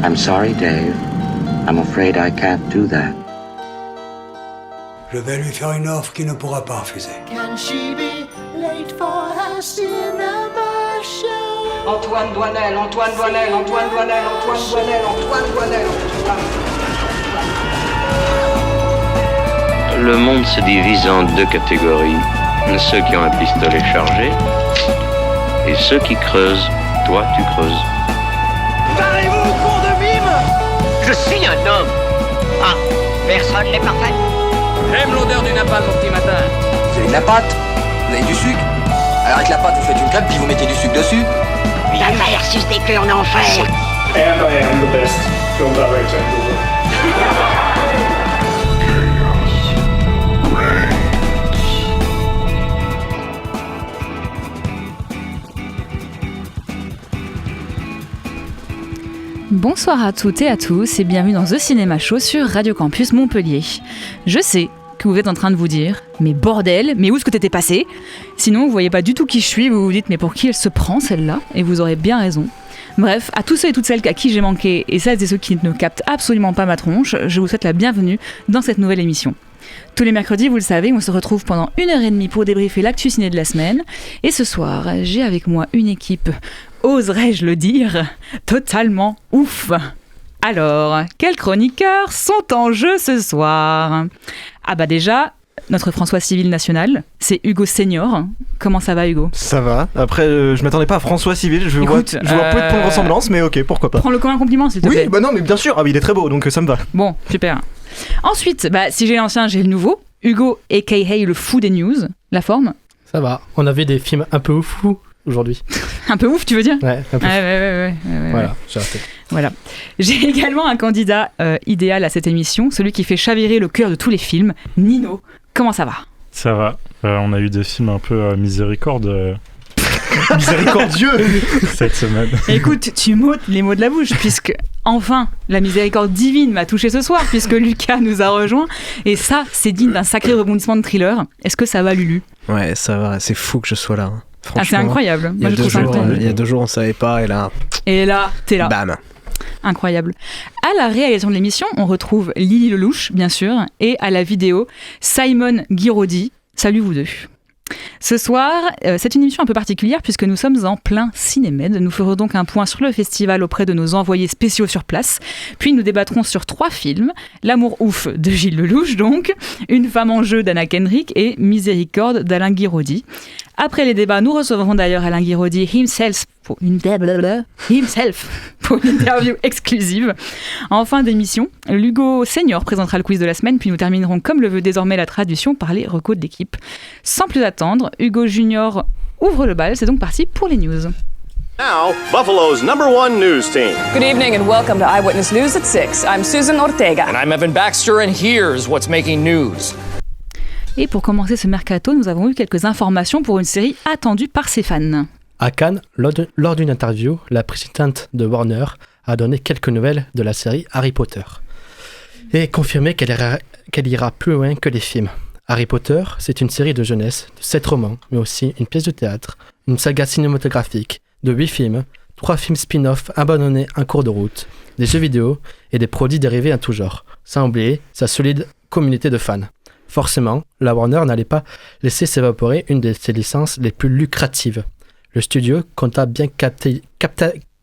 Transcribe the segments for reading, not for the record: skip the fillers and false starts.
I'm sorry, Dave. I'm afraid I can't do that. Je vais lui faire une offre qu'il ne pourra pas refuser. Can she be late for her cinema show? Antoine Doinel, Antoine Doinel, Antoine Doinel, Antoine Doinel, Antoine Doinel, Le monde se divise en deux catégories. Ceux qui ont un pistolet chargé et ceux qui creusent. Toi, tu creuses. Parlez-vous, con de mime! Je suis un homme. Ah, personne n'est parfait. J'aime l'odeur du napalm au petit matin. Vous avez de la pâte? Vous avez du sucre? Alors avec la pâte, vous faites une crêpe puis vous mettez du sucre dessus? La mer suce des queues en enfer. And I am the best film director in the world. Bonsoir à toutes et à tous et bienvenue dans The Cinéma Show sur Radio Campus Montpellier. Je sais que vous êtes en train de vous dire « Mais bordel, mais où est-ce que t'étais passé ?» Sinon, vous voyez pas du tout qui je suis, vous vous dites « Mais pour qui elle se prend celle-là ?» Et vous aurez bien raison. Bref, à tous ceux et toutes celles à qui j'ai manqué et celles et ceux qui ne captent absolument pas ma tronche, je vous souhaite la bienvenue dans cette nouvelle émission. Tous les mercredis, vous le savez, on se retrouve pendant 1h30 pour débriefer l'actu ciné de la semaine. Et ce soir, j'ai avec moi une équipe, oserais-je le dire, totalement ouf. Alors, quels chroniqueurs sont en jeu ce soir ? Ah bah déjà, notre François Civil national, c'est Hugo Senior. Comment ça va, Hugo ? Ça va. Après, je m'attendais pas à François Civil. Je vois peu de points de ressemblance, mais ok, pourquoi pas. Prends-le comme un compliment, s'il te plaît. Oui, bah non, mais bien sûr. Ah, il est très beau, donc ça me va. Bon, super. Ensuite, si j'ai l'ancien, j'ai le nouveau. Hugo, a.k.a. le fou des news. La forme ? Ça va. On avait des films un peu fous aujourd'hui. Un peu ouf, tu veux dire ? Ouais, un peu ouais. Voilà, j'ai raté. Voilà. J'ai également un candidat idéal à cette émission, celui qui fait chavirer le cœur de tous les films, Nino. Comment ça va ? Ça va. On a eu des films un peu miséricordieux cette semaine. Écoute, tu m'ôtes les mots de la bouche, puisque enfin, la miséricorde divine m'a touché ce soir, puisque Lucas nous a rejoints. Et ça, c'est digne d'un sacré rebondissement de thriller. Est-ce que ça va, Lulu ? Ouais, ça va. C'est fou que je sois là. Ah, c'est incroyable. Il y a 2 jours, on savait pas, et là... Et là, t'es là. Bam. Incroyable. À la réalisation de l'émission, on retrouve Lily Lelouch, bien sûr, et à la vidéo, Simon Guiraudy. Salut vous deux. Ce soir, c'est une émission un peu particulière puisque nous sommes en plein Cinémed. Nous ferons donc un point sur le festival auprès de nos envoyés spéciaux sur place. Puis nous débattrons sur 3 films. L'amour ouf de Gilles Lelouch, donc. Une femme en jeu d'Anna Kendrick et Miséricorde d'Alain Guiraudy. Après les débats, nous recevrons d'ailleurs Alain Guiraudy himself pour une interview exclusive. En fin d'émission, Hugo Senior présentera le quiz de la semaine, puis nous terminerons, comme le veut désormais la tradition, par les recos de l'équipe. Sans plus attendre, Hugo Junior ouvre le bal, c'est donc parti pour les news. Now, Buffalo's #1 news team. Good evening and welcome to Eyewitness News at 6. I'm Susan Ortega. And I'm Evan Baxter and here's what's making news. Et pour commencer ce mercato, nous avons eu quelques informations pour une série attendue par ses fans. À Cannes, lors d'une interview, la présidente de Warner a donné quelques nouvelles de la série Harry Potter et confirmé qu'elle ira plus loin que les films. Harry Potter, c'est une série de jeunesse de 7 romans, mais aussi une pièce de théâtre, une saga cinématographique de 8 films, 3 films spin-off abandonnés en cours de route, des jeux vidéo et des produits dérivés en tout genre, sans oublier sa solide communauté de fans. Forcément, la Warner n'allait pas laisser s'évaporer une de ses licences les plus lucratives. Le studio compta bien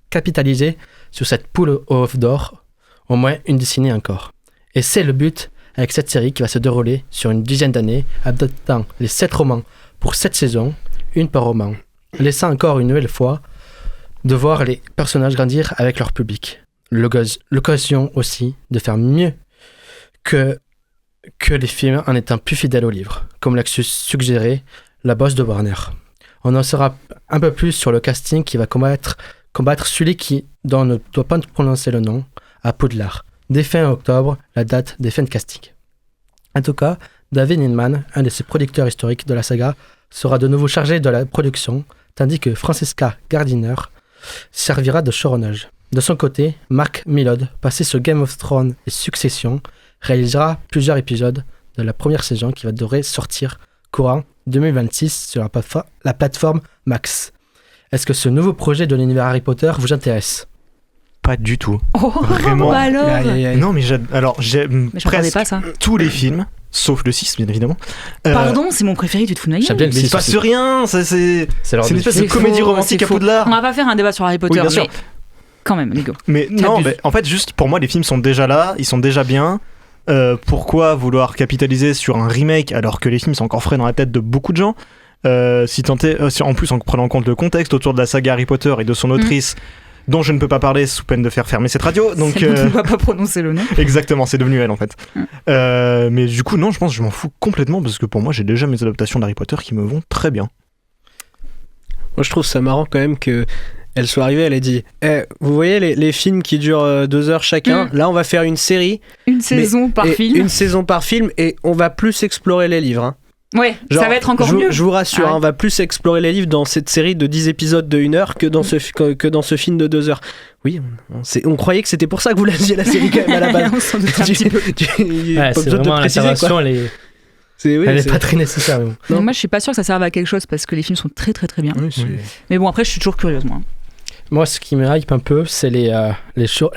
capitaliser sur cette poule aux œufs d'or, au moins une décennie encore. Et c'est le but avec cette série qui va se dérouler sur une dizaine d'années, adaptant les 7 romans pour 7 saisons, une par roman, laissant encore une nouvelle fois de voir les personnages grandir avec leur public. L'occasion aussi de faire mieux que les films en étant plus fidèles au livre, comme l'a suggéré la boss de Warner. On en saura un peu plus sur le casting qui va combattre celui dont on ne doit pas prononcer le nom, à Poudlard. Dès fin octobre, la date des fins de casting. En tout cas, David Inman, un de ses producteurs historiques de la saga, sera de nouveau chargé de la production, tandis que Francesca Gardiner servira de showrunner. De son côté, Mark Millard, passé sur Game of Thrones et Succession, réalisera plusieurs épisodes de la première saison qui va devrait sortir courant 2026 sur la plateforme Max. Est-ce que ce nouveau projet de l'univers Harry Potter vous intéresse ? Pas du tout. Oh, Vraiment. bah alors. Non, mais j'aime je presque pas ça. tous les films, sauf le 6, bien évidemment. Pardon, c'est mon préféré, tu te fous de ma gueule. Mais il se passe rien, c'est une espèce de comédie romantique à Poudlard. On va pas faire un débat sur Harry Potter, Oui, bien sûr. mais quand même, les gars. Mais non, mais en fait, juste pour moi, les films sont déjà là, ils sont déjà bien. Pourquoi vouloir capitaliser sur un remake alors que les films sont encore frais dans la tête de beaucoup de gens en plus en prenant en compte le contexte autour de la saga Harry Potter et de son autrice, dont je ne peux pas parler sous peine de faire fermer cette radio. Donc, on ne va pas prononcer le nom. Exactement, c'est devenu elle en fait. Mais du coup, non, je pense que je m'en fous complètement parce que pour moi, j'ai déjà mes adaptations d'Harry Potter qui me vont très bien. Moi, je trouve ça marrant quand même que elle soit arrivée, elle a dit vous voyez les films qui durent 2 heures chacun, là on va faire une série. Une saison par film. Une saison par film et on va plus explorer les livres. Hein. Ouais, genre, ça va être encore mieux. Je vous rassure, on va plus explorer les livres dans cette série de 10 épisodes de 1 heure que dans ce film de 2 heures. Oui, on croyait que c'était pour ça que vous l'aviez la série quand même à la base. On s'en doute un petit peu. C'est vraiment l'intervention, elle est pas très nécessaire. Non. Moi, je suis pas sûr que ça serve à quelque chose parce que les films sont très très très bien. Oui, mais bon, après, je suis toujours curieuse, moi. Moi, ce qui me hype un peu, c'est la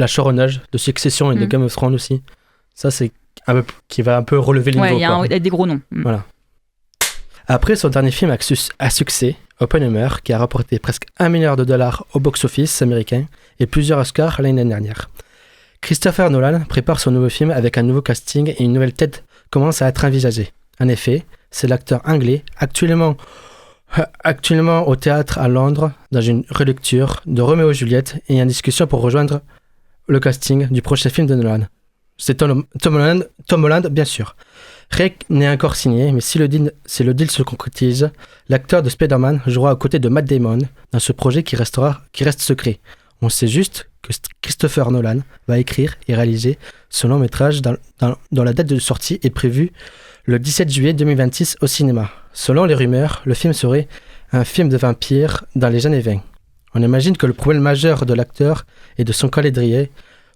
showrunnage de Succession et de Game of Thrones aussi. Ça, c'est un peu qui va un peu relever le niveau. Ouais, il y a des gros noms. Voilà. Après son dernier film à succès, Oppenheimer, qui a rapporté presque $1 milliard au box-office américain et plusieurs Oscars l'année dernière. Christopher Nolan prépare son nouveau film avec un nouveau casting et une nouvelle tête commence à être envisagée. En effet, c'est l'acteur anglais, actuellement au théâtre à Londres, dans une relecture de Roméo et Juliette et en discussion pour rejoindre le casting du prochain film de Nolan. C'est Tom Holland, bien sûr. Rien n'est encore signé, mais si le deal se concrétise, l'acteur de Spider-Man jouera aux côtés de Matt Damon dans ce projet qui reste secret. On sait juste que Christopher Nolan va écrire et réaliser ce long métrage dont la date de sortie est prévue le 17 juillet 2026 au cinéma. Selon les rumeurs, le film serait un film de vampire dans les années 20. On imagine que le problème majeur de l'acteur est de son calendrier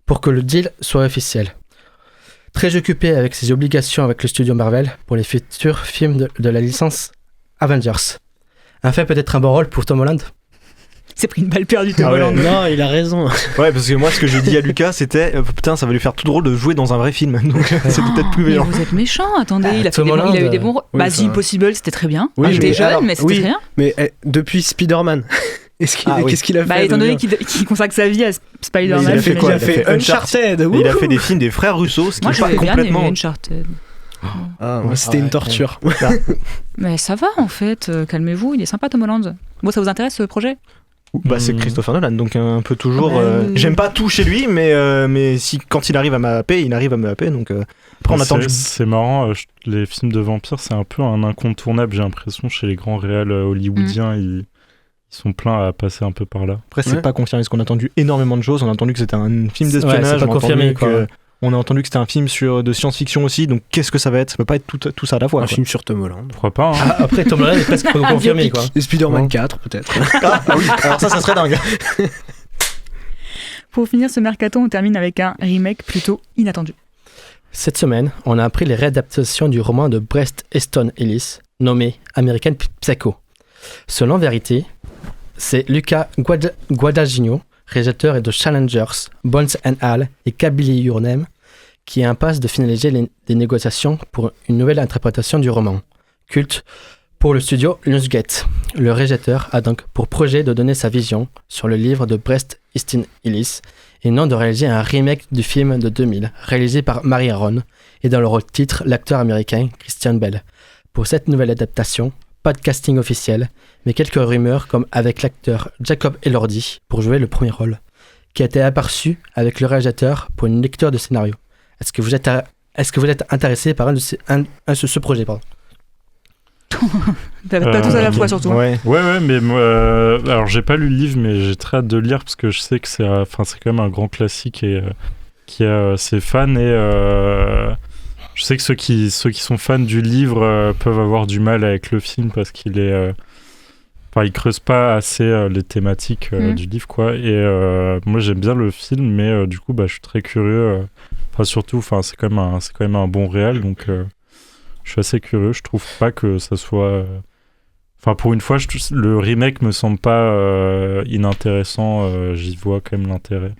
pour que le deal soit officiel. Très occupé avec ses obligations avec le studio Marvel pour les futurs films de la licence Avengers. Enfin, peut-être un bon rôle pour Tom Holland. C'est pris une balle perdue, Tom Holland. Non, il a raison. Ouais, parce que moi, ce que j'ai dit à Lucas, c'était putain, ça va lui faire tout drôle de jouer dans un vrai film. Donc, c'est peut-être plus violent. Vous êtes méchant, attendez. Il a eu des bons rôles. Bah, The Impossible, c'était très bien. Oui, j'étais jeune, mais c'était très bien. Mais depuis Spider-Man. Qu'est-ce qu'il a fait étant donné qu'il consacre sa vie à Spider-Man, il a fait Uncharted. Il a fait des films des frères Russo, ce qui est pas complètement. Moi, Uncharted. Moi, c'était une torture. Mais ça va en fait, calmez-vous, il est sympa Tom Holland. Bon, ça vous intéresse ce projet ? Bah, c'est Christopher Nolan, donc un peu toujours. J'aime pas tout chez lui, mais si quand il arrive à me happer, il arrive à me happer. Donc après, on attend. C'est marrant, les films de vampires, c'est un peu un incontournable. J'ai l'impression chez les grands réals hollywoodiens, ils sont pleins à passer un peu par là. Après, c'est pas confirmé, parce qu'on a entendu énormément de choses. On a entendu que c'était un film d'espionnage. C'est pas confirmé, on a entendu que c'était un film de science-fiction aussi, donc qu'est-ce que ça va être ? Ça peut pas être tout ça à la fois. Un film sur Tom Holland. Pourquoi pas hein. Après, Tom Holland est presque confirmé, quoi. Et Spider-Man 4, peut-être. Ah oui, alors ça serait dingue. Pour finir ce mercaton, on termine avec un remake plutôt inattendu. Cette semaine, on a appris les réadaptations du roman de Bret Easton Ellis, nommé American Psycho. Selon Vérité, c'est Luca Guadagnino, réalisateur de Challengers, Bones and All et Kabylie Your Name, qui impasse de finaliser les négociations pour une nouvelle interprétation du roman. Culte pour le studio Lionsgate. Le réalisateur a donc pour projet de donner sa vision sur le livre de Bret Easton Ellis et non de réaliser un remake du film de 2000, réalisé par Mary Harron, et dans le rôle titre l'acteur américain Christian Bale. Pour cette nouvelle adaptation, pas de casting officiel, mais quelques rumeurs comme avec l'acteur Jacob Elordi pour jouer le premier rôle, qui a été aperçu avec le réalisateur pour une lecture de scénario. Est-ce que vous êtes intéressé par ce projet, pardon? Pas tous à la fois, surtout. Ouais, mais moi, alors j'ai pas lu le livre, mais j'ai très hâte de le lire parce que je sais que c'est quand même un grand classique et qui a ses fans et je sais que ceux qui sont fans du livre peuvent avoir du mal avec le film parce qu'il est il creuse pas assez les thématiques du livre, quoi. Et moi j'aime bien le film, mais du coup je suis très curieux. Surtout, c'est quand même un bon réal, donc je suis assez curieux. Je trouve pas que ça soit. Pour une fois, le remake me semble pas inintéressant. J'y vois quand même l'intérêt.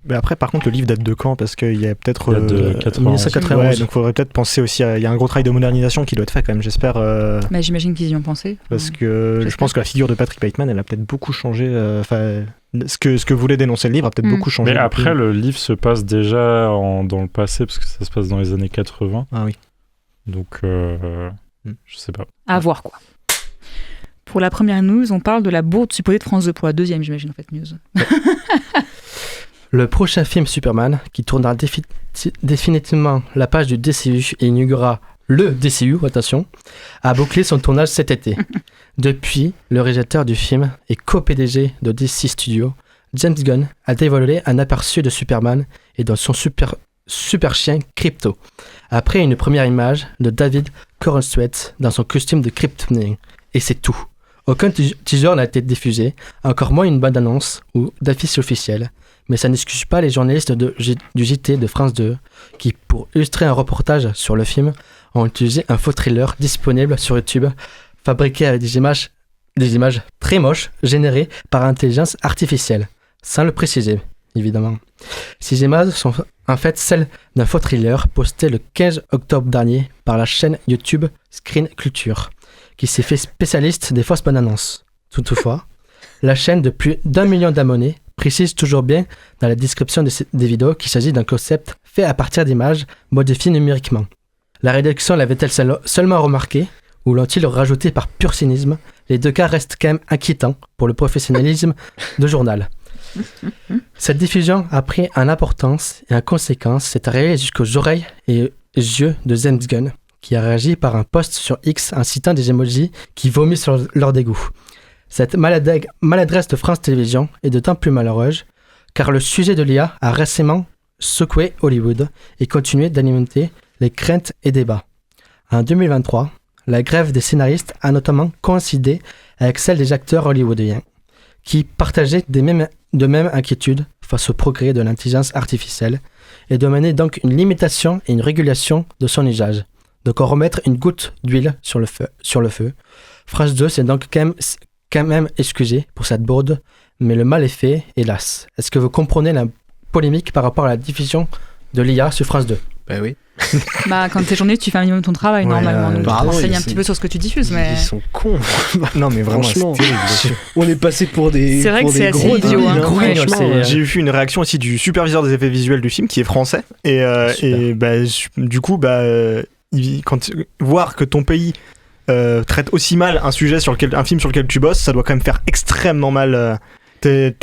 Mais après, par contre, le livre date de quand? Parce qu'il y a peut-être. Il y a de 1991. Ouais, donc il faudrait peut-être penser aussi à. Il y a un gros travail de modernisation qui doit être fait quand même, j'espère. Mais j'imagine qu'ils y ont pensé. Parce que je pense que la figure de Patrick Bateman, elle a peut-être beaucoup changé. Enfin, ce que voulait dénoncer le livre a peut-être beaucoup changé. Mais après, le livre se passe déjà dans le passé, parce que ça se passe dans les années 80. Ah oui. Donc, je sais pas. À voir, quoi. Pour la première news, on parle de la bourde supposée de France 2. Pour la deuxième, j'imagine, en fait, news. Le prochain film Superman, qui tournera définitivement la page du DCU et inaugurera le DCU, attention, a bouclé son tournage cet été. Depuis, le réalisateur du film et co-PDG de DC Studios, James Gunn, a dévoilé un aperçu de Superman et de son super chien Krypto, après une première image de David Corenswet dans son costume de Kryptonien. Et c'est tout. Aucun teaser n'a été diffusé, encore moins une bande-annonce ou d'affiche officielle. Mais ça n'excuse pas les journalistes du JT de France 2 qui, pour illustrer un reportage sur le film, ont utilisé un faux thriller disponible sur YouTube, fabriqué avec des images très moches générées par intelligence artificielle, sans le préciser, évidemment. Ces images sont en fait celles d'un faux thriller posté le 15 octobre dernier par la chaîne YouTube Screen Culture, qui s'est fait spécialiste des fausses bandes annonces. Toutefois, la chaîne de plus d'1 million d'abonnés précise toujours bien dans la description des vidéos qu'il s'agit d'un concept fait à partir d'images modifiées numériquement. La rédaction l'avait-elle seulement remarqué ou l'ont-ils rajouté par pur cynisme? Les deux cas restent quand même inquiétants pour le professionnalisme de journal. Cette diffusion a pris en importance et en conséquence s'est arrivée jusqu'aux oreilles et yeux de James Gunn, qui a réagi par un post sur X en citant des emojis qui vomissent sur leur dégoût. Cette maladresse de France Télévisions est d'autant plus malheureuse car le sujet de l'IA a récemment secoué Hollywood et continué d'alimenter les craintes et débats. En 2023, la grève des scénaristes a notamment coïncidé avec celle des acteurs hollywoodiens qui partageaient de mêmes inquiétudes face au progrès de l'intelligence artificielle et demandaient donc une limitation et une régulation de son usage. Donc en remettre une goutte d'huile sur le feu. France 2 s'est donc quand même excusé pour cette bourde, mais le mal est fait, hélas. Est-ce que vous comprenez la polémique par rapport à la diffusion de l'IA sur France 2? Ben oui. Quand t'es journaliste, tu fais un minimum ton travail, normalement. Donc tu te renseignes un petit peu sur ce que tu diffuses. Mais... Ils sont cons. Non, mais vraiment, c'est terrible. On est passé pour des. C'est vrai que c'est assez idiot. J'ai vu une réaction aussi du superviseur des effets visuels du film, qui est français. Du coup, voir que ton pays traite aussi mal un film sur lequel tu bosses, ça doit quand même faire extrêmement mal. T'es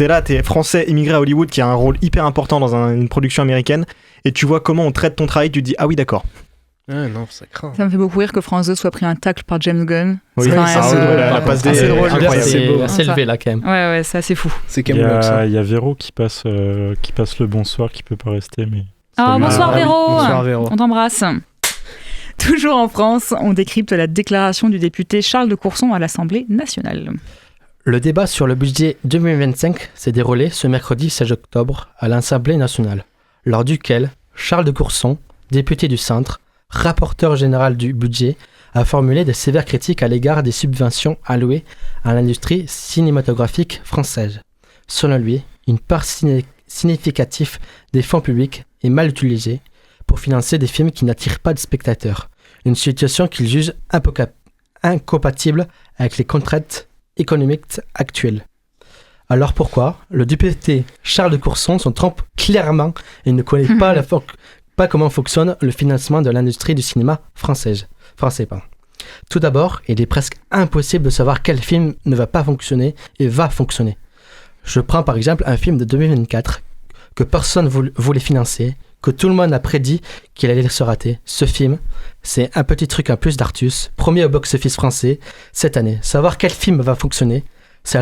français immigré à Hollywood qui a un rôle hyper important dans une production américaine et tu vois comment on traite ton travail, tu te dis ah oui d'accord. Ah non, ça craint. Ça me fait beaucoup rire que France 2 soit pris un tacle par James Gunn. Oui, c'est la passe des incroyable. C'est assez élevé là quand même. Ouais, c'est assez fou. C'est quand même il y a Véro qui passe le bonsoir, qui peut pas rester mais. Bonsoir Véro. Bonsoir Véro. On t'embrasse. Toujours en France, on décrypte la déclaration du député Charles de Courson à l'Assemblée nationale. Le débat sur le budget 2025 s'est déroulé ce mercredi 16 octobre à l'Assemblée nationale, lors duquel Charles de Courson, député du Centre, rapporteur général du budget, a formulé de sévères critiques à l'égard des subventions allouées à l'industrie cinématographique française. Selon lui, une part significative des fonds publics est mal utilisée pour financer des films qui n'attirent pas de spectateurs, une situation qu'il juge incompatible avec les contraintes économiques actuelles. Alors pourquoi le député Charles de Courson se trompe clairement et ne connaît pas comment fonctionne le financement de l'industrie du cinéma français. Tout d'abord, il est presque impossible de savoir quel film ne va pas fonctionner et va fonctionner. Je prends par exemple un film de 2024 que personne voulait financer, que tout le monde a prédit qu'il allait se rater. Ce film, c'est un petit truc en plus d'Artus, premier au box-office français cette année. Savoir quel film va fonctionner, ça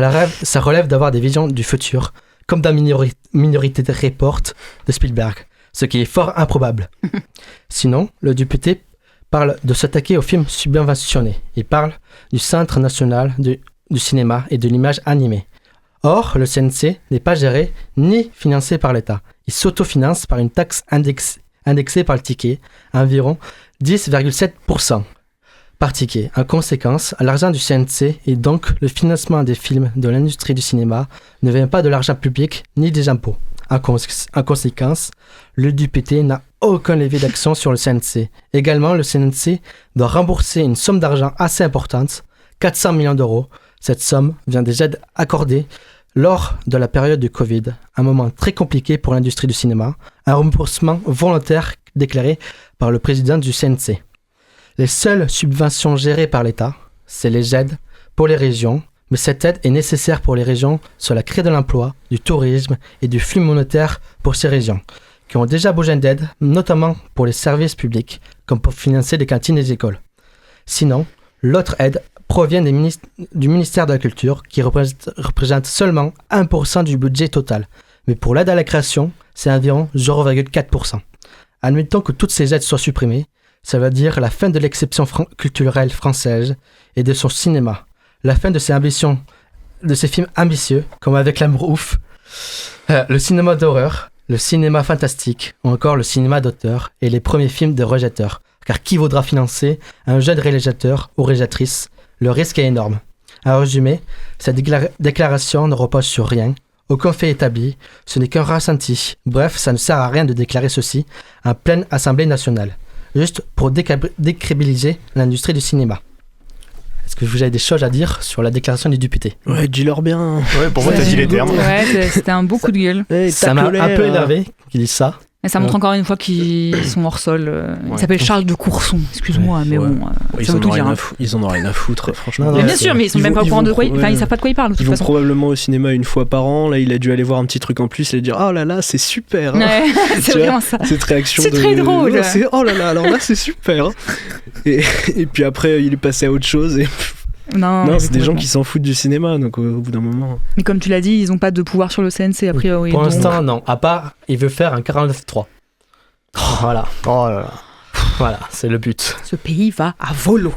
relève d'avoir des visions du futur, comme dans Minority Report de Spielberg, ce qui est fort improbable. Sinon, le député parle de s'attaquer aux films subventionnés. Il parle du Centre national du cinéma et de l'image animée. Or, le CNC n'est pas géré ni financé par l'État. Il s'autofinance par une taxe indexée par le ticket, environ 10,7% par ticket. En conséquence, l'argent du CNC et donc le financement des films de l'industrie du cinéma ne vient pas de l'argent public ni des impôts. En conséquence, le député n'a aucun levier d'action sur le CNC. Également, le CNC doit rembourser une somme d'argent assez importante, 400 millions d'euros. Cette somme vient des aides accordées lors de la période du Covid, un moment très compliqué pour l'industrie du cinéma, un remboursement volontaire déclaré par le président du CNC. Les seules subventions gérées par l'État, c'est les aides pour les régions, mais cette aide est nécessaire pour les régions sur la création de l'emploi, du tourisme et du flux monétaire pour ces régions, qui ont déjà besoin d'aide, notamment pour les services publics, comme pour financer les cantines des écoles. Sinon, l'autre aide provient du ministère de la Culture, qui représente seulement 1% du budget total. Mais pour l'aide à la création, c'est environ 0,4%. Admettons que toutes ces aides soient supprimées, ça veut dire la fin de l'exception culturelle française et de son cinéma. La fin de ses ambitions, de ses films ambitieux, comme avec L'amour ouf, le cinéma d'horreur, le cinéma fantastique, ou encore le cinéma d'auteur et les premiers films de réalisateurs. Car qui voudra financer un jeune réalisateur ou réalisatrice? Le risque est énorme. En résumé, cette déclaration ne repose sur rien, aucun fait établi, ce n'est qu'un ressenti. Bref, ça ne sert à rien de déclarer ceci en pleine Assemblée nationale, juste pour décrédibiliser l'industrie du cinéma. Est-ce que vous avez des choses à dire sur la déclaration du député? Ouais, dis-leur bien. Ouais, pour moi, t'as dit les termes. Ouais, c'était un beau coup de gueule. Hey, ça m'a un peu énervé qu'ils disent ça. Et ça montre encore une fois qu'ils sont hors sol. Il s'appelle Charles de Courson, excuse-moi, mais bon, ça veut tout dire. Ils en ont rien à foutre, franchement. Mais bien sûr, mais ils sont même pas au courant de quoi ils savent pas de quoi ils parlent. Ils vont probablement au cinéma une fois par an. Là, il a dû aller voir un petit truc en plus et dire oh là là, c'est super. Ouais, c'est vraiment ça. Cette réaction. C'est très drôle. Oh là là, alors là, c'est super. Et puis après, il est passé à autre chose. Et non, c'est des gens qui s'en foutent du cinéma, donc au bout d'un moment. Mais comme tu l'as dit, ils ont pas de pouvoir sur le CNC a priori. Pour l'instant, non. À part, il veut faire un 49.3. Voilà. Oh là là. Voilà, c'est le but. Ce pays va à volo.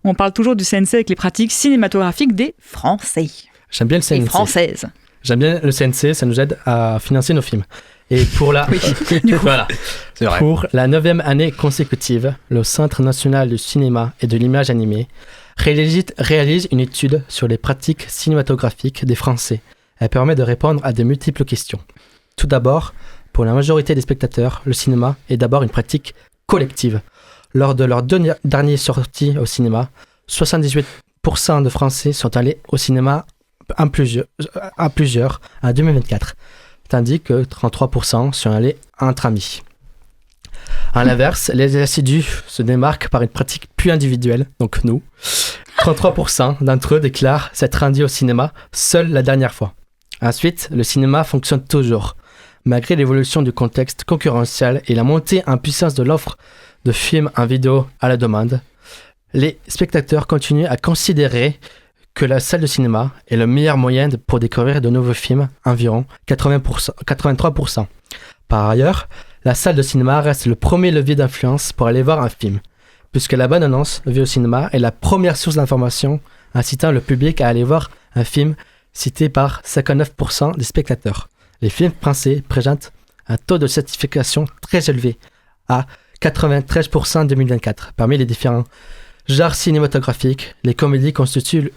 On parle toujours du CNC avec les pratiques cinématographiques des Français. J'aime bien le CNC. Et françaises. J'aime bien le CNC, ça nous aide à financer nos films. Et pour la... Oui, du coup. Voilà. C'est vrai. Pour la 9e année consécutive, le Centre national du cinéma et de l'image animée réalise une étude sur les pratiques cinématographiques des Français. Elle permet de répondre à de multiples questions. Tout d'abord, pour la majorité des spectateurs, le cinéma est d'abord une pratique collective. Lors de leurs 2 dernières sorties au cinéma, 78% de Français sont allés au cinéma à plusieurs en 2024, tandis que 33% sont allés entre amis. À l'inverse, les assidus se démarquent par une pratique plus individuelle, donc nous. 33% d'entre eux déclarent s'être rendus au cinéma seul la dernière fois. Ensuite, le cinéma fonctionne toujours. Malgré l'évolution du contexte concurrentiel et la montée en puissance de l'offre de films en vidéo à la demande, les spectateurs continuent à considérer que la salle de cinéma est le meilleur moyen pour découvrir de nouveaux films, environ 83%. Par ailleurs, la salle de cinéma reste le premier levier d'influence pour aller voir un film, puisque la bande-annonce vue au cinéma est la première source d'information incitant le public à aller voir un film, cité par 59% des spectateurs. Les films français présentent un taux de certification très élevé, à 93% en 2024. Parmi les différents genres cinématographiques, les comédies constituent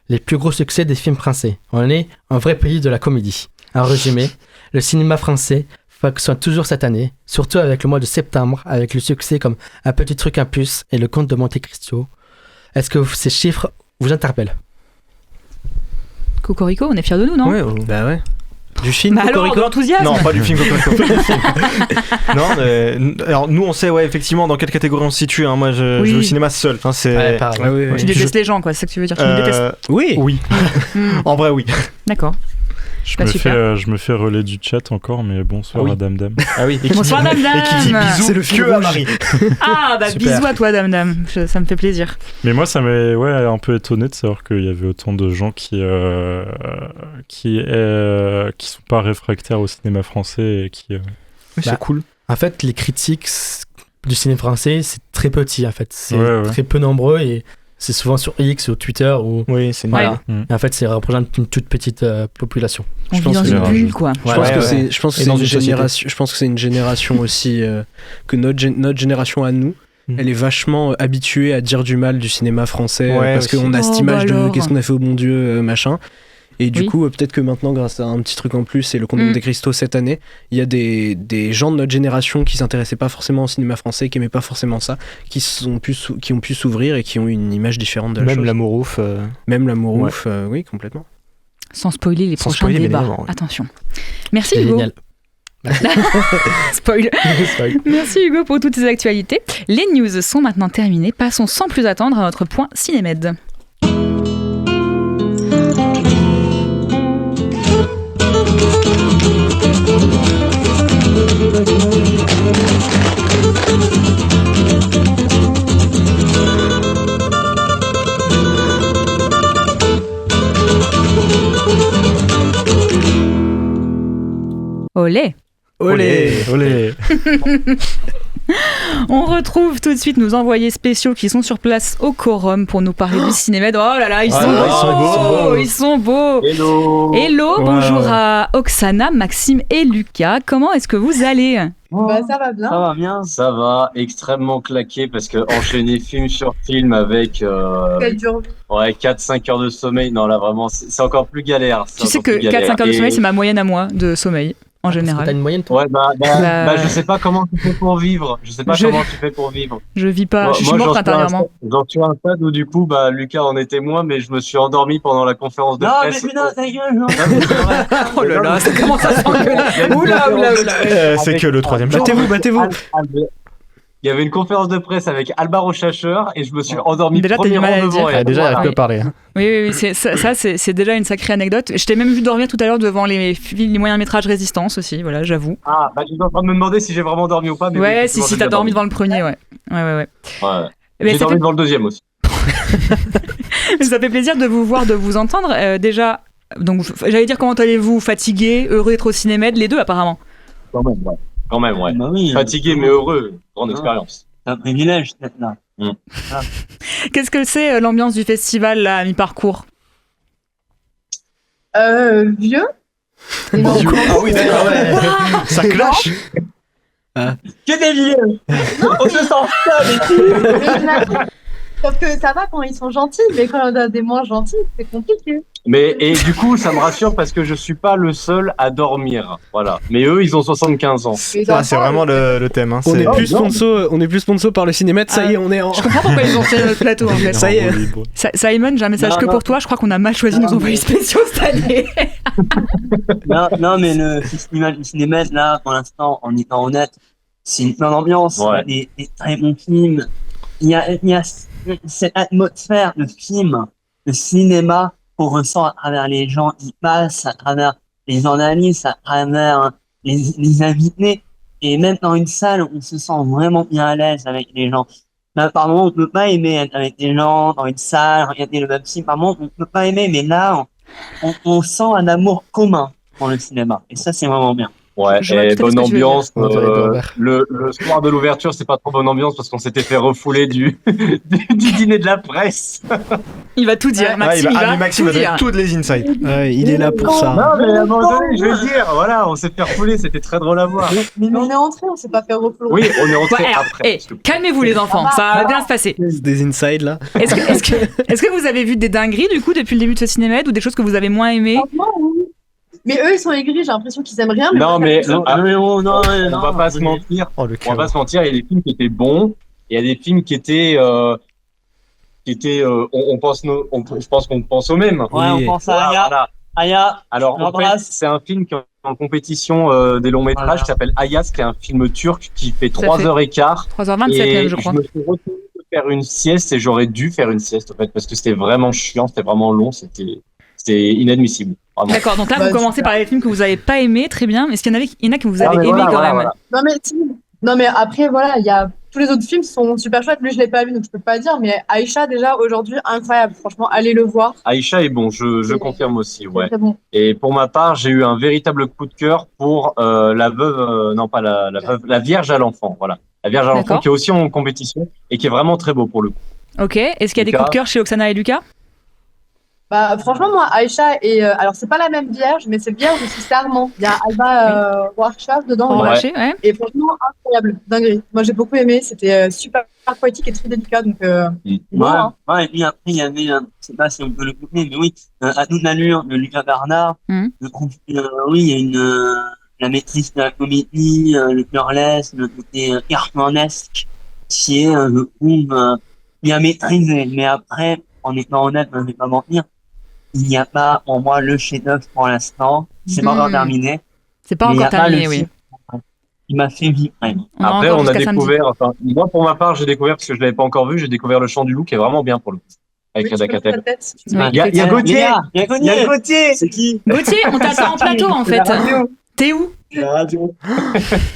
les plus gros succès des films français. On est un vrai pays de la comédie. En résumé, le cinéma français fonctionne toujours cette année, surtout avec le mois de septembre, avec le succès comme Un petit truc en plus et Le Comte de Monte Cristo. Est-ce que ces chiffres vous interpellent? Cocorico, on est fiers de nous, non? Ouais, bah ouais. Du film Cocorico? Alors, l'enthousiasme? Non, pas du film Cocorico. Non, alors nous on sait effectivement dans quelle catégorie on se situe. Hein. Moi je vais au cinéma seul. Hein, c'est... Ouais, pareil. Ouais. Tu détestes les gens, quoi, c'est ça que tu veux dire? Tu me détestes? Oui. En vrai, oui. D'accord. Je me fais relais du chat encore, mais bonsoir à Dame Dame. Ah oui. Bonsoir Dame Dame. Et qui dit bisous, c'est le fil à Marie. Ah bah Super. bisous à toi Dame Dame, ça me fait plaisir. Mais moi ça m'est un peu étonné de savoir qu'il y avait autant de gens qui sont pas réfractaires au cinéma français et qui. C'est cool. En fait, les critiques du cinéma français, c'est très petit en fait. C'est Ouais. très peu nombreux et c'est souvent sur X ou Twitter ou. Oui, c'est voilà. Ouais. Et en fait, ça représente une toute petite population. On vit dans une bulle, quoi. Je pense que c'est une génération aussi que notre génération à nous. Elle est vachement habituée à dire du mal du cinéma français parce qu'on a cette image de qu'est-ce qu'on a fait au bon Dieu, machin. Et du coup, peut-être que maintenant, grâce à un petit truc en plus et le Comte de Monte Cristo cette année, il y a des gens de notre génération qui s'intéressaient pas forcément au cinéma français, qui aimaient pas forcément ça, qui ont pu s'ouvrir et qui ont une image différente de la chose. Même l'amour ouf. Même l'amour ouf, oui, complètement. Sans spoiler les prochains débats. Attention. Merci Hugo. Génial. Spoil. Merci Hugo pour toutes ces actualités. Les news sont maintenant terminées. Passons sans plus attendre à notre point Cinémed. Olé. Olé. Olé. On retrouve tout de suite nos envoyés spéciaux qui sont sur place au quorum pour nous parler du cinéma. Oh là là, ils sont beaux. Hello, bonjour à Oksana, Maxime et Lucas. Comment est-ce que vous allez ? Ça va bien. Ça va bien. Ça va, extrêmement claqué parce que enchaîner film sur film avec 4-5 heures de sommeil, non là vraiment c'est encore plus galère. Tu sais que 4-5 heures de sommeil c'est ma moyenne à moi de sommeil. En général. T'as une moyenne toi ? Ouais, je sais pas comment tu fais pour vivre. Je vis pas, je suis morte intérieurement. J'en suis à un stade où du coup, Lucas en est témoin, mais je me suis endormi pendant la conférence de presse. Non, mais putain, ta gueule, non. Oh là là, ça commence à s'engueuler. Oula. C'est que le troisième jour. Battez-vous. Il y avait une conférence de presse avec Alba Rochacher et je me suis endormi déjà, premier rang devant elle. Déjà, il peut parler. Oui, c'est déjà une sacrée anecdote. Je t'ai même vu dormir tout à l'heure devant les moyens métrages Résistance aussi, voilà, j'avoue. Ah, j'étais en train de me demander si j'ai vraiment dormi ou pas. Mais ouais, si t'as dormi devant le premier, ouais. J'ai dormi devant le deuxième aussi. Ça fait plaisir de vous voir, de vous entendre. Déjà, donc j'allais dire comment allez-vous, fatigué, heureux d'être au Cinémed, les deux apparemment. Quand même, ouais. Oui, fatigué mais heureux, grande expérience. C'est un privilège d'être là. Qu'est-ce que c'est l'ambiance du festival là, à mi-parcours ? Vieux. Ah oui, d'accord, ouais. Ça clash. Que des vieux. On se sent seul. Sauf que ça va quand ils sont gentils, mais quand on a des moins gentils, c'est compliqué. Et du coup, ça me rassure parce que je suis pas le seul à dormir. Voilà. Mais eux, ils ont 75 ans. C'est vraiment le thème. Hein. On est plus sponsor par le Cinémed. Ça y est, on est en. Je comprends pourquoi ils ont fait notre plateau en fait. Ça y est. Simon, j'ai un message pour toi. Je crois qu'on a mal choisi nos envoyés spéciaux cette année. non, mais le Cinémed, là, pour l'instant, en étant honnête, c'est une bonne ambiance. Ouais. Des très bons films. Il y a cette atmosphère de film, de cinéma qu'on ressent à travers les gens qui passent, à travers les journalistes, à travers les invités. Et même dans une salle, on se sent vraiment bien à l'aise avec les gens. Par moment, on ne peut pas aimer être avec des gens dans une salle, regarder le même film. Par moment, on ne peut pas aimer, mais là, on sent un amour commun pour le cinéma. Et ça, c'est vraiment bien. Ouais, et bonne ambiance. Le soir de l'ouverture, c'est pas trop bonne ambiance parce qu'on s'était fait refouler du dîner de la presse. Il va tout dire, Maxime. Maxime va donner toutes les insights. Il est là pour ça. Non, mais à un moment donné, je veux dire, voilà, on s'est fait refouler, c'était très drôle à voir. Mais on est entré, on s'est pas fait refouler. Oui, on est entré après. Calmez-vous les enfants, ça va bien se passer. Des insides là. Est-ce que vous avez vu des dingueries du coup depuis le début de ce Cinémed ou des choses que vous avez moins aimées? Mais eux, ils sont aigris, j'ai l'impression qu'ils aiment rien. Mais on va pas se mentir. On va pas se mentir, il y a des films qui étaient bons, et il y a des films qui étaient, je pense qu'on pense au même. Ouais, on pense à Aya. Aya. Alors, en fait, c'est un film qui est en compétition des longs métrages qui s'appelle Ayas, qui est un film turc qui fait 3h15. 3h27 même, je crois. Je me suis retrouvé de faire une sieste et j'aurais dû faire une sieste, en fait, parce que c'était vraiment chiant, c'était vraiment long, c'était inadmissible. Vraiment. D'accord, donc là vous commencez par les films que vous avez pas aimés, très bien. Mais est-ce qu'il y en a que vous avez aimés quand même? Non mais après voilà, il y a tous les autres films sont super chouettes. Lui je l'ai pas vu donc je peux pas dire. Mais Aïcha déjà aujourd'hui incroyable. Franchement allez le voir. Aïcha est bon, je confirme aussi. Ouais. Très bon. Et pour ma part j'ai eu un véritable coup de cœur pour la veuve, non pas la veuve, la Vierge à l'enfant. Voilà, la Vierge à l'enfant qui est aussi en compétition et qui est vraiment très beau pour le coup. Ok. Est-ce qu'il y a des coups de cœur chez Oksana et Lucas? Bah, franchement, moi, Aïcha, alors c'est pas la même Vierge, mais c'est Vierge aussi, c'est Armand. Il y a Alba Warshaf dedans. Ouais. Et franchement, incroyable, dinguerie. Moi, j'ai beaucoup aimé, c'était super art poétique est très délicat, donc Ouais, et puis après, il y avait, je sais pas si on peut le couper, mais oui, à toute allure de Lucas Bernard. Oui, il y a la maîtrise de la comédie, le burlesque, le côté cartmanesque, qui est, je trouve, bien maîtrisé. Mais après, en étant honnête, je ne vais pas mentir, il n'y a pas, pour moi, le chef-d'œuvre pour l'instant. C'est pas encore terminé. C'est pas encore terminé, oui. Il m'a fait vivre. Après, on a découvert, enfin, moi pour ma part, j'ai découvert, parce que je l'avais pas encore vu, j'ai découvert Le Chant du Loup qui est vraiment bien pour le coup. Avec Reda Kateb. Il y a Gauthier. Il y a Gauthier. C'est qui? Gauthier, on t'attend en plateau en fait. T'es où? La radio.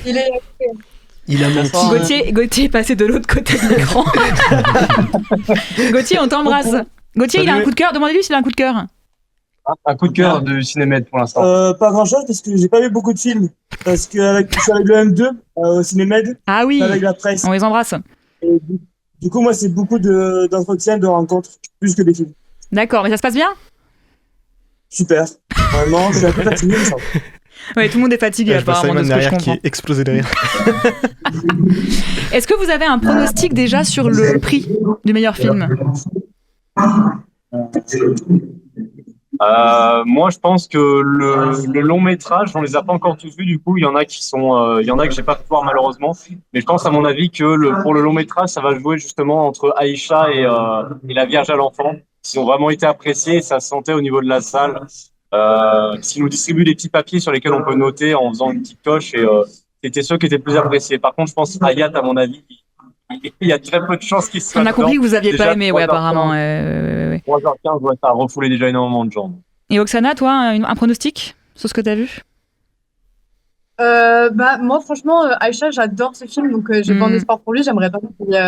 Il a menti. Gauthier est passé de l'autre côté de l'écran. Gauthier, on t'embrasse. Gauthier, il a un coup de cœur. Demandez-lui s'il a un coup de cœur. Un coup de cœur de Cinémed pour l'instant. Pas grand chose parce que j'ai pas vu beaucoup de films. Parce que je suis avec le M2 au Cinémed. Ah oui. Avec la presse. On les embrasse. Et du coup, moi, c'est beaucoup d'entretiens, de rencontres, plus que des films. D'accord, mais ça se passe bien? Super. Vraiment, je suis un peu fatigué, mais ça. Ouais, tout le monde est fatigué apparemment de ce que je comprends. Qui est explosé de rire. Est-ce que vous avez un pronostic déjà sur le prix du meilleur film? Moi, je pense que le long métrage, on les a pas encore tous vus. Du coup, il y en a que j'ai pas pu voir malheureusement. Mais je pense, à mon avis, que pour le long métrage, ça va jouer justement entre Aïcha et la Vierge à l'enfant. Ils ont vraiment été appréciés. Ça se sentait au niveau de la salle. S'ils nous distribuent des petits papiers sur lesquels on peut noter en faisant une petite coche, et c'était ceux qui étaient plus appréciés. Par contre, je pense Hayat, à mon avis, il y a très peu de chances qu'il soit. On a compris que vous aviez déjà, pas aimé, ouais, apparemment. 3h15, ouais, ça a refoulé déjà énormément de gens. Et Oksana, toi, un pronostic sur ce que tu as vu? Moi, franchement, Aïcha, j'adore ce film, donc j'ai pas d'espoir pour lui. J'aimerais pas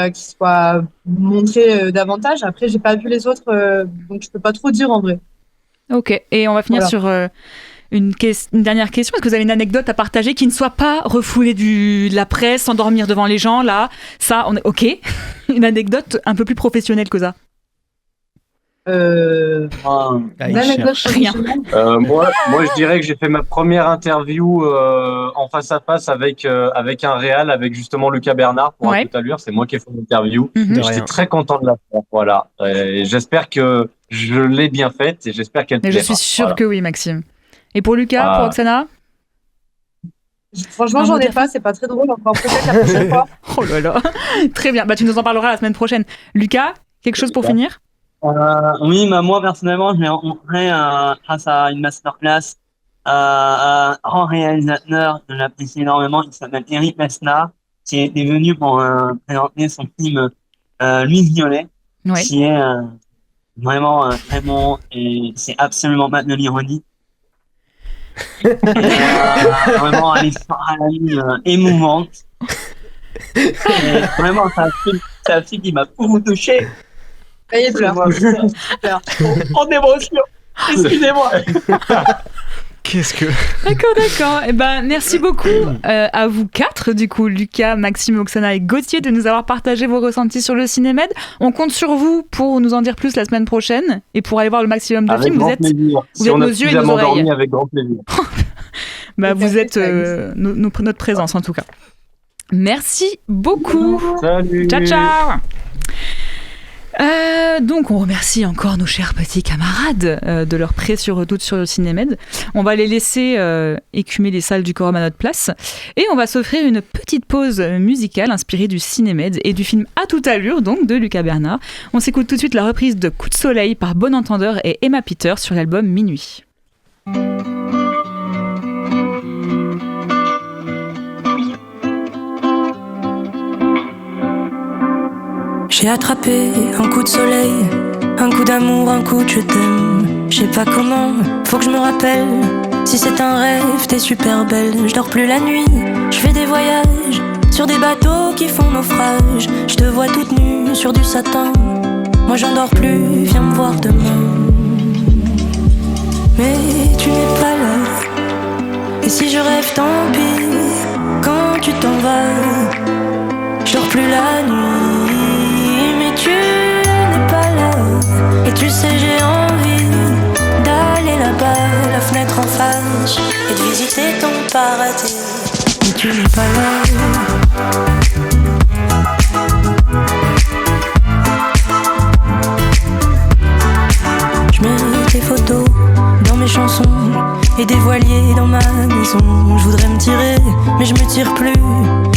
qu'il soit montré davantage. Après, j'ai pas vu les autres, donc je peux pas trop dire en vrai. Ok, et on va finir sur une dernière question. Est-ce que vous avez une anecdote à partager qui ne soit pas refoulée de la presse, s'endormir devant les gens, là? Ça, on est ok. Une anecdote un peu plus professionnelle que ça. Rien. Moi, je dirais que j'ai fait ma première interview en face à face avec un réal, avec justement Lucas Bernard pour un tout à l'heure. C'est moi qui ai fait l'interview. J'étais très content de la faire. Voilà. Et j'espère que je l'ai bien faite et j'espère qu'elle plaira. Je suis sûre que oui, Maxime. Et pour Lucas, pour Oksana? Franchement, j'en ai pas. C'est pas très drôle. Encore peut-être la prochaine fois. Oh là là. Très bien. Tu nous en parleras la semaine prochaine. Lucas, quelque chose pour finir? Oui, moi personnellement, je l'ai rencontré grâce à une masterclass un grand réalisateur que j'apprécie énormément, il s'appelle Eric Messna, qui est venu pour présenter son film Louise Violet, qui est vraiment très bon et c'est absolument pas de l'ironie. Vraiment une histoire à la ligne émouvante. Et vraiment, c'est un film qui m'a beaucoup touché. Et pleure. En émotion. Excusez-moi. Qu'est-ce que... D'accord. Eh ben, merci beaucoup à vous quatre, du coup, Lucas, Maxime, Oksana et Gauthier, de nous avoir partagé vos ressentis sur le Cinémed. On compte sur vous pour nous en dire plus la semaine prochaine et pour aller voir le maximum de films. Vous êtes nos yeux et nos oreilles. Avec grand plaisir. Vous êtes notre présence, en tout cas. Merci beaucoup. Salut. Ciao. Donc on remercie encore nos chers petits camarades de leur prêt sur retour sur le Cinémed. On va les laisser écumer les salles du quorum à notre place et on va s'offrir une petite pause musicale inspirée du Cinémed et du film À toute allure, donc de Lucas Bernard. On s'écoute tout de suite la reprise de Coup de soleil par Bon Entendeur et Emma Peters sur l'album Minuit. J'ai attrapé un coup de soleil, un coup d'amour, un coup de je t'aime. Je sais pas comment, faut que je me rappelle. Si c'est un rêve, t'es super belle. Je dors plus la nuit, je fais des voyages sur des bateaux qui font naufrage. Je te vois toute nue sur du satin. Moi j'en dors plus, viens me voir demain. Mais tu n'es pas là. Et si je rêve, tant pis. Quand tu t'en vas, je dors plus la nuit. Tu n'es pas là. Et tu sais j'ai envie d'aller là-bas, la fenêtre en face, et de visiter ton paradis. Mais tu n'es pas là. tes photos dans mes chansons et des voiliers dans ma maison. Je voudrais me tirer, mais je me tire plus.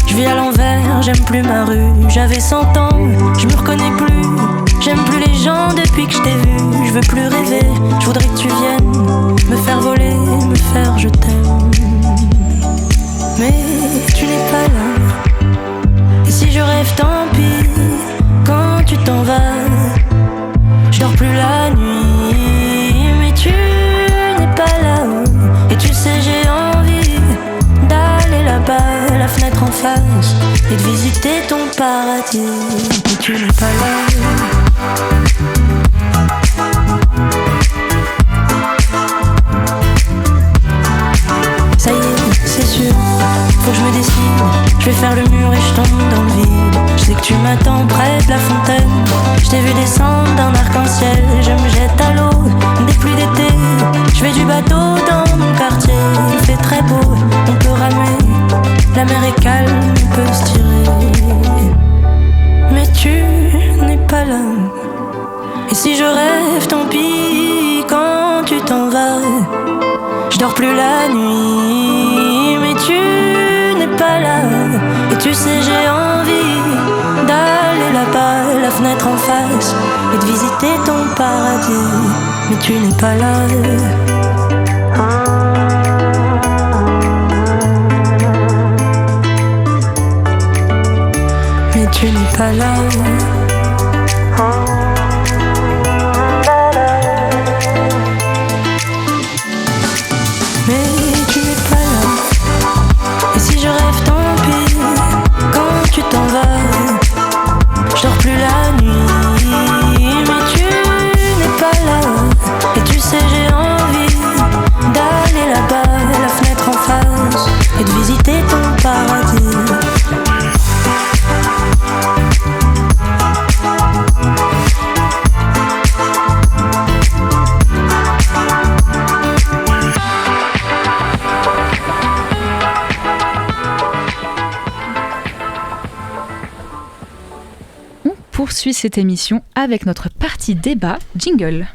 Je vis à l'envers, j'aime plus ma rue. J'avais 100 ans, je me reconnais plus. J'aime plus les gens depuis que je t'ai vu. Je veux plus rêver, je voudrais que tu viennes me faire voler, me faire je t'aime. Mais tu n'es pas là. Et si je rêve, tant pis. Quand tu t'en vas, je dors plus la nuit. Mais tu n'es pas là. Et tu sais, j'ai envie d'aller là-bas, la fenêtre en face, et de visiter ton paradis. Mais tu n'es pas là. Ça y est, c'est sûr, faut que je me décide. Je vais faire le mur et je tombe dans le vide. Je sais que tu m'attends près de la fontaine. Je t'ai vu descendre d'un arc-en-ciel. Je me jette à l'eau des pluies d'été. Je fais du bateau dans mon quartier. Il fait très beau, on peut ramer. La mer est calme, on peut se tirer. Mais tu n'es pas là. Et si je rêve, tant pis. Quand tu t'en vas, je dors plus la nuit. Mais tu n'es pas là. Et tu sais, j'ai envie d'aller là-bas, la fenêtre en face, et de visiter ton paradis. Mais tu n'es pas là. Mais tu n'es pas là. Je dors plus la nuit, mais tu n'es pas là. Et tu sais, j'ai envie d'aller là-bas, la fenêtre en face, et de visiter ton paradis. Poursuit cette émission avec notre partie débat jingle.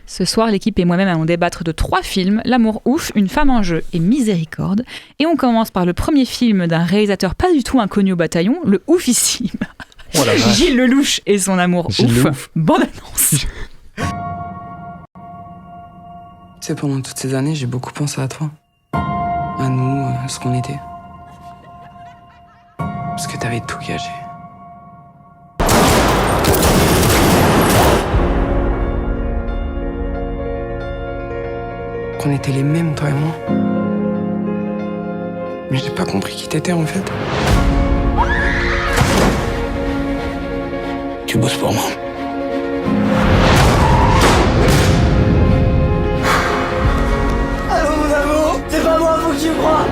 Ce soir, l'équipe et moi-même allons débattre de 3 films, L'amour ouf, Une femme en jeu et Miséricorde. Et on commence par le premier film d'un réalisateur pas du tout inconnu au bataillon, le oufissime. Oh Gilles Lelouch et son amour ouf. Bande annonce. Tu sais, pendant toutes ces années, j'ai beaucoup pensé à toi. À nous, à ce qu'on était. Parce que t'avais tout gagé. Qu'on était les mêmes, toi et moi. Mais j'ai pas compris qui t'étais, en fait. Tu bosses pour moi. Allô mon amour, c'est pas moi, faut que tu crois.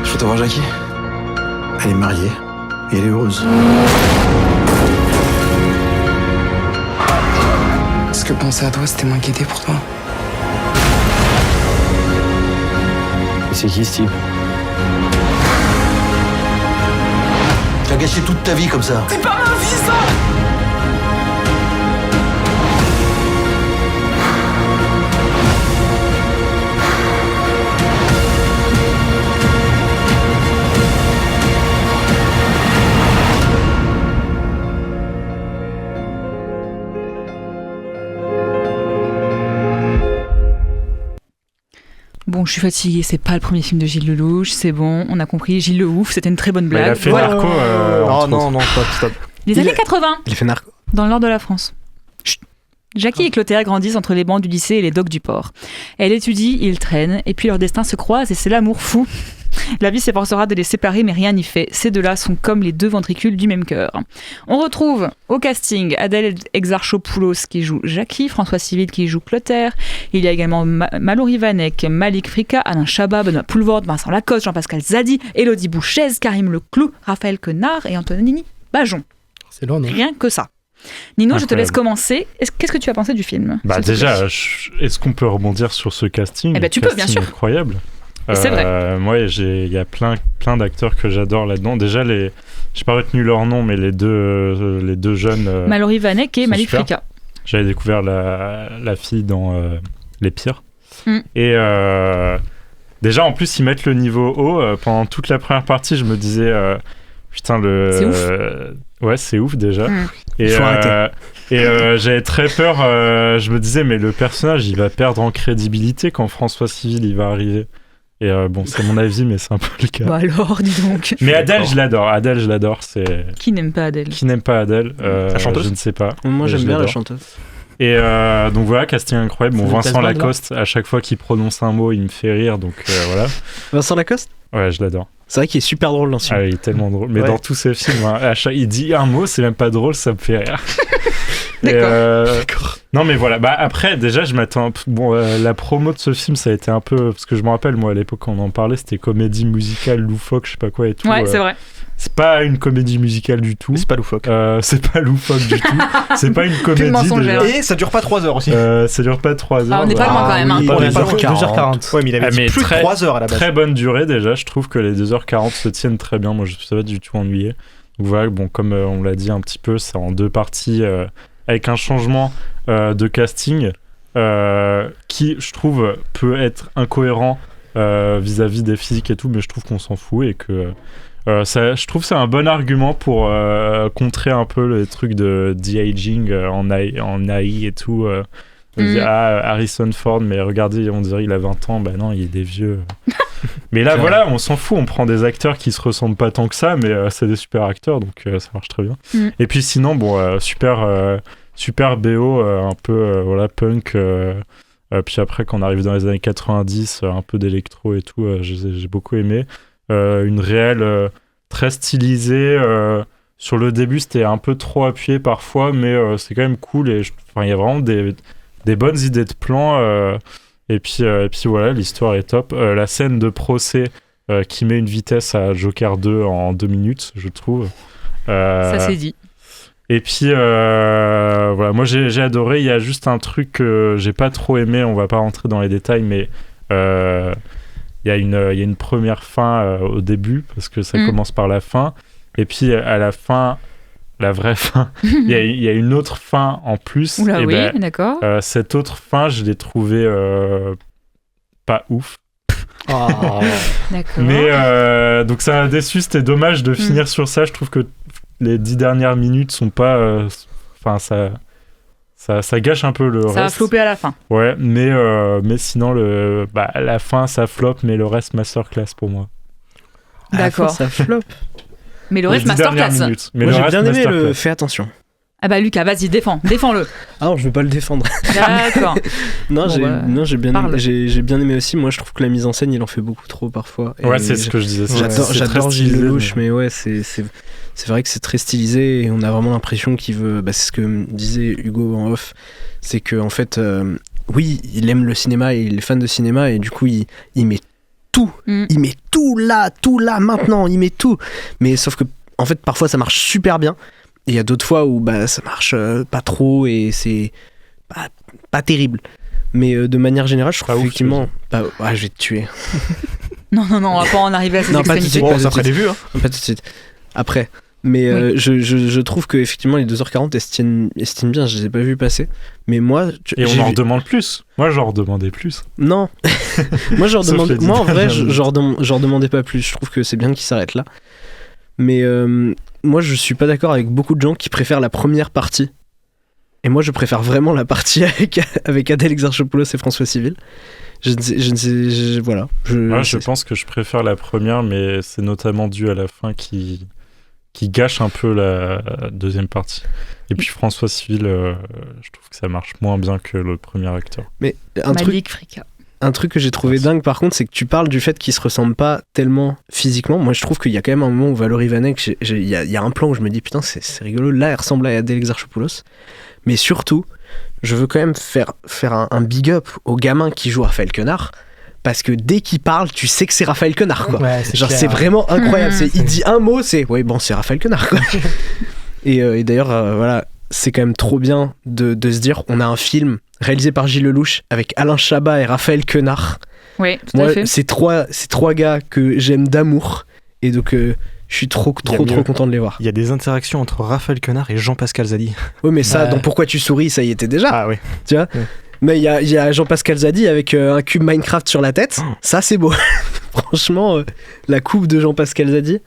Je peux t'avoir Jackie. Elle est mariée et elle est heureuse. Est-ce que penser à toi, c'était m'inquiéter pour toi? Et c'est qui, Steve? Tu as gâché toute ta vie comme ça. C'est pas ma vie, ça. Bon, je suis fatiguée, c'est pas le premier film de Gilles Lelouch, c'est bon, on a compris, Gilles le ouf, c'était une très bonne blague. Il a fait Narco. non, stop. Les années 80. Il fait Narco. Dans le nord de la France. Chut. Jackie et Clotaire grandissent entre les bancs du lycée et les docks du port. Elle étudie, ils traînent, et puis leurs destins se croisent et c'est l'amour fou. La vie s'efforcera de les séparer, mais rien n'y fait. Ces deux-là sont comme les deux ventricules du même cœur. On retrouve au casting Adèle Exarchopoulos qui joue Jackie, François Civil qui joue Clotaire. Il y a également Mallory Vanek, Malik Frika, Alain Chabat, Benoît Poulvorde, Vincent Lacoste, Jean-Pascal Zadi, Élodie Bouchez, Karim Leclou, Raphaël Quenard et Antonini Bajon. C'est long, non? Rien que ça. Nino, je te laisse Incroyable. commencer. Qu'est-ce que tu as pensé du film Bah s'il te déjà, plaît est-ce qu'on peut rebondir sur ce casting? Eh ben, tu peux, bien sûr. Incroyable. C'est vrai. Moi, il y a plein d'acteurs que j'adore là-dedans. Déjà, j'ai pas retenu leur nom, mais les deux jeunes. Mallory Vanek et sont Malik super. Frika. J'avais découvert la fille dans Les Pires. Mm. Et déjà, en plus, ils mettent le niveau haut. Pendant toute la première partie, je me disais, putain, C'est ouf. Ouais, c'est ouf déjà. Mm. Et, Il faut arrêter. J'avais très peur. Je me disais, mais le personnage, il va perdre en crédibilité quand François Civil il va arriver. Et bon, c'est mon avis, mais c'est un peu le cas. Bah alors, dis donc. Mais Adèle, je l'adore. Adèle, je l'adore. C'est Qui n'aime pas Adèle? qui n'aime pas Adèle? La chanteuse Je ne sais pas. Moi, mais j'aime je bien la l'adore. chanteuse. Et donc voilà, casting incroyable. Bon, C'est Vincent Tasman, là Lacoste, à chaque fois qu'il prononce un mot, il me fait rire. Donc voilà. Vincent Lacoste, Ouais, je l'adore. c'est vrai qu'il est super drôle dans ce film. Ah, il est tellement drôle. Mais Ouais. dans tous ses films, hein, il dit un mot, c'est même pas drôle, ça me fait rire. Et, D'accord. non, mais voilà. Bah, après, déjà, je m'attends. Bon, la promo de ce film, ça a été un peu. Parce que je me rappelle, moi, à l'époque, quand on en parlait, c'était comédie musicale, loufoque, je sais pas quoi et tout. Ouais, c'est vrai. C'est pas une comédie musicale du tout. C'est pas loufoque. C'est pas loufoque du tout. C'est pas une comédie. mensongère. déjà. Et ça dure pas 3 heures aussi. Ça dure pas 3 heures. Ah, on n'est pas loin quand même. Hein. oui. On est pas 2h40. Ouais, mais il avait Ah, dit mais plus de 3 heures à la base. Très bonne durée déjà, je trouve que les 2h40 se tiennent très bien. Moi, je ne suis pas du tout ennuyé. Donc voilà, bon, comme on l'a dit un petit peu, c'est en 2 parties avec un changement de casting qui, je trouve, peut être incohérent vis-à-vis des physiques et tout, mais je trouve qu'on s'en fout et que je trouve que c'est un bon argument pour contrer un peu les trucs de de-aging en AI et tout. On dit, Harrison Ford, mais regardez, on dirait il a 20 ans. Bah non, il est des vieux. Mais là, voilà, on s'en fout. On prend des acteurs qui se ressemblent pas tant que ça, mais c'est des super acteurs, donc ça marche très bien. Mm. Et puis sinon, bon, super BO, un peu voilà, punk. Puis après, quand on arrive dans les années 90, un peu d'électro et tout, j'ai beaucoup aimé. Une réelle très stylisée. Sur le début, c'était un peu trop appuyé parfois, mais c'est quand même cool. Et il y a vraiment des bonnes idées de plans. Et puis voilà, l'histoire est top. La scène de procès qui met une vitesse à Joker 2 en 2 minutes, je trouve. Ça c'est dit. Et puis voilà, moi j'ai adoré. Il y a juste un truc que j'ai pas trop aimé. On va pas rentrer dans les détails, mais il y a une première fin au début parce que ça commence par la fin. Et puis à la fin, la vraie fin, il y a une autre fin en plus. Oula, et oui, ben, d'accord. cette autre fin, je l'ai trouvée pas ouf. D'accord. Mais donc ça m'a déçu, c'était dommage de finir sur ça. Je trouve que les 10 dernières minutes sont pas. Enfin, ça gâche un peu le reste. Ça a floppé à la fin. Ouais, mais sinon, la fin, ça floppe, mais le reste, masterclass pour moi. D'accord. Ça floppe. Mais le Les reste, 10 dernières masterclass. minutes. Mais Moi, le j'ai reste, bien aimé le masterclass. Fais attention. Ah bah Lucas, vas-y, défends-le. Ah non, je veux pas le défendre. D'accord. Non, Bon, j'ai bien parle. j'ai bien aimé aussi. Moi, je trouve que la mise en scène, il en fait beaucoup trop parfois. Et Ouais, c'est ce que je disais. J'adore Gilles Stylisé, Lelouch, mais ouais, c'est vrai que c'est très stylisé et on a vraiment l'impression qu'il veut. Bah, c'est ce que me disait Hugo en off, c'est que en fait, oui, il aime le cinéma et il est fan de cinéma et du coup, il met tout, il met tout là, maintenant, il met tout. Mais sauf que en fait, parfois, ça marche super bien. Et il y a d'autres fois où bah, ça marche pas trop et c'est pas terrible. Mais de manière générale, je trouve effectivement. Ouais, je vais te tuer. Non, on va pas en arriver à ces Non, pas tout de extrémités. suite. Ça ferait des vues, hein. Pas tout de suite. Après. Mais je trouve que effectivement les 2h40 elles se tiennent bien. Je les ai pas vues passer. Mais moi. Et on en redemande plus. Moi, j'en redemandais plus. Non. Moi, moi, en vrai, dernières j'en redemandais pas plus. Je trouve que c'est bien qu'ils s'arrêtent là. Mais moi, je suis pas d'accord avec beaucoup de gens qui préfèrent la première partie. Et moi, je préfère vraiment la partie avec Adèle Exarchopoulos et François Civil. Voilà. Je pense que je préfère la première, mais c'est notamment dû à la fin qui gâche un peu la deuxième partie. Et puis François Civil, je trouve que ça marche moins bien que le premier acteur. Mais Malik Frika. Un truc que j'ai trouvé dingue par contre, c'est que tu parles du fait qu'ils se ressemblent pas tellement physiquement. Moi je trouve qu'il y a quand même un moment où Valérie Vanek, il y a un plan où je me dis putain c'est rigolo, là elle ressemble à Adèle Exarchopoulos. Mais surtout, je veux quand même faire un big up au gamin qui joue Raphaël Quenard. Parce que dès qu'il parle, tu sais que c'est Raphaël Quenard quoi. Ouais, genre clair. c'est vraiment incroyable. Il dit un mot, c'est Raphaël Quenard quoi. Et d'ailleurs voilà, c'est quand même trop bien de se dire on a un film réalisé par Gilles Lelouch avec Alain Chabat et Raphaël Quenard. Oui, tout Moi, à fait. c'est trois gars que j'aime d'amour et donc je suis trop content de les voir. Il y a des interactions entre Raphaël Quenard et Jean-Pascal Zadi. Oui, mais ça, dans Pourquoi tu souris, ça y était déjà. Ah oui. Tu vois. Mais il y a Jean-Pascal Zadi avec un cube Minecraft sur la tête. Ça, c'est beau. Franchement, la coupe de Jean-Pascal Zadi.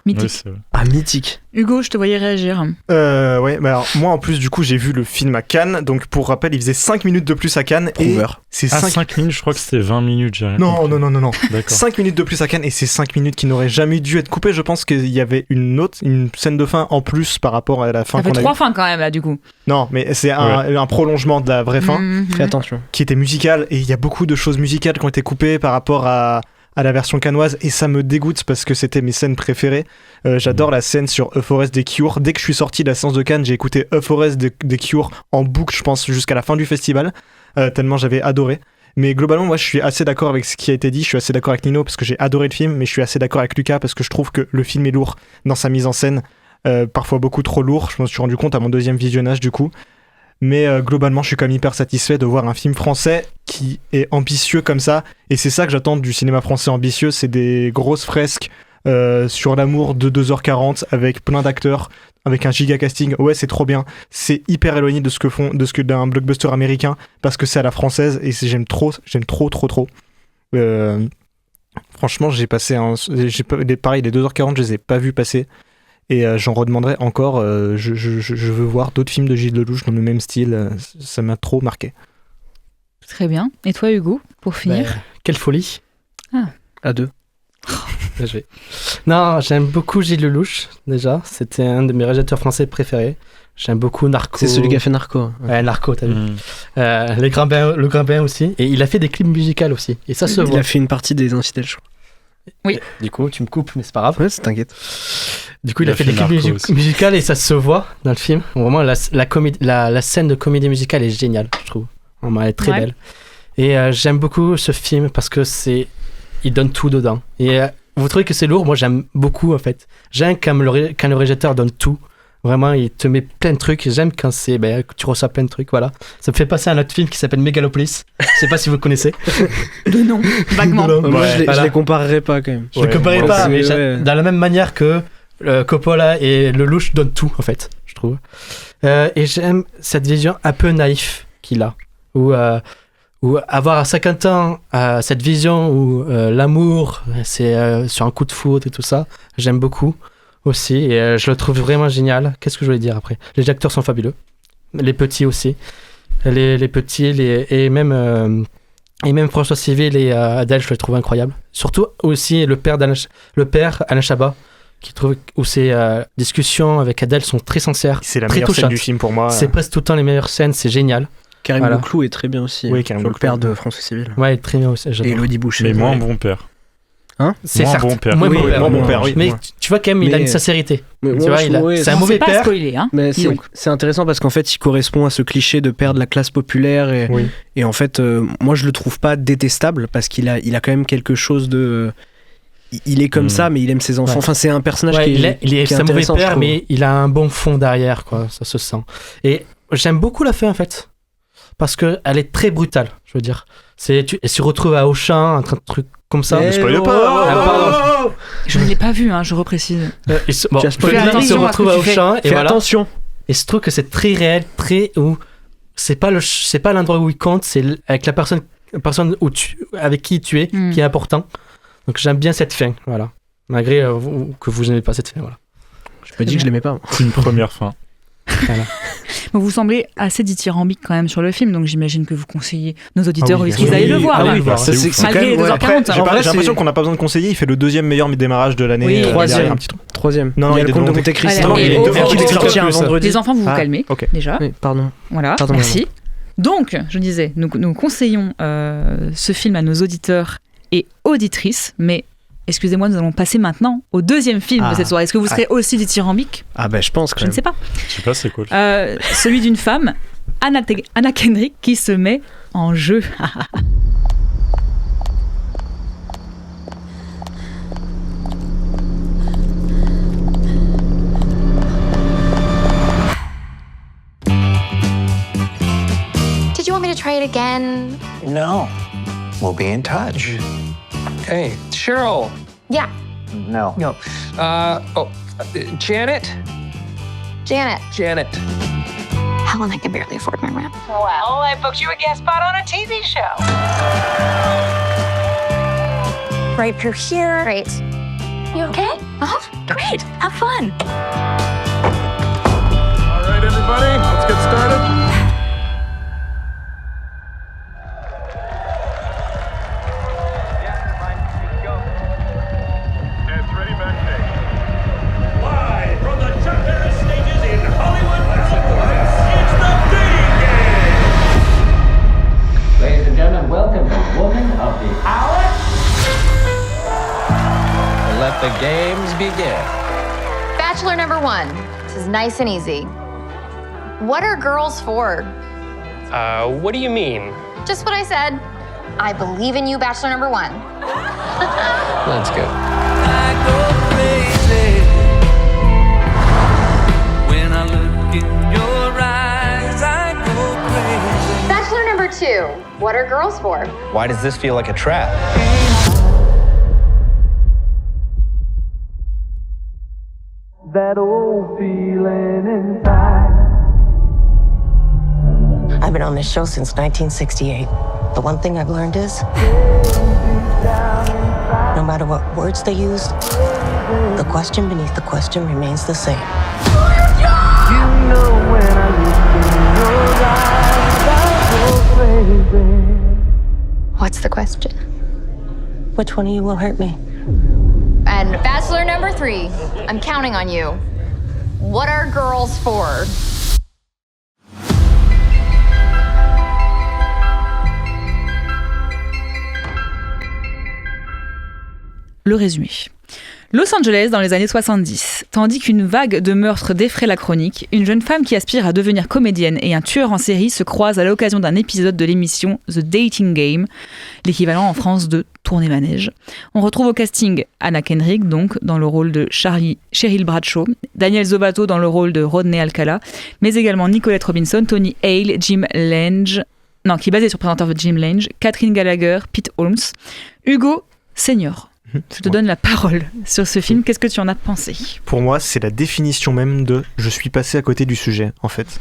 Mythique. Mythique. Hugo, je te voyais réagir. Ouais, bah alors, moi en plus, du coup, j'ai vu le film à Cannes. Donc, pour rappel, il faisait 5 minutes de plus à Cannes. Prouver. Et c'est 5 minutes, je crois que c'était 20 minutes. J'ai rien compris. Non. D'accord. 5 minutes de plus à Cannes et c'est 5 minutes qui n'auraient jamais dû être coupées. Je pense qu'il y avait une scène de fin en plus par rapport à la fin Ça fait qu'on a 3 eue. fins quand même, là, du coup. Non, mais c'est un prolongement de la vraie fin. Fais attention. Qui était musicale et il y a beaucoup de choses musicales qui ont été coupées par rapport à la version cannoise et ça me dégoûte parce que c'était mes scènes préférées. J'adore la scène sur A Forest des Cure. Dès que je suis sorti de la séance de Cannes, j'ai écouté A Forest des Cure en boucle, je pense, jusqu'à la fin du festival, tellement j'avais adoré. Mais globalement, moi, je suis assez d'accord avec ce qui a été dit. Je suis assez d'accord avec Nino parce que j'ai adoré le film, mais je suis assez d'accord avec Lucas parce que je trouve que le film est lourd dans sa mise en scène, parfois beaucoup trop lourd. Je me suis rendu compte à mon deuxième visionnage du coup. Mais globalement, je suis quand même hyper satisfait de voir un film français qui est ambitieux comme ça. Et c'est ça que j'attends du cinéma français ambitieux. C'est des grosses fresques sur l'amour de 2h40 avec plein d'acteurs, avec un giga casting. Ouais, c'est trop bien. C'est hyper éloigné de ce que d'un blockbuster américain parce que c'est à la française et j'aime trop. Franchement, pareil, les 2h40, je les ai pas vus passer. Et j'en redemanderai encore. Je veux voir d'autres films de Gilles Lelouch dans le même style. Ça m'a trop marqué. Très bien. Et toi, Hugo, pour finir Quelle folie. À deux. Non, j'aime beaucoup Gilles Lelouch, déjà. C'était un de mes réalisateurs français préférés. J'aime beaucoup Narco. C'est celui qui a fait Narco. Ouais, Narco, t'as vu. Le Grimbin aussi. Et il a fait des clips musicaux aussi. Et ça se voit. Il a fait une partie des Infidèles, je crois. Oui. Du coup, tu me coupes, mais c'est pas grave. Ouais, t'inquiète. Du coup, il a fait des clips musicaux et ça se voit dans le film. Vraiment, la scène de comédie musicale est géniale, je trouve. Vraiment, elle est très belle. Et j'aime beaucoup ce film parce que il donne tout dedans. Et vous trouvez que c'est lourd? Moi, j'aime beaucoup, en fait. J'aime quand le réalisateur donne tout. Vraiment, il te met plein de trucs. J'aime quand tu reçois plein de trucs, voilà. Ça me fait passer à un autre film qui s'appelle Megalopolis. Je sais pas si vous connaissez. De nom, vaguement. Moi, je les comparerai pas, quand même. Je les comparerai pas, mais dans la même manière que Coppola et Lelouch donnent tout, en fait, je trouve. Et j'aime cette vision un peu naïf qu'il a. Où avoir à 50 ans cette vision où l'amour, c'est sur un coup de foudre et tout ça, j'aime beaucoup. Aussi, et je le trouve vraiment génial. Qu'est-ce que je voulais dire après? Les acteurs sont fabuleux, les petits aussi, les petits, et même François Civil et Adèle, je le trouve incroyable. Surtout aussi le père Alain Chabat, qui trouve où ses discussions avec Adèle sont très sincères, c'est la très meilleure touchantes. scène du film pour moi. C'est presque tout le temps les meilleures scènes, c'est génial. Karim Bouclou est très bien aussi. Oui, Karim le Bouclou. père de François Civil. Ouais, très bien aussi. Et Elodie Boucher. Mais moins bon père. Hein? C'est moins certes, bon père. moins Oui, bon père. oui. Mais tu vois quand même, il a une sincérité. Tu vois, c'est un mauvais pas père. Spoiler, hein. Mais c'est intéressant parce qu'en fait, il correspond à ce cliché de père de la classe populaire et en fait, moi, je le trouve pas détestable parce qu'il a quand même quelque chose de. Il est comme ça, mais il aime ses enfants. Ouais. Enfin, c'est un personnage qui est c'est un mauvais intéressant, père, mais il a un bon fond derrière, quoi. Ça se sent. Et j'aime beaucoup la fin, en fait, parce que elle est très brutale. Je veux dire, elle se retrouve à Auchan, un truc comme ça. Ne spoil pas. Je ne l'ai pas vu, je reprécise. Il se attention à ce retrouve que à tu fais. Auchan et Fais voilà. attention. Et je trouve que c'est très réel, très où c'est pas l'endroit où il compte, c'est avec la personne avec qui tu es qui est important. Donc j'aime bien cette fin, voilà. Malgré que vous n'aimez pas cette fin, voilà. Je me dis que je l'aimais pas. C'est une première fin. Voilà. Vous semblez assez dithyrambique quand même sur le film, donc j'imagine que vous conseillez nos auditeurs oui, qu'ils aillent le voir. oui, là. Malgré les 2h40. Après, j'ai l'impression qu'on n'a pas besoin de conseiller. Il fait le deuxième meilleur démarrage de l'année. Oui, troisième. Non, il y a le Conte de Monte Cristo. Non, il est sorti un vendredi. Les enfants, vous vous calmez déjà. Oui, pardon. Voilà, merci. Donc, je disais, nous conseillons ce film à nos auditeurs et auditrices, mais excusez-moi, nous allons passer maintenant au deuxième film de cette soirée. Est-ce que vous serez aussi dithyrambique? Ah ben je pense quand même. Je ne sais pas. Je sais pas, c'est quoi. Celui d'une femme, Anna Kendrick, qui se met en jeu. Did you want me to try it again? No. We'll be in touch. Hey, Cheryl. Yeah. No. No. Janet? Janet. Helen, I can barely afford my rent. Well, I booked you a guest spot on a TV show. Right through here. Great. You okay? Great. Have fun. All right, everybody, let's get started. Ladies and gentlemen, welcome the woman of the hour. Let the games begin. Bachelor number 1. This is nice and easy. What are girls for? What do you mean? Just what I said. I believe in you, Bachelor number 1. That's good. When I look in your eyes, I go crazy. Bachelor number 2. What are girls for? Why does this feel like a trap? That old feeling inside. I've been on this show since 1968. The one thing I've learned is, no matter what words they use, the question beneath the question remains the same. You know when I look in your eyes, I go crazy. What's the question? Which one of you will hurt me? And Bachelor number 3. I'm counting on you. What are girls for? Le résumé. Los Angeles dans les années 70. Tandis qu'une vague de meurtres défraie la chronique, une jeune femme qui aspire à devenir comédienne et un tueur en série se croisent à l'occasion d'un épisode de l'émission The Dating Game, l'équivalent en France de Tournée Manège. On retrouve au casting Anna Kendrick, donc, dans le rôle de Cheryl Bradshaw, Daniel Zobato dans le rôle de Rodney Alcala, mais également Nicolette Robinson, Tony Hale, Jim Lange, qui est basé sur le présentateur de Jim Lange, Catherine Gallagher, Pete Holmes, Hugo Senior. Je te donne la parole sur ce film. Qu'est-ce que tu en as pensé ? Pour moi, c'est la définition même de « je suis passé à côté du sujet », en fait.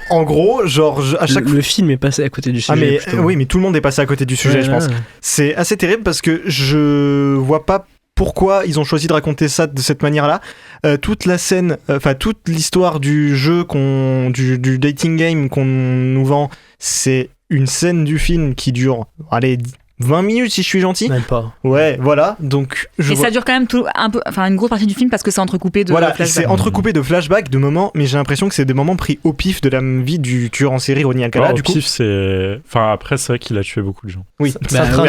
En gros, genre, à chaque le film est passé à côté du sujet. Oui, mais tout le monde est passé à côté du sujet, je pense. C'est assez terrible parce que je vois pas pourquoi ils ont choisi de raconter ça de cette manière-là. Toute la scène, toute l'histoire du jeu, du dating game qu'on nous vend, c'est une scène du film qui dure, 20 minutes si je suis gentil. Même pas. Ouais, voilà. Donc ça dure quand même une grosse partie du film parce que c'est entrecoupé de flashbacks. C'est entrecoupé de flashbacks, de moments, mais j'ai l'impression que c'est des moments pris au pif de la vie du tueur en série Rodney Alcala. Au pif, c'est. Enfin, après, c'est vrai qu'il a tué beaucoup de gens. Oui, ça personnes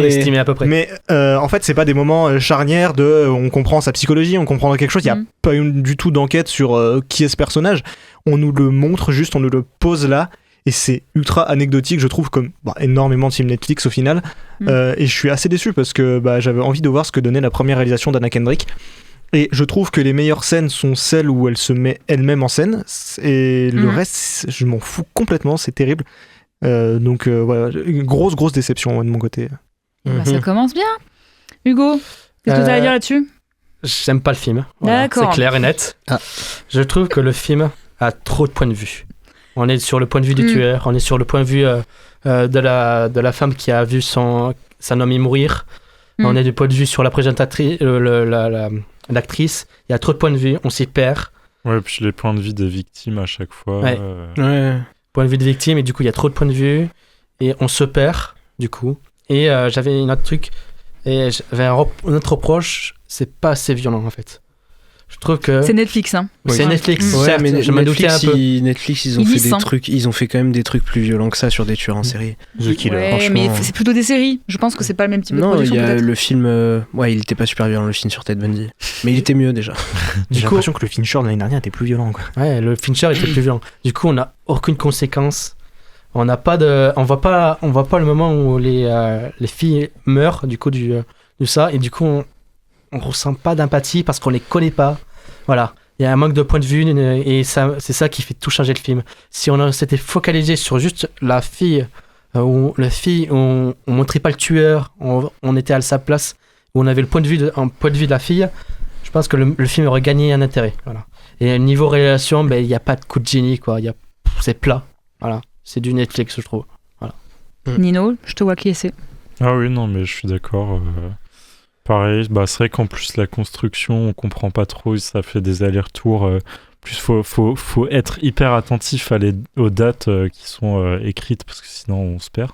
estimées à peu près. Mais en fait, c'est pas des moments charnières de. On comprend sa psychologie, on comprend quelque chose. Il y a pas du tout d'enquête sur qui est ce personnage. On nous le montre juste, on nous le pose là. Et c'est ultra anecdotique, je trouve, comme énormément de films Netflix au final. Et je suis assez déçu parce que j'avais envie de voir ce que donnait la première réalisation d'Anna Kendrick. Et je trouve que les meilleures scènes sont celles où elle se met elle-même en scène. Et le reste, je m'en fous complètement, c'est terrible. Donc voilà, une grosse déception de mon côté. Ça commence bien. Hugo, qu'est-ce que tu as à dire là-dessus ? J'aime pas le film. Voilà, d'accord. C'est clair et net. Je trouve que le film a trop de points de vue. On est sur le point de vue du tueur, on est sur le point de vue de la femme qui a vu son ami mourir. On est du point de vue sur la présentatrice, l'actrice. Il y a trop de points de vue, on s'y perd. Ouais, puis les points de vue des victimes à chaque fois. Ouais. Point de vue des victimes, et du coup, il y a trop de points de vue. Et on se perd, du coup. Et j'avais un autre truc. Et j'avais un autre reproche, c'est pas assez violent en fait. Je trouve que c'est Netflix, hein. Oui. C'est Netflix. Ouais, certes, mais je me doutais un peu. Netflix, ils ont fait des trucs, ils ont fait quand même des trucs plus violents que ça sur des tueurs en série. The Killer. Ouais, mais c'est plutôt des séries. Je pense que c'est pas le même type de production. Non, il y a le film. Il était pas super violent le film sur Ted Bundy, mais il était mieux déjà. J'ai l'impression que le Fincher de l'année dernière était plus violent, quoi. Ouais, le Fincher était plus violent. Du coup, on n'a aucune conséquence. On n'a pas on voit pas le moment où les filles meurent du coup du ça, et du coup on ressent pas d'empathie parce qu'on les connaît pas. Voilà. Il y a un manque de point de vue et ça, c'est ça qui fait tout changer le film. Si on s'était focalisé sur juste la fille, où on montrait pas le tueur, on était à sa place, où on avait le point de vue de la fille, je pense que le film aurait gagné un intérêt. Voilà. Et niveau réalisation, il n'y a pas de coup de génie, quoi. C'est plat. Voilà. C'est du Netflix, je trouve. Voilà. Nino, je te vois quiescer. Ah oui, non, mais je suis d'accord. Pareil, c'est vrai qu'en plus, la construction, on comprend pas trop, ça fait des allers-retours. Plus, faut être hyper attentif aux dates qui sont écrites, parce que sinon, on se perd.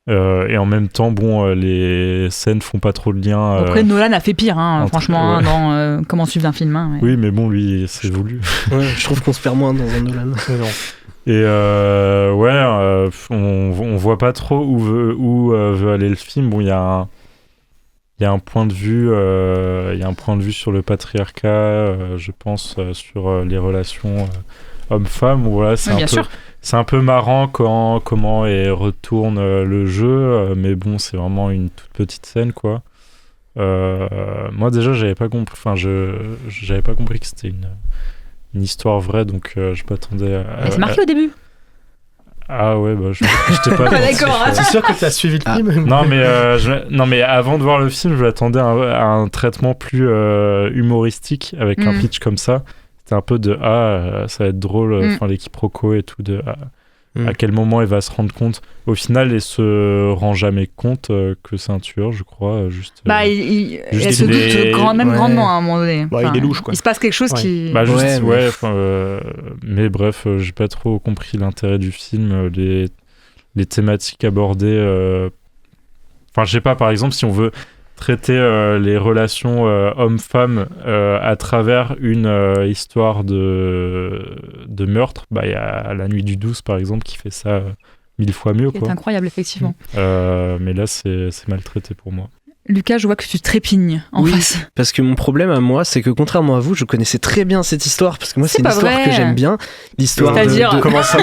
Et en même temps, les scènes font pas trop de lien. Après, Nolan a fait pire, franchement, ouais. dans Comment suivre un film. Ouais. Oui, mais bon, lui, c'est voulu. Ouais, je trouve qu'on se perd moins dans un Nolan. Et on voit pas trop où veut aller le film. Bon, il y a un point de vue, sur le patriarcat, je pense, sur les relations homme-femme. Voilà, c'est un peu marrant comment elle retourne le jeu, mais bon, c'est vraiment une toute petite scène, quoi. Moi déjà, j'avais pas compris que c'était une histoire vraie, donc je m'attendais à... Elle s'est marquée au début. Ah ouais, je t'ai pas... D'accord. C'est sûr que t'as suivi le film. Non mais avant de voir le film, je m'attendais à un traitement plus humoristique avec un pitch comme ça. C'était un peu de ça va être drôle, les quiproquos et tout, à quel moment elle va se rendre compte. Au final, elle se rend jamais compte que c'est un tueur, je crois. Elle se doute grandement à un moment donné. Il est louche, quoi. Il se passe quelque chose qui... mais bref, j'ai pas trop compris l'intérêt du film, les thématiques abordées. Je sais pas, par exemple, si on veut traiter les relations hommes-femmes à travers une histoire de meurtre, il y a La Nuit du 12 par exemple qui fait ça 1000 fois mieux. C'est incroyable, effectivement. Mais là c'est maltraité pour moi. Lucas, je vois que tu trépignes en face. Parce que mon problème à moi, c'est que contrairement à vous, je connaissais très bien cette histoire, parce que moi c'est une histoire que j'aime bien. L'histoire de... Comment ça,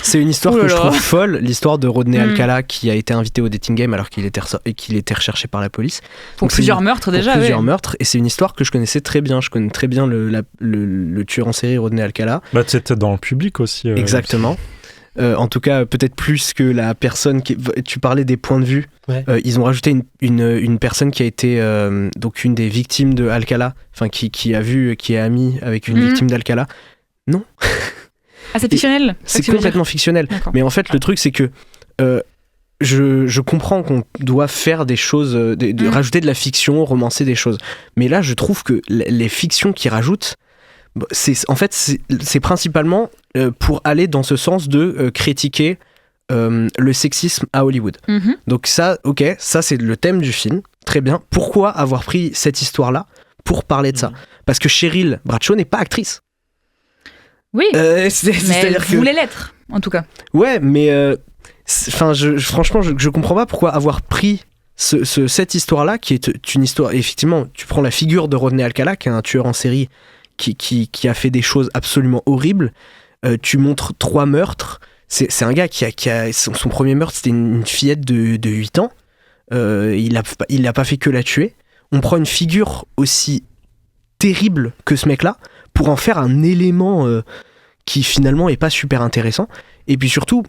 c'est une histoire que je trouve folle, l'histoire de Rodney Alcala qui a été invité au dating game alors qu'il était recherché par la police. Pour plusieurs meurtres déjà. Pour plusieurs meurtres, et c'est une histoire que je connaissais très bien. Je connais très bien le tueur en série Rodney Alcala. C'était dans le public aussi. Exactement. Aussi. En tout cas, peut-être plus que la personne qui... Tu parlais des points de vue. Ouais. Ils ont rajouté une personne qui a été donc une des victimes de Alcala, qui est amie avec une victime d'Alcala. Non. Ah, c'est fictionnel. C'est complètement fictionnel. D'accord. Mais en fait, le truc, c'est que je comprends qu'on doit faire des choses, rajouter de la fiction, romancer des choses. Mais là, je trouve que les fictions qu'ils rajoutent, c'est principalement pour aller dans ce sens de critiquer le sexisme à Hollywood. Donc ça c'est le thème du film, très bien. Pourquoi avoir pris cette histoire-là pour parler de ça ? Parce que Cheryl Bradshaw n'est pas actrice. Oui, mais elle voulait que... l'être, en tout cas. Ouais, mais franchement, je comprends pas pourquoi avoir pris cette histoire-là, qui est une histoire... Effectivement, tu prends la figure de Rodney Alcala, qui est un tueur en série qui a fait des choses absolument horribles. Tu montres 3 meurtres. C'est un gars qui a son premier meurtre, c'était une fillette de 8 ans. Il a pas fait que la tuer. On prend une figure aussi terrible que ce mec-là pour en faire un élément qui finalement est pas super intéressant. Et puis surtout,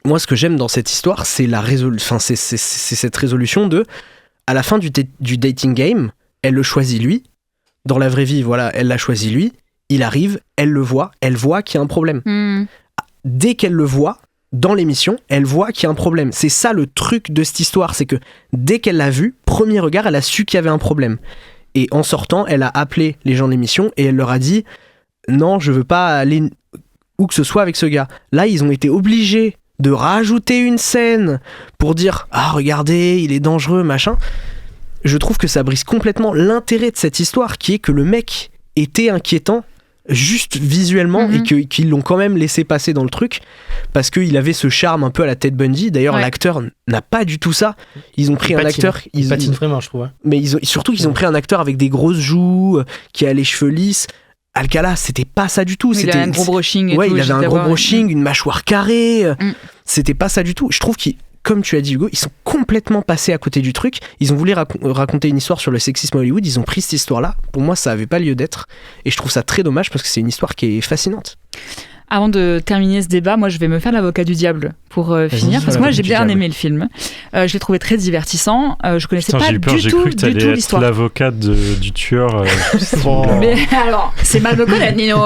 moi ce que j'aime dans cette histoire, c'est c'est cette résolution de, à la fin du dating game, elle le choisit lui. Dans la vraie vie, voilà, elle l'a choisi lui. Il arrive, elle le voit, elle voit qu'il y a un problème. Dès qu'elle le voit, dans l'émission, elle voit qu'il y a un problème. C'est ça le truc de cette histoire, c'est que dès qu'elle l'a vu, premier regard, elle a su qu'il y avait un problème. Et en sortant, elle a appelé les gens de l'émission et elle leur a dit « Non, je veux pas aller où que ce soit avec ce gars. » Là, ils ont été obligés de rajouter une scène pour dire « Ah, regardez, il est dangereux, machin. » Je trouve que ça brise complètement l'intérêt de cette histoire, qui est que le mec était inquiétant juste visuellement et qu'ils l'ont quand même laissé passer dans le truc parce qu'il avait ce charme un peu à la Ted Bundy. D'ailleurs, l'acteur n'a pas du tout ça. Ils ont pris un acteur... Il patine vraiment, je trouve. Hein. Mais surtout qu'ils ont pris un acteur avec des grosses joues, qui a les cheveux lisses. Alcala, c'était pas ça du tout. Il avait un gros brushing. Il avait un gros brushing, une mâchoire carrée. C'était pas ça du tout. Je trouve comme tu as dit Hugo, ils sont complètement passés à côté du truc. Ils ont voulu raconter une histoire sur le sexisme à Hollywood, ils ont pris cette histoire-là. Pour moi, ça avait pas lieu d'être. Et je trouve ça très dommage parce que c'est une histoire qui est fascinante. Avant de terminer ce débat, moi je vais me faire l'avocat du diable pour finir, parce que moi j'ai bien aimé le film. Je l'ai trouvé très divertissant. Je connaissais pas du tout l'histoire. L'avocate du tueur. Mais alors, c'est mal me connaître, Nino.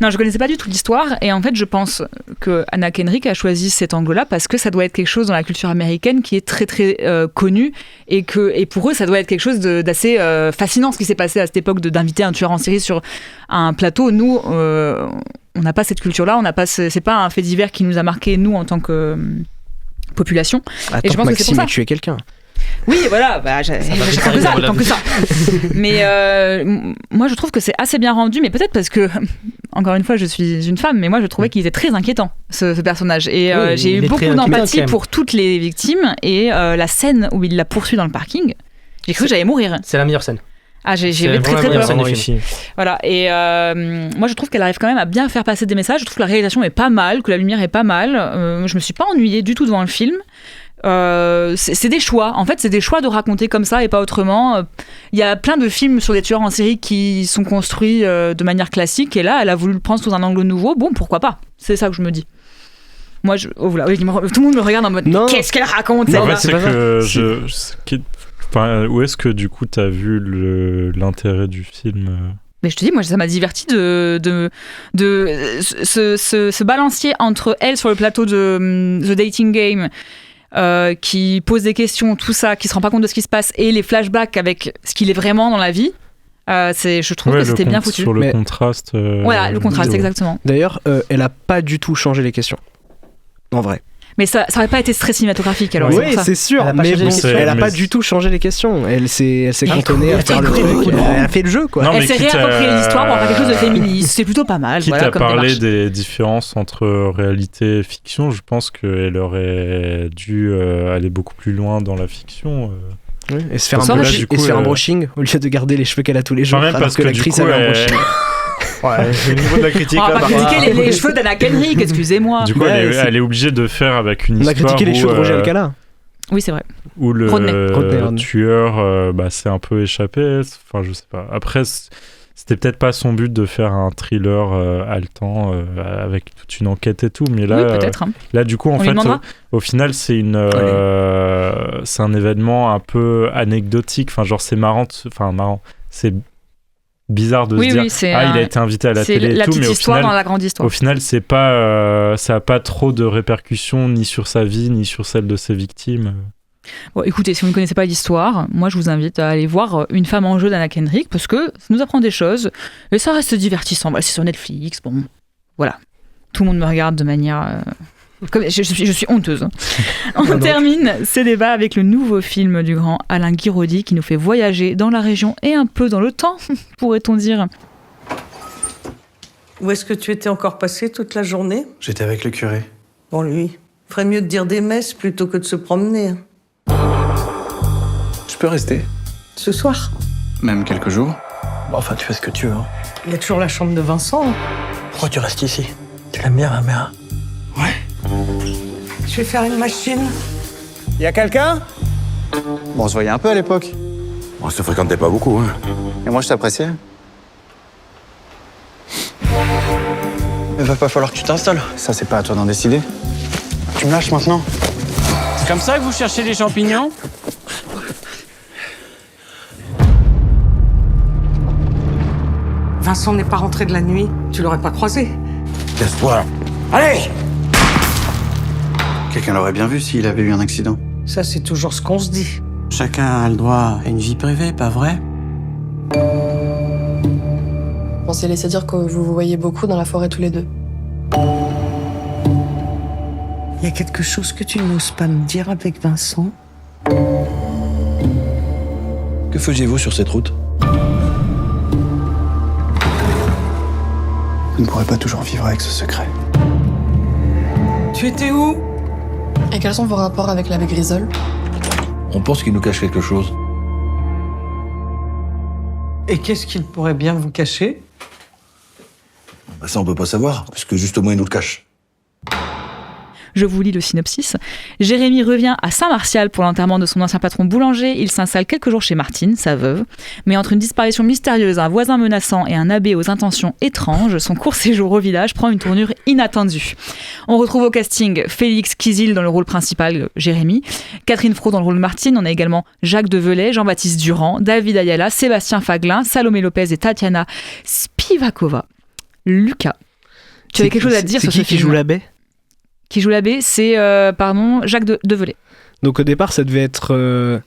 Non, je connaissais pas du tout l'histoire, et en fait je pense que Anna Kendrick a choisi cet angle-là parce que ça doit être quelque chose dans la culture américaine qui est très très connu, et pour eux ça doit être quelque chose d'assez fascinant ce qui s'est passé à cette époque d'inviter un tueur en série sur un plateau. Nous, on n'a pas cette culture-là, c'est pas un fait divers qui nous a marqué, nous, en tant que population. Et je pense que Maxime a tué quelqu'un. Oui, voilà, tant que ça. Mais moi, je trouve que c'est assez bien rendu, mais peut-être parce que, encore une fois, je suis une femme, mais moi, je trouvais qu'il était très inquiétant, ce personnage. Et j'ai eu beaucoup d'empathie pour toutes les victimes, et la scène où il la poursuit dans le parking, j'ai cru que j'allais mourir. C'est la meilleure scine. Ah, j'ai eu très très peur. Voilà, et moi je trouve qu'elle arrive quand même à bien faire passer des messages. Je trouve que la réalisation est pas mal, que la lumière est pas mal. Je me suis pas ennuyée du tout devant le film. C'est des choix. En fait, c'est des choix de raconter comme ça et pas autrement. Il y a plein de films sur des tueurs en série qui sont construits de manière classique, et là, elle a voulu le prendre sous un angle nouveau. Bon, pourquoi pas ? C'est ça que je me dis. Moi, tout le monde me regarde en mode qu'est-ce qu'elle raconte celle-là ? En fait, c'est que où est-ce que du coup t'as vu l'intérêt du film ? Mais je te dis, moi ça m'a diverti de ce balancier entre elle sur le plateau de The Dating Game, qui pose des questions, tout ça, qui se rend pas compte de ce qui se passe, et les flashbacks avec ce qu'il est vraiment dans la vie. Je trouve que c'était bien foutu. Sur le contraste. Voilà, le contraste, exactement. D'ailleurs, elle a pas du tout changé les questions. En vrai. Mais ça aurait pas été très cinématographique alors. Oui, c'est sûr, mais bon, elle a pas du tout changé les questions. Elle s'est cantonnée à faire le truc. Elle a fait le jeu, quoi. Non, elle s'est réappropriée l'histoire pour faire quelque chose de féministe. C'est plutôt pas mal. Quitte à parler des différences entre réalité et fiction, je pense qu'elle aurait dû aller beaucoup plus loin dans la fiction. Oui, et se faire un brushing au lieu de garder les cheveux qu'elle a tous les jours. Même parce que l'actrice avait un brushing. Ouais, c'est le niveau de la critique. On va pas critiquer les cheveux d'Anna Kendrick, excusez-moi. Du coup, elle est obligée de faire avec une histoire. On a critiqué les cheveux de Roger Alcala. Oui, c'est vrai. Où le tueur s'est un peu échappé. Enfin, je sais pas. Après, c'était peut-être pas son but de faire un thriller haletant avec toute une enquête et tout. Mais là, oui, peut-être, hein. Là du coup, en fait, au final, c'est c'est un événement un peu anecdotique. Enfin, genre, c'est marrant. C'est bizarre de se dire il a été invité à la télé et tout, mais dans la grande histoire. Au final c'est pas ça a pas trop de répercussions ni sur sa vie ni sur celle de ses victimes. Bon, écoutez, si vous ne connaissez pas l'histoire, moi je vous invite à aller voir Une femme en jeu d'Anna Kendrick, parce que ça nous apprend des choses et ça reste divertissant. Voilà, c'est sur Netflix, bon voilà, tout le monde me regarde de manière comme je suis honteuse. On termine ces débats avec le nouveau film du grand Alain Guiraudy qui nous fait voyager dans la région et un peu dans le temps, pourrait-on dire. Où est-ce que tu étais encore passé toute la journée ? J'étais avec le curé. Bon, lui, ferait mieux de dire des messes plutôt que de se promener. Je peux rester ? Ce soir ? Même quelques jours. Bon, enfin, tu fais ce que tu veux. Hein. Il y a toujours la chambre de Vincent. Pourquoi tu restes ici ? Tu l'aimes bien, ma mère ? Ouais. Je vais faire une machine. Y a quelqu'un ? Bon, on se voyait un peu à l'époque. On se fréquentait pas beaucoup, hein. Et moi, je t'appréciais. Il va pas falloir que tu t'installes. Ça, c'est pas à toi d'en décider. Tu me lâches maintenant. C'est comme ça que vous cherchez les champignons ? Vincent n'est pas rentré de la nuit. Tu l'aurais pas croisé. Laisse-toi. Allez ! Quelqu'un l'aurait bien vu s'il avait eu un accident. Ça, c'est toujours ce qu'on se dit. Chacun a le droit à une vie privée, pas vrai ? On s'est laissé dire que vous vous voyez beaucoup dans la forêt tous les deux. Il y a quelque chose que tu n'oses pas me dire avec Vincent ? Que faisiez-vous sur cette route ? Vous ne pourrez pas toujours vivre avec ce secret. Tu étais où ? Et quels sont vos rapports avec l'abbé Grisol ? On pense qu'il nous cache quelque chose. Et qu'est-ce qu'il pourrait bien vous cacher ? Ça, on peut pas savoir, puisque justement, il nous le cache. Je vous lis le synopsis. Jérémy revient à Saint-Martial pour l'enterrement de son ancien patron boulanger. Il s'installe quelques jours chez Martine, sa veuve. Mais entre une disparition mystérieuse, un voisin menaçant et un abbé aux intentions étranges, son court séjour au village prend une tournure inattendue. On retrouve au casting Félix Kizil dans le rôle principal, Jérémy, Catherine Fro dans le rôle de Martine. On a également Jacques Develay, Jean-Baptiste Durand, David Ayala, Sébastien Faglin, Salomé Lopez et Tatiana Spivakova. Lucas, tu avais quelque chose à dire sur ce film? Qui joue l'abbé? Qui joue l'abbé, c'est Jacques Develay. Donc au départ, ça devait être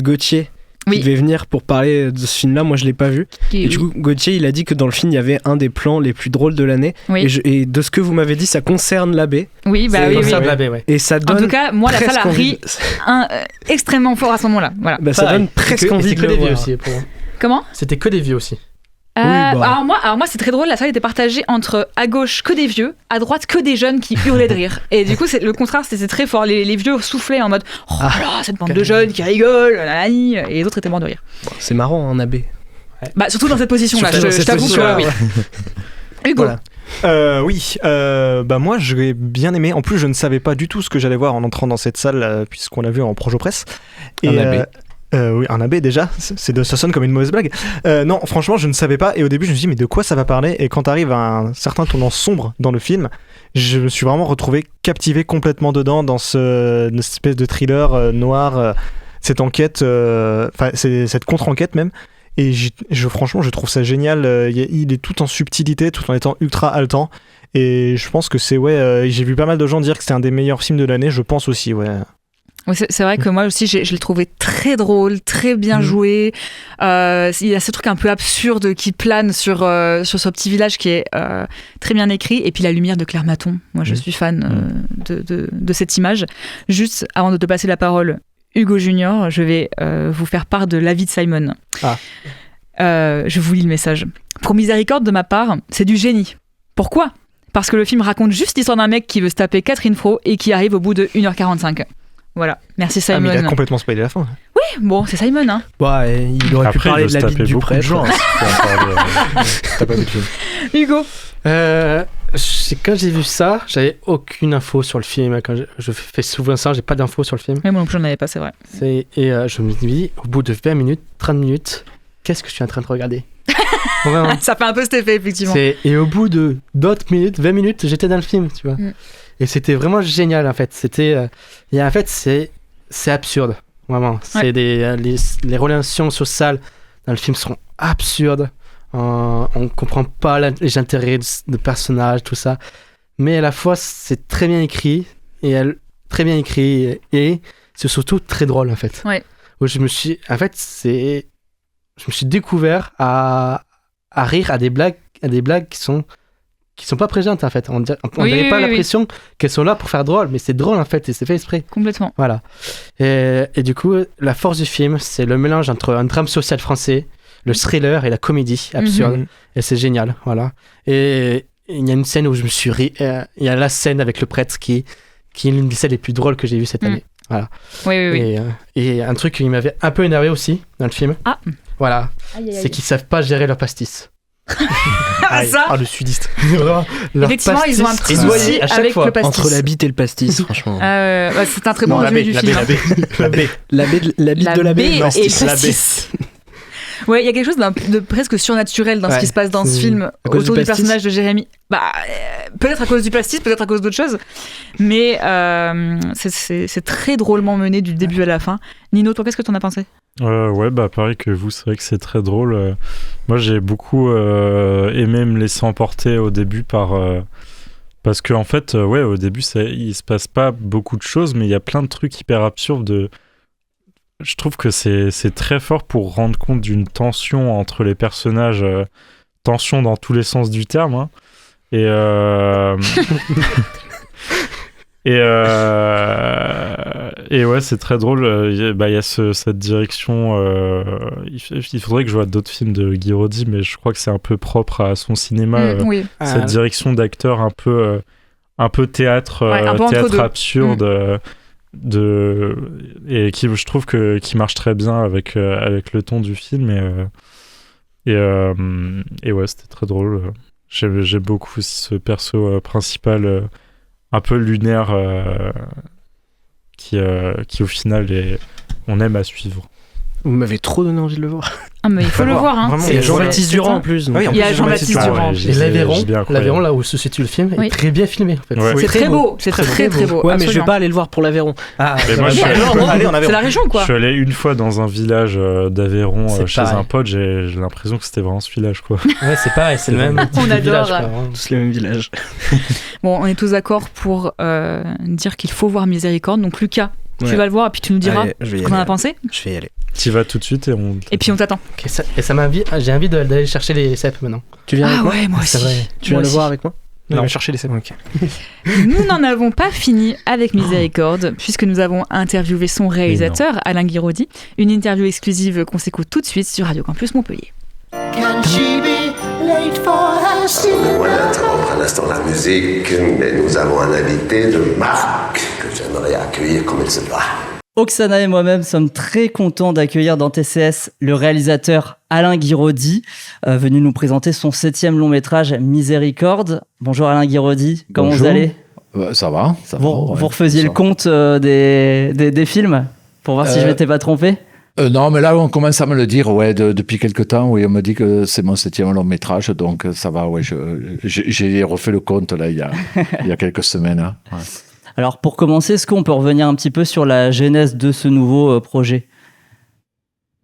Gauthier qui Oui. devait venir pour parler de ce film-là. Moi, je l'ai pas vu. Et du coup, Gauthier, il a dit que dans le film, il y avait un des plans les plus drôles de l'année. Oui. Et de ce que vous m'avez dit, ça concerne l'abbé. Oui, bah oui, oui. L'abbé, ouais. Et ça donne. En tout cas, moi, la salle a presque ri extrêmement fort à ce moment-là. Voilà. Bah, ça donne presque envie C'était de que le des vieux voir. aussi. Pour... Comment? C'était que des vieux aussi. Alors moi, c'est très drôle. La salle était partagée entre à gauche que des vieux, à droite que des jeunes qui hurlaient de rire. Et du coup, le contraste, c'était très fort. Les vieux soufflaient en mode oh là, cette bande de jeunes qui rigolent, nanani, et les autres étaient morts de rire. C'est marrant, un abbé. Bah surtout dans cette position-là. Surtout dans Je cette t'avoue position-là, que oui. Hugo. Bah moi j'ai bien aimé. En plus, je ne savais pas du tout ce que j'allais voir en entrant dans cette salle, puisqu'on l'a vu en Projo Presse. Un abbé. Oui, un abbé déjà, ça sonne comme une mauvaise blague. Non, franchement, je ne savais pas, et au début, je me suis dit, mais de quoi ça va parler? Et quand t'arrives à un certain tournant sombre dans le film, je me suis vraiment retrouvé captivé complètement dedans, dans cette espèce de thriller noir, cette enquête, cette contre-enquête même. Et franchement, je trouve ça génial. Il est tout en subtilité, tout en étant ultra haletant. Et je pense que j'ai vu pas mal de gens dire que c'était un des meilleurs films de l'année, je pense aussi, ouais. Oui, c'est vrai que moi aussi, je l'ai trouvé très drôle, très bien joué. Il y a ce truc un peu absurde qui plane sur ce petit village qui est très bien écrit. Et puis la lumière de Claire Maton. Moi, je suis fan de cette image. Juste avant de te passer la parole, Hugo Junior, je vais vous faire part de l'avis de Simon. Je vous lis le message. Pour miséricorde de ma part, c'est du génie. Pourquoi? Parce que le film raconte juste l'histoire d'un mec qui veut se taper Catherine Fro et qui arrive au bout de 1h45. Voilà, merci Simon. Mais il a complètement spoilé la fin. Oui, bon, c'est Simon, hein. Ouais, il aurait pu parler de la bite du prêtre. T'as pas vu le film. Hugo. Quand j'ai vu ça, j'avais aucune info sur le film. Quand je fais souvent ça, j'ai pas d'info sur le film. Oui, moi non plus, j'en avais pas, c'est vrai. Je me dis, au bout de 20 minutes, 30 minutes, qu'est-ce que je suis en train de regarder? Ça fait un peu cet effet, effectivement. Et au bout de d'autres minutes, 20 minutes, j'étais dans le film, tu vois. Et c'était vraiment génial, en fait. En fait, c'est absurde, vraiment. C'est les relations sociales dans le film sont absurdes. On comprend pas les intérêts de personnages, tout ça. Mais à la fois, c'est très bien écrit. Et c'est surtout très drôle, en fait. Ouais. Où je me suis découvert à rire à des blagues qui sont pas présentes, en fait. On n'avait pas l'impression qu'elles sont là pour faire drôle, mais c'est drôle, en fait, et c'est fait exprès. Complètement. Voilà. Et du coup, la force du film, c'est le mélange entre un drame social français, le thriller et la comédie absurde. Et c'est génial, voilà. Et il y a une scène où je me suis ri. Il y a la scène avec le prêtre qui est l'une des scènes les plus drôles que j'ai vues cette année. Voilà. Oui. Et un truc qui m'avait un peu énervé aussi dans le film. Voilà. C'est qu'ils savent pas gérer leur pastis. Le sudiste. Effectivement, ils ont un petit souci avec le pastis. Entre la bite et le pastis, franchement. C'est un très bon résumé du film. La bite de l'abbé. Non, c'est l'abbé. Ouais, il y a quelque chose de presque surnaturel dans ce qui se passe dans ce film autour du personnage de Jérémy. Peut-être à cause du pastis, peut-être à cause d'autres choses. Mais c'est très drôlement mené du début à la fin. Nino, toi, qu'est-ce que t'en as pensé? Ouais, pareil que vous, c'est vrai que c'est très drôle. Moi, j'ai beaucoup aimé me laisser emporter au début parce qu'en fait, au début, il se passe pas beaucoup de choses, mais il y a plein de trucs hyper absurdes. Je trouve que c'est très fort pour rendre compte d'une tension entre les personnages, tension dans tous les sens du terme, hein. Et ouais, c'est très drôle. Il y a cette direction. Il faudrait que je vois d'autres films de Guy Roddy, mais je crois que c'est un peu propre à son cinéma. Cette direction d'acteur un peu théâtre, théâtre absurde. Et qui, je trouve qui marche très bien avec le ton du film. Et ouais, c'était très drôle. J'ai beaucoup aussi ce perso principal un peu lunaire qui au final on aime à suivre. Vous m'avez trop donné envie de le voir. Ah, mais il faut le voir, hein. Vraiment, il y a Jean-Baptiste Durand en plus. donc. Il y a Jean-Baptiste Durand. Et l'Aveyron, là où se situe le film, est très bien filmé. En fait. Ouais. C'est très beau, c'est très beau. Ouais, mais je vais pas aller le voir pour l'Aveyron. Ah, moi, c'est la région, quoi. Je suis allé une fois dans un village d'Aveyron chez pareil. un pote, j'ai l'impression que c'était vraiment ce village, quoi. Ouais, c'est pareil, c'est le même On adore. village. Quoi, tous les mêmes villages. Bon, on est tous d'accord pour dire qu'il faut voir Miséricorde. Donc Lucas, tu vas le voir et puis tu nous diras ce qu'on en a pensé. Je vais y aller. Tu vas tout de suite et puis on t'attend. Okay, ça m'a envie, j'ai envie d'aller chercher les cèpes maintenant. Tu viens avec moi? Ouais, moi aussi. Tu viens le voir avec moi? Non, mais chercher les cèpes. Ok. Nous n'en avons pas fini avec Miséricorde, puisque nous avons interviewé son réalisateur, Alain Guiraudy. Une interview exclusive qu'on s'écoute tout de suite sur Radio Campus Montpellier. Can she be late for her Pardonnez-moi d'interrompre un instant la musique, mais nous avons un invité de marque que j'aimerais accueillir comme il se doit. Oksana et moi-même sommes très contents d'accueillir dans TCS le réalisateur Alain Guiraudy, venu nous présenter son 7e long métrage Miséricorde. Bonjour Alain Guiraudy, comment vous allez? Ça va. Vous refaisiez le compte des films pour voir si je m'étais pas trompé? Non, mais là, on commence à me le dire, depuis quelques temps, on me dit que c'est mon 7e long métrage, donc ça va, j'ai refait le compte, là, il y a quelques semaines. Hein. Ouais. Alors, pour commencer, est-ce qu'on peut revenir un petit peu sur la genèse de ce nouveau projet?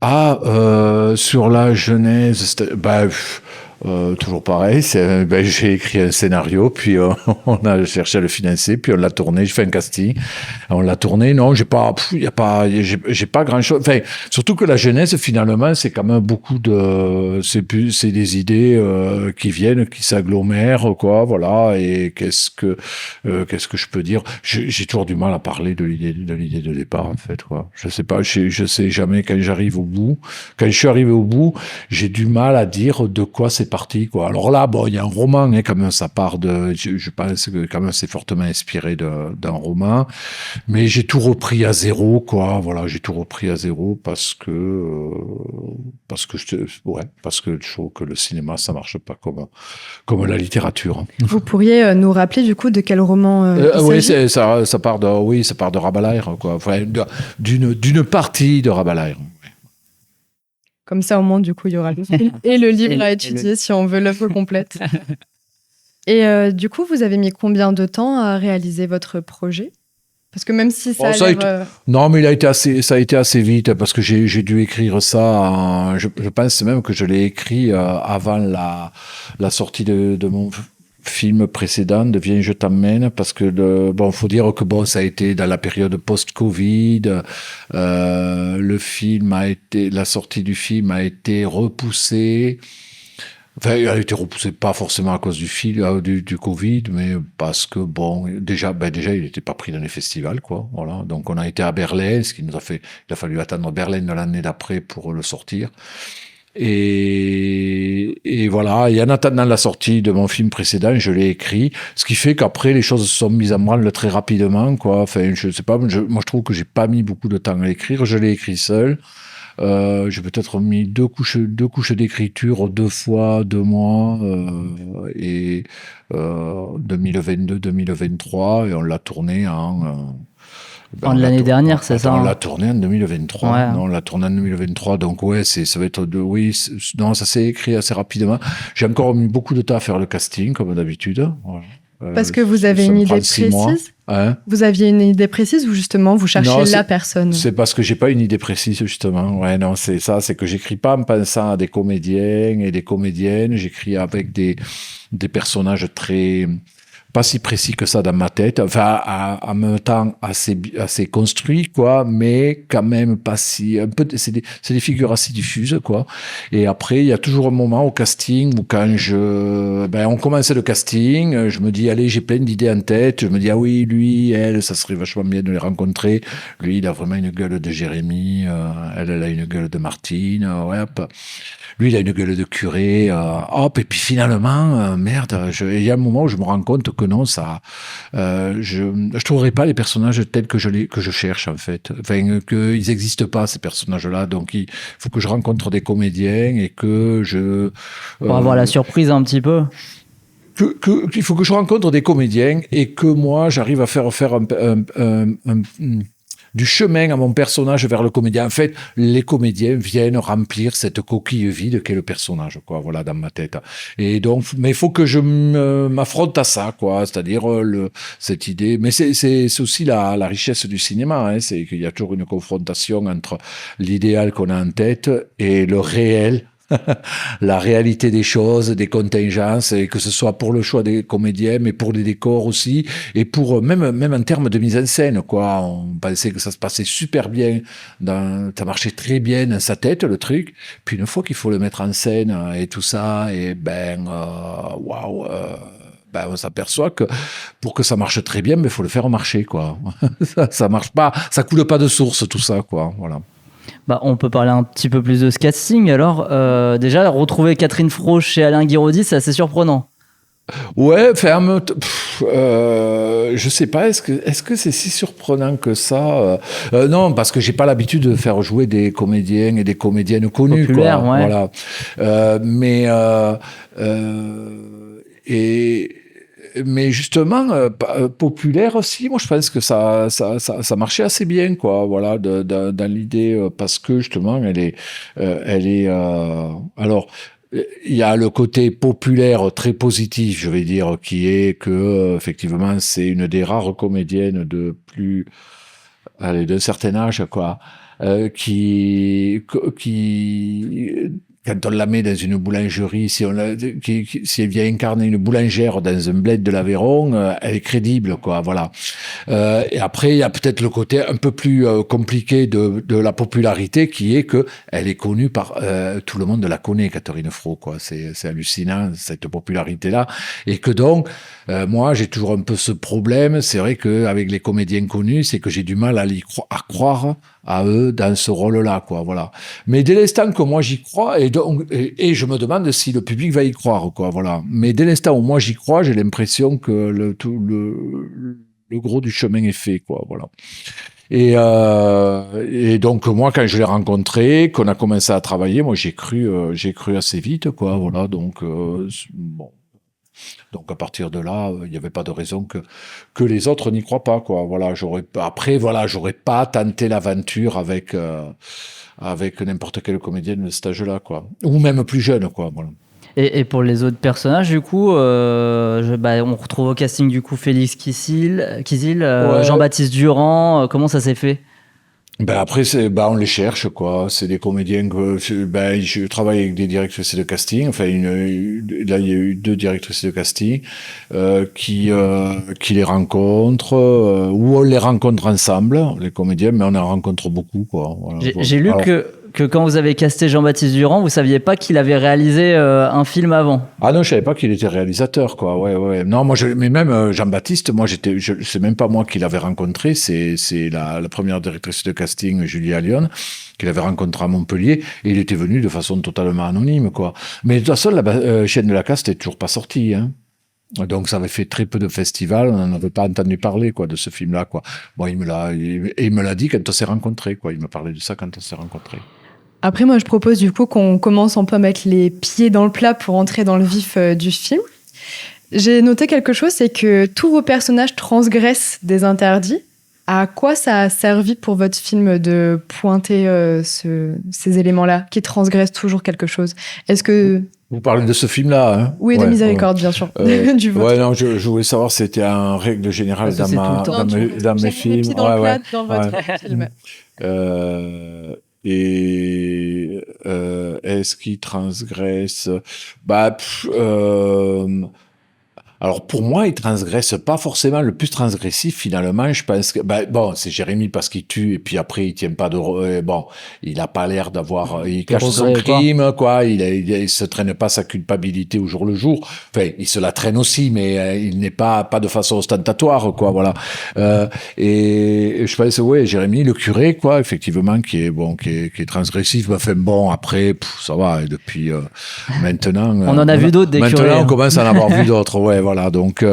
Sur la genèse, toujours pareil, j'ai écrit un scénario, puis on a cherché à le financer, puis on l'a tourné, j'ai fait un casting, on l'a tourné, non, j'ai pas grand chose, enfin, surtout que la genèse, finalement, c'est quand même beaucoup c'est des idées qui viennent, qui s'agglomèrent, quoi, voilà, et qu'est-ce que je peux dire? J'ai toujours du mal à parler de l'idée de départ, en fait, quoi. Je sais pas, je sais jamais quand j'arrive au bout. Quand je suis arrivé au bout, j'ai du mal à dire de quoi c'est parti, quoi. Alors là, il y a un roman, hein, quand même, ça part je pense que quand même c'est fortement inspiré d'un roman, mais j'ai tout repris à zéro, quoi. Voilà, j'ai tout repris à zéro parce que je trouve que le cinéma, ça marche pas comme la littérature. Vous pourriez nous rappeler du coup de quel roman oui, ça part de Rabelais, quoi. Enfin, d'une partie de Rabelais. Comme ça, au moins, du coup, il y aura le film et le livre à étudier si on veut l'œuvre complète. Et du coup, vous avez mis combien de temps à réaliser votre projet? Parce que même si ça a l'air... Non, mais ça a été assez vite, parce que j'ai dû écrire ça, je pense même que je l'ai écrit avant la sortie de mon film précédent de Viens, je t'emmène, parce que faut dire que ça a été dans la période post-Covid, la sortie du film a été repoussée. Enfin, elle a été repoussée pas forcément à cause du Covid, mais parce que déjà il n'était pas pris dans les festivals, quoi. Voilà. Donc on a été à Berlin, ce qui il a fallu attendre Berlin de l'année d'après pour le sortir. Et voilà, et en attendant la sortie de mon film précédent, je l'ai écrit, ce qui fait qu'après les choses se sont mises en branle très rapidement, quoi. Enfin, je sais pas, moi je trouve que j'ai pas mis beaucoup de temps à l'écrire, je l'ai écrit seul. J'ai peut-être mis deux couches d'écriture, 2 fois 2 mois, et 2022-2023, et on l'a tourné en l'année dernière, c'est ça? On l'a tourné en 2023. Ouais. Non, on l'a tourné en 2023, donc ça va être ça s'est écrit assez rapidement. J'ai encore mis beaucoup de temps à faire le casting, comme d'habitude. Voilà. Parce que vous avez une idée précise? Hein? Vous aviez une idée précise ou justement vous cherchez la personne? C'est parce que j'ai pas une idée précise, justement. Ouais, non, c'est ça, c'est que j'écris pas en pensant à des comédiens et des comédiennes, j'écris avec des personnages pas si précis que ça dans ma tête, enfin en même temps assez construit, quoi, mais quand même pas si, un peu, c'est des figures assez diffuses, quoi. Et après il y a toujours un moment au casting où quand on commence le casting, je me dis allez, j'ai plein d'idées en tête, je me dis oui, lui, elle, ça serait vachement bien de les rencontrer, lui il a vraiment une gueule de Jérémy, elle a une gueule de Martine, ouais, hop. Lui, il a une gueule de curé, et puis finalement, merde, il y a un moment où je me rends compte que non, je trouverai pas les personnages tels que je cherche, en fait. Enfin, qu'ils n'existent pas, ces personnages-là, donc il faut que je rencontre des comédiens et que pour avoir la surprise un petit peu. qu'il faut que je rencontre des comédiens et que moi, j'arrive à faire du chemin à mon personnage vers le comédien. En fait, les comédiens viennent remplir cette coquille vide qu'est le personnage, quoi, voilà, dans ma tête. Et donc, mais il faut que je m'affronte à ça, quoi, c'est-à-dire cette idée. Mais c'est aussi la richesse du cinéma, hein, c'est qu'il y a toujours une confrontation entre l'idéal qu'on a en tête et le réel. La réalité des choses, des contingences, et que ce soit pour le choix des comédiens, mais pour les décors aussi, et pour même en termes de mise en scène, quoi. On pensait que ça se passait super bien, ça marchait très bien dans sa tête, le truc. Puis une fois qu'il faut le mettre en scène et tout ça, et waouh. On s'aperçoit que pour que ça marche très bien, il faut le faire marcher, quoi. Ça marche pas, ça coule pas de source, tout ça, quoi. Voilà. On peut parler un petit peu plus de ce casting. Alors, déjà, retrouver Catherine Fro chez Alain Guiraudy, c'est assez surprenant. Ouais, je sais pas, est-ce que c'est si surprenant que ça non, parce que j'ai pas l'habitude de faire jouer des comédiens et des comédiennes connus, populaires, quoi. Ouais. Voilà. Mais justement, populaire aussi, moi je pense que ça marchait assez bien, quoi, voilà, dans l'idée, parce que justement, elle est alors, il y a le côté populaire très positif, je vais dire, qui est que, effectivement, c'est une des rares comédiennes d'un certain âge, quoi, qui quand on la met dans une boulangerie, si elle vient incarner une boulangère dans un bled de l'Aveyron, elle est crédible, quoi, voilà. Et après, il y a peut-être le côté un peu plus compliqué de la popularité, qui est que elle est connue par tout le monde la connaît, Catherine Fro, quoi. C'est hallucinant, cette popularité-là, et que donc moi, j'ai toujours un peu ce problème. C'est vrai qu'avec les comédiens connus, c'est que j'ai du mal à croire à eux dans ce rôle-là, quoi, voilà. Mais dès l'instant que moi j'y crois, et je me demande si le public va y croire, quoi, voilà. Mais dès l'instant où moi j'y crois, j'ai l'impression que le gros du chemin est fait, quoi, voilà. Et donc moi, quand je l'ai rencontré, qu'on a commencé à travailler, moi j'ai cru assez vite, quoi, voilà. Donc bon. Donc à partir de là, il n'y avait pas de raison que les autres n'y croient pas, quoi. Voilà, j'aurais pas tenté l'aventure avec n'importe quel comédien de cet âge-là, quoi. Ou même plus jeune, quoi. Voilà. Et pour les autres personnages, du coup, on retrouve au casting du coup Félix Kizil, Ouais. Jean-Baptiste Durand. Comment ça s'est fait? Après, on les cherche, quoi. C'est des comédiens que, je travaille avec des directrices de casting. Enfin, là, il y a eu 2 directrices de casting, qui les rencontrent, ou on les rencontre ensemble, les comédiens, mais on en rencontre beaucoup, quoi. Voilà. J'ai lu que quand vous avez casté Jean-Baptiste Durand, vous saviez pas qu'il avait réalisé un film avant. Ah non, je savais pas qu'il était réalisateur, quoi. Ouais. Non, mais même Jean-Baptiste, c'est même pas moi qui l'avais rencontré, c'est la première directrice de casting, Julia Lyon, qu'il avait rencontré à Montpellier, et il était venu de façon totalement anonyme, quoi. Mais de toute façon, la chaîne de la caste n'est toujours pas sortie, hein. Donc ça avait fait très peu de festivals, on n'en avait pas entendu parler, quoi, de ce film-là, quoi. Bon, il me l'a dit quand on s'est rencontrés, quoi. Il me parlait de ça quand on s'est rencontrés. Après, moi, je propose du coup qu'on commence un peu à mettre les pieds dans le plat pour entrer dans le vif du film. J'ai noté quelque chose, c'est que tous vos personnages transgressent des interdits. À quoi ça a servi pour votre film de pointer ces éléments-là qui transgressent toujours quelque chose? Est-ce que... Vous parlez de ce film-là, hein? Oui, de Miséricorde, bien sûr. Du vôtre. Ouais, non, je voulais savoir si c'était en règle générale dans mes films. Mis dans le plat dans votre film. Et est-ce qu'il transgresse? Alors pour moi, il transgresse pas forcément le plus transgressif finalement. Je pense que c'est Jérémy parce qu'il tue et puis après il tient pas de il a pas l'air d'avoir, il cache son crime, quoi. Il se traîne pas sa culpabilité au jour le jour. Enfin, il se la traîne aussi, mais il n'est pas de façon ostentatoire, quoi. Voilà. Et je pense Jérémy le curé, quoi, effectivement, qui est transgressif. Enfin bon, après ça va. Et depuis maintenant, on en a vu d'autres des curés. Maintenant, on commence à en avoir vu d'autres. Ouais. Voilà, donc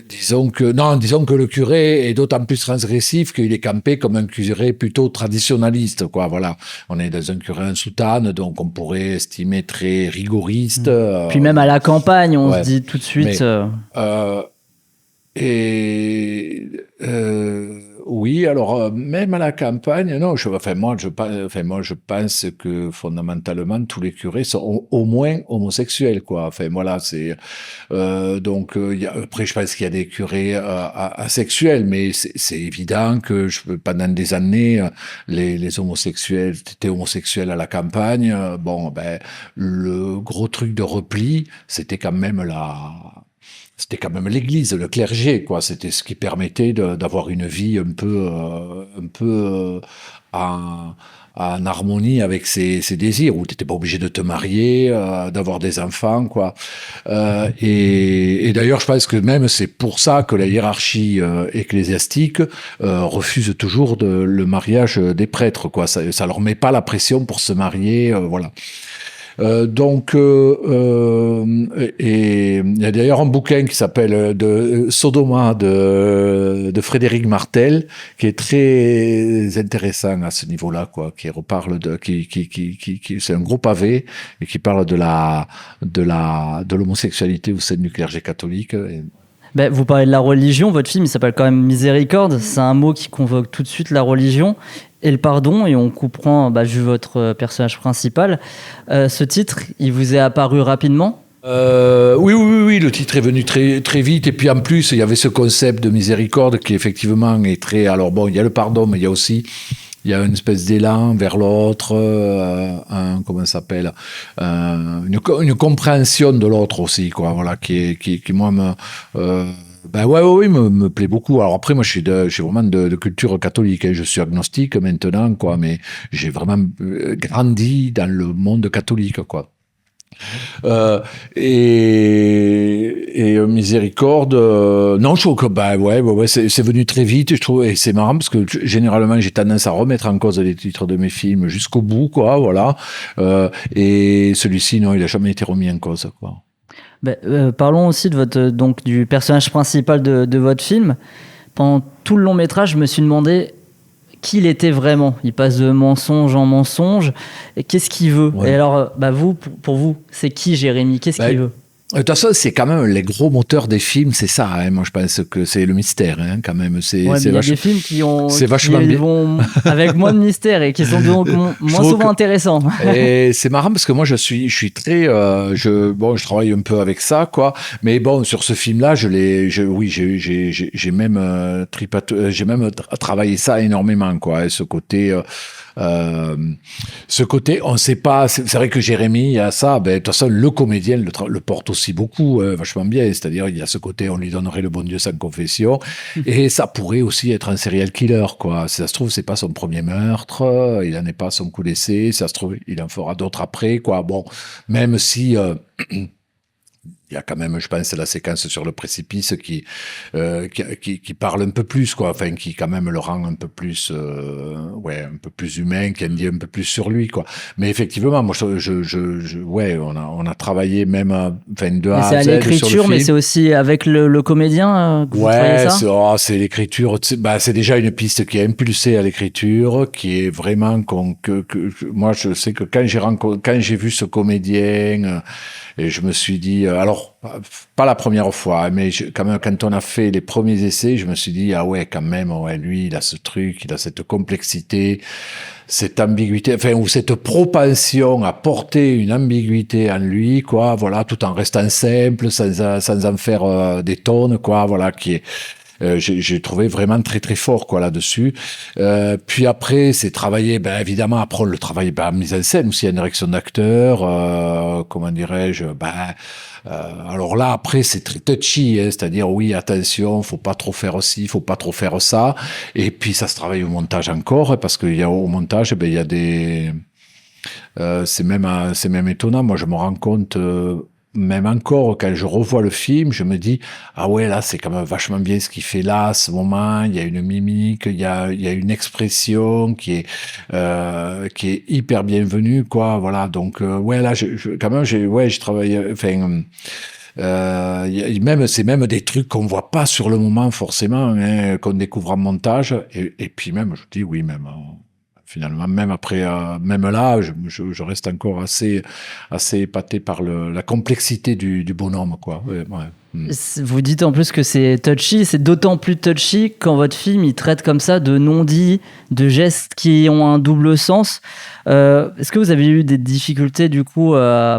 Disons que le curé est d'autant plus transgressif qu'il est campé comme un curé plutôt traditionnaliste, quoi. Voilà, on est dans un curé en soutane, donc on pourrait estimer très rigoriste. Puis même à la campagne, on ouais. se dit tout de suite. Oui, alors même à la campagne, non. Moi, je pense que fondamentalement tous les curés sont au moins homosexuels, quoi. Enfin, voilà, c'est donc après, je pense qu'il y a des curés asexuels, mais c'est évident que pendant des années, les homosexuels étaient homosexuels à la campagne. Bon, ben le gros truc de repli, c'était quand même l'Église, le clergé, quoi. C'était ce qui permettait d'avoir une vie un peu en harmonie avec ses désirs, où tu n'étais pas obligé de te marier, d'avoir des enfants, quoi. Et d'ailleurs, je pense que même c'est pour ça que la hiérarchie ecclésiastique refuse toujours le mariage des prêtres, quoi. Ça leur met pas la pression pour se marier, voilà. Donc, et il y a d'ailleurs un bouquin qui s'appelle de Sodoma de Frédéric Martel, qui est très intéressant à ce niveau-là, quoi, qui reparle c'est un gros pavé et qui parle de l'homosexualité au sein du clergé catholique. Ben, vous parlez de la religion, votre film il s'appelle quand même Miséricorde, c'est un mot qui convoque tout de suite la religion et le pardon, et on comprend, vu votre personnage principal, ce titre, il vous est apparu rapidement ? Oui, le titre est venu très, très vite, et puis en plus, il y avait ce concept de miséricorde qui effectivement est très... Alors bon, il y a le pardon, mais il y a aussi... Il y a une espèce d'élan vers l'autre, une compréhension de l'autre aussi, quoi, voilà, qui moi me plaît beaucoup. Alors après, moi, je suis vraiment de culture catholique, hein. Je suis agnostique maintenant, quoi, mais j'ai vraiment grandi dans le monde catholique, quoi. Et Miséricorde, non, je trouve que c'est venu très vite, je trouve, et c'est marrant parce que généralement j'ai tendance à remettre en cause les titres de mes films jusqu'au bout, quoi, voilà. Et celui-ci, non, il a jamais été remis en cause, quoi. Parlons aussi de du personnage principal de votre film. Pendant tout le long métrage, je me suis demandé qui il était vraiment. Il passe de mensonge en mensonge. Et qu'est-ce qu'il veut ? Ouais. Et alors, pour vous, c'est qui Jérémy ? Qu'est-ce qu'il veut ? De toute façon, c'est quand même les gros moteurs des films, c'est ça. Hein. Moi, je pense que c'est le mystère, hein, quand même. Il y a des films qui vont avec moins de mystère et qui sont donc moins souvent intéressants. Et c'est marrant parce que moi, je suis très, je travaille un peu avec ça, quoi. Mais bon, sur ce film-là, j'ai même travaillé ça énormément, quoi. Et ce côté. On sait pas, c'est vrai que Jérémy, il y a ça, de toute façon, le comédien le porte aussi beaucoup, vachement bien, c'est-à-dire, il y a ce côté, on lui donnerait le bon Dieu sans confession, et ça pourrait aussi être un serial killer, quoi. Si ça se trouve, c'est pas son premier meurtre, il en est pas son coup d'essai, ça se trouve, il en fera d'autres après, quoi. Bon, même si, il y a quand même, je pense, la séquence sur le précipice qui parle un peu plus, quoi. Enfin, qui quand même le rend un peu plus, un peu plus humain, qui en dit un peu plus sur lui, quoi. Mais effectivement, moi, on a travaillé même, de A à Z. C'est à l'écriture, mais c'est aussi avec le comédien que vous travaillez ça. C'est l'écriture. C'est déjà une piste qui est impulsée à l'écriture, qui est vraiment moi, je sais que quand j'ai vu ce comédien. Et je me suis dit, alors, pas la première fois, mais quand même, quand on a fait les premiers essais, je me suis dit, ah ouais, quand même, lui, il a ce truc, il a cette complexité, cette ambiguïté, ou cette propension à porter une ambiguïté en lui, quoi, voilà, tout en restant simple, sans en faire des tonnes, quoi, voilà, qui est... j'ai trouvé vraiment très très fort, quoi, là-dessus. Puis après, c'est travailler, évidemment, après le travail en mise en scène aussi, en direction d'acteur, comment dirais-je, alors là, après, c'est très touchy, hein, c'est-à-dire, oui, attention, faut pas trop faire ci, faut pas trop faire ça. Et puis, ça se travaille au montage encore, parce qu'il y a au montage, il y a des... c'est même étonnant. Moi, je me rends compte... même encore, quand je revois le film, je me dis, ah ouais, là, c'est quand même vachement bien ce qu'il fait là, à ce moment, il y a une mimique, il y a une expression qui est hyper bienvenue, quoi, voilà, donc, là, j'ai travaillé, C'est même des trucs qu'on voit pas sur le moment forcément, hein, qu'on découvre en montage. Et puis même, je dis oui, même finalement, même après, même là, je reste encore assez épaté par la complexité du bonhomme, quoi. Ouais. Vous dites en plus que c'est touchy, c'est d'autant plus touchy quand votre film il traite comme ça de non-dits, de gestes qui ont un double sens. Est-ce que vous avez eu des difficultés du coup à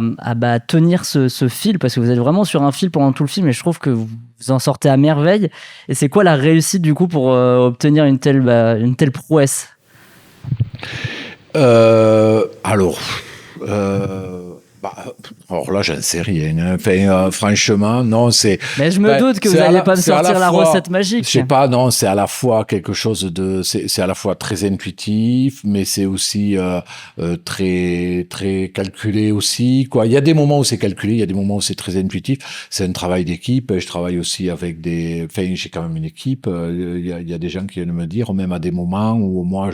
tenir ce fil, parce que vous êtes vraiment sur un fil pendant tout le film et je trouve que vous en sortez à merveille. Et c'est quoi la réussite du coup pour obtenir une telle prouesse? Alors là, j'en sais rien. Hein. Enfin, franchement, non, c'est. Mais je me doute que vous n'allez pas me sortir la recette magique. Je sais pas, non, c'est à la fois quelque chose de. C'est à la fois très intuitif, mais c'est aussi très, très calculé aussi, quoi. Il y a des moments où c'est calculé, il y a des moments où c'est très intuitif. C'est un travail d'équipe. Je travaille aussi avec des. Enfin, j'ai quand même une équipe. Il y a des gens qui viennent me dire, même à des moments où moi,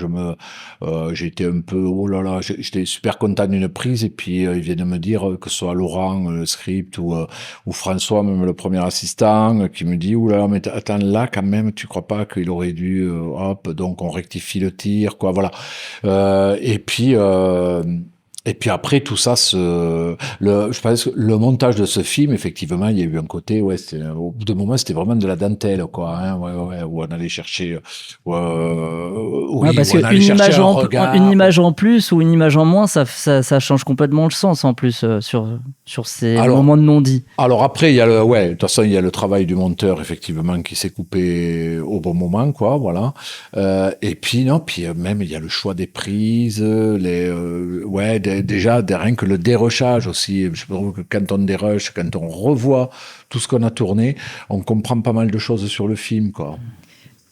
j'étais un peu. Oh là là, j'étais super content d'une prise, et puis ils viennent me dire, que ce soit Laurent, le script, ou François, même le premier assistant, qui me dit, oulala, mais attends, là, quand même, tu crois pas qu'il aurait dû, donc on rectifie le tir, quoi, voilà. Et puis après, tout ça, je pense que le montage de ce film, effectivement, il y a eu un côté, au bout d'un moment, c'était vraiment de la dantelle, quoi, hein, où on allait chercher, parce qu'une image en plus ou une image en moins, ça change complètement le sens, en plus, sur ces moments de non-dit. Alors après, de toute façon, il y a le travail du monteur, effectivement, qui s'est coupé au bon moment, quoi, voilà. Et puis, même, il y a le choix des prises, déjà, rien que le dérochage aussi. Je trouve que quand on déroche, quand on revoit tout ce qu'on a tourné, on comprend pas mal de choses sur le film, quoi.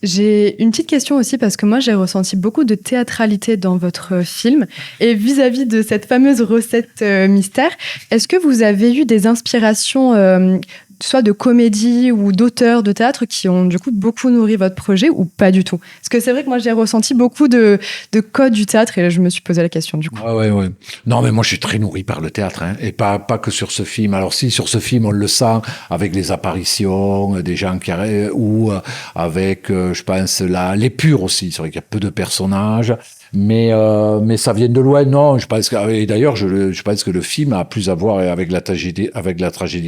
J'ai une petite question aussi, parce que moi, j'ai ressenti beaucoup de théâtralité dans votre film. Et vis-à-vis de cette fameuse recette mystère, est-ce que vous avez eu des inspirations soit de comédie ou d'auteurs de théâtre qui ont du coup beaucoup nourri votre projet, ou pas du tout? Parce que c'est vrai que moi j'ai ressenti beaucoup de codes du théâtre, et là je me suis posé la question du coup. Ouais. Non, mais moi je suis très nourri par le théâtre, hein, et pas que sur ce film. Alors si, sur ce film on le sent avec les apparitions des gens qui arrivent, ou avec, je pense, les purs aussi. C'est vrai qu'il y a peu de personnages. Mais ça vient de loin, non. Je pense et d'ailleurs, je pense que le film a plus à voir avec la tragédie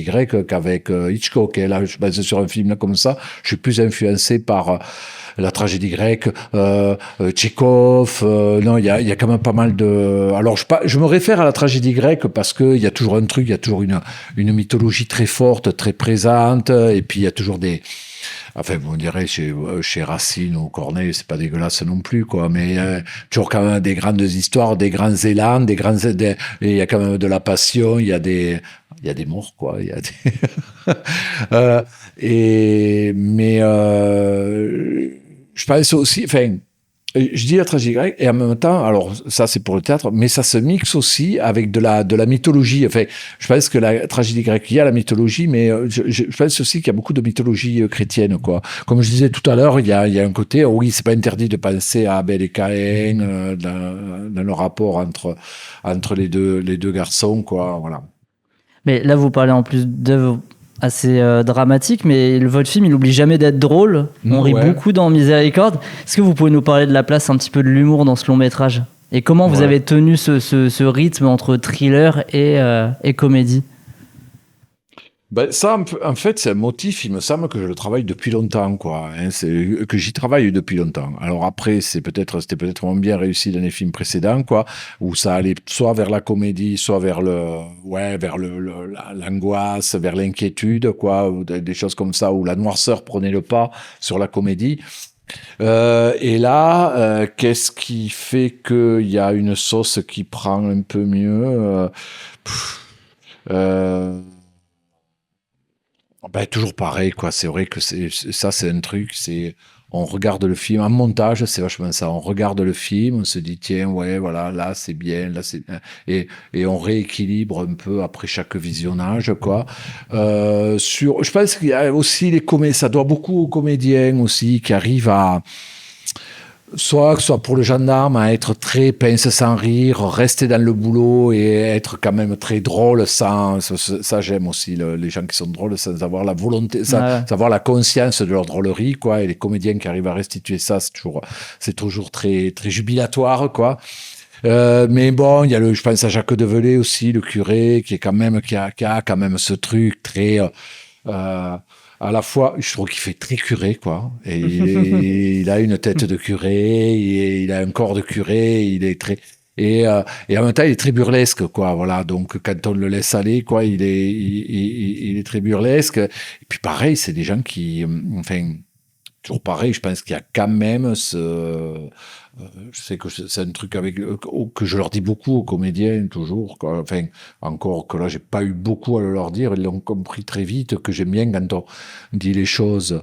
grecque qu'avec Hitchcock. Et là, je pense sur un film là, comme ça, je suis plus influencé par la tragédie grecque, Tchekhov. Non, il y a quand même pas mal de. Alors, je me réfère à la tragédie grecque parce que il y a toujours un truc, il y a toujours une mythologie très forte, très présente, et puis il y a toujours des. Enfin, vous me direz, chez Racine ou Corneille, c'est pas dégueulasse non plus, quoi. Mais toujours quand même des grandes histoires, des grands élans, et il y a quand même de la passion, il y a des morts, quoi. Il y a des. Je pense aussi, enfin. Je dis la tragédie grecque, et en même temps, alors ça c'est pour le théâtre, mais ça se mixe aussi avec de la mythologie. Enfin, je pense que la tragédie grecque, il y a la mythologie, mais je pense aussi qu'il y a beaucoup de mythologie chrétienne, quoi. Comme je disais tout à l'heure, il y a un côté, oui, c'est pas interdit de penser à Abel et Caïn, dans le rapport entre les deux garçons, quoi, voilà. Mais là, vous parlez en plus d'œuvres assez dramatique, mais votre film il n'oublie jamais d'être drôle. On rit beaucoup dans Miséricorde. Est-ce que vous pouvez nous parler de la place un petit peu de l'humour dans ce long métrage, et comment vous avez tenu ce rythme entre thriller et comédie? Ça, en fait, c'est un motif, il me semble que je le travaille depuis longtemps, quoi. Hein, que j'y travaille depuis longtemps. Alors après, c'était peut-être moins bien réussi dans les films précédents, quoi, où ça allait soit vers la comédie, soit vers l'angoisse, vers l'inquiétude, quoi, ou des choses comme ça, où la noirceur prenait le pas sur la comédie. Et là, qu'est-ce qui fait qu'il y a une sauce qui prend un peu mieux? Toujours pareil, quoi. C'est vrai que c'est un truc, on regarde le film, en montage, c'est vachement ça. On regarde le film, on se dit, tiens, ouais, voilà, là, c'est bien, là, c'est bien. Et on rééquilibre un peu après chaque visionnage, quoi. Je pense qu'il y a aussi ça doit beaucoup aux comédiens aussi, qui arrivent soit que ce soit pour le gendarme, à être très pince sans rire, rester dans le boulot et être quand même très drôle sans... Ça j'aime aussi, les gens qui sont drôles sans avoir la volonté, sans avoir la conscience de leur drôlerie, quoi. Et les comédiens qui arrivent à restituer ça, c'est toujours très, très jubilatoire, quoi. Mais bon, il y a je pense à Jacques Develay aussi, le curé, qui a quand même ce truc très... à la fois, je trouve qu'il fait très curé, quoi. Et il a une tête de curé, il a un corps de curé, il est très... Et en même temps, il est très burlesque, quoi. Voilà. Donc, quand on le laisse aller, quoi, il est très burlesque. Et puis, pareil, c'est des gens qui... Enfin, toujours pareil, je pense qu'il y a quand même je sais que c'est un truc que je leur dis beaucoup aux comédiens, toujours. Quoi. Enfin, encore que là, j'ai pas eu beaucoup à leur dire. Ils l'ont compris très vite que j'aime bien quand on dit les choses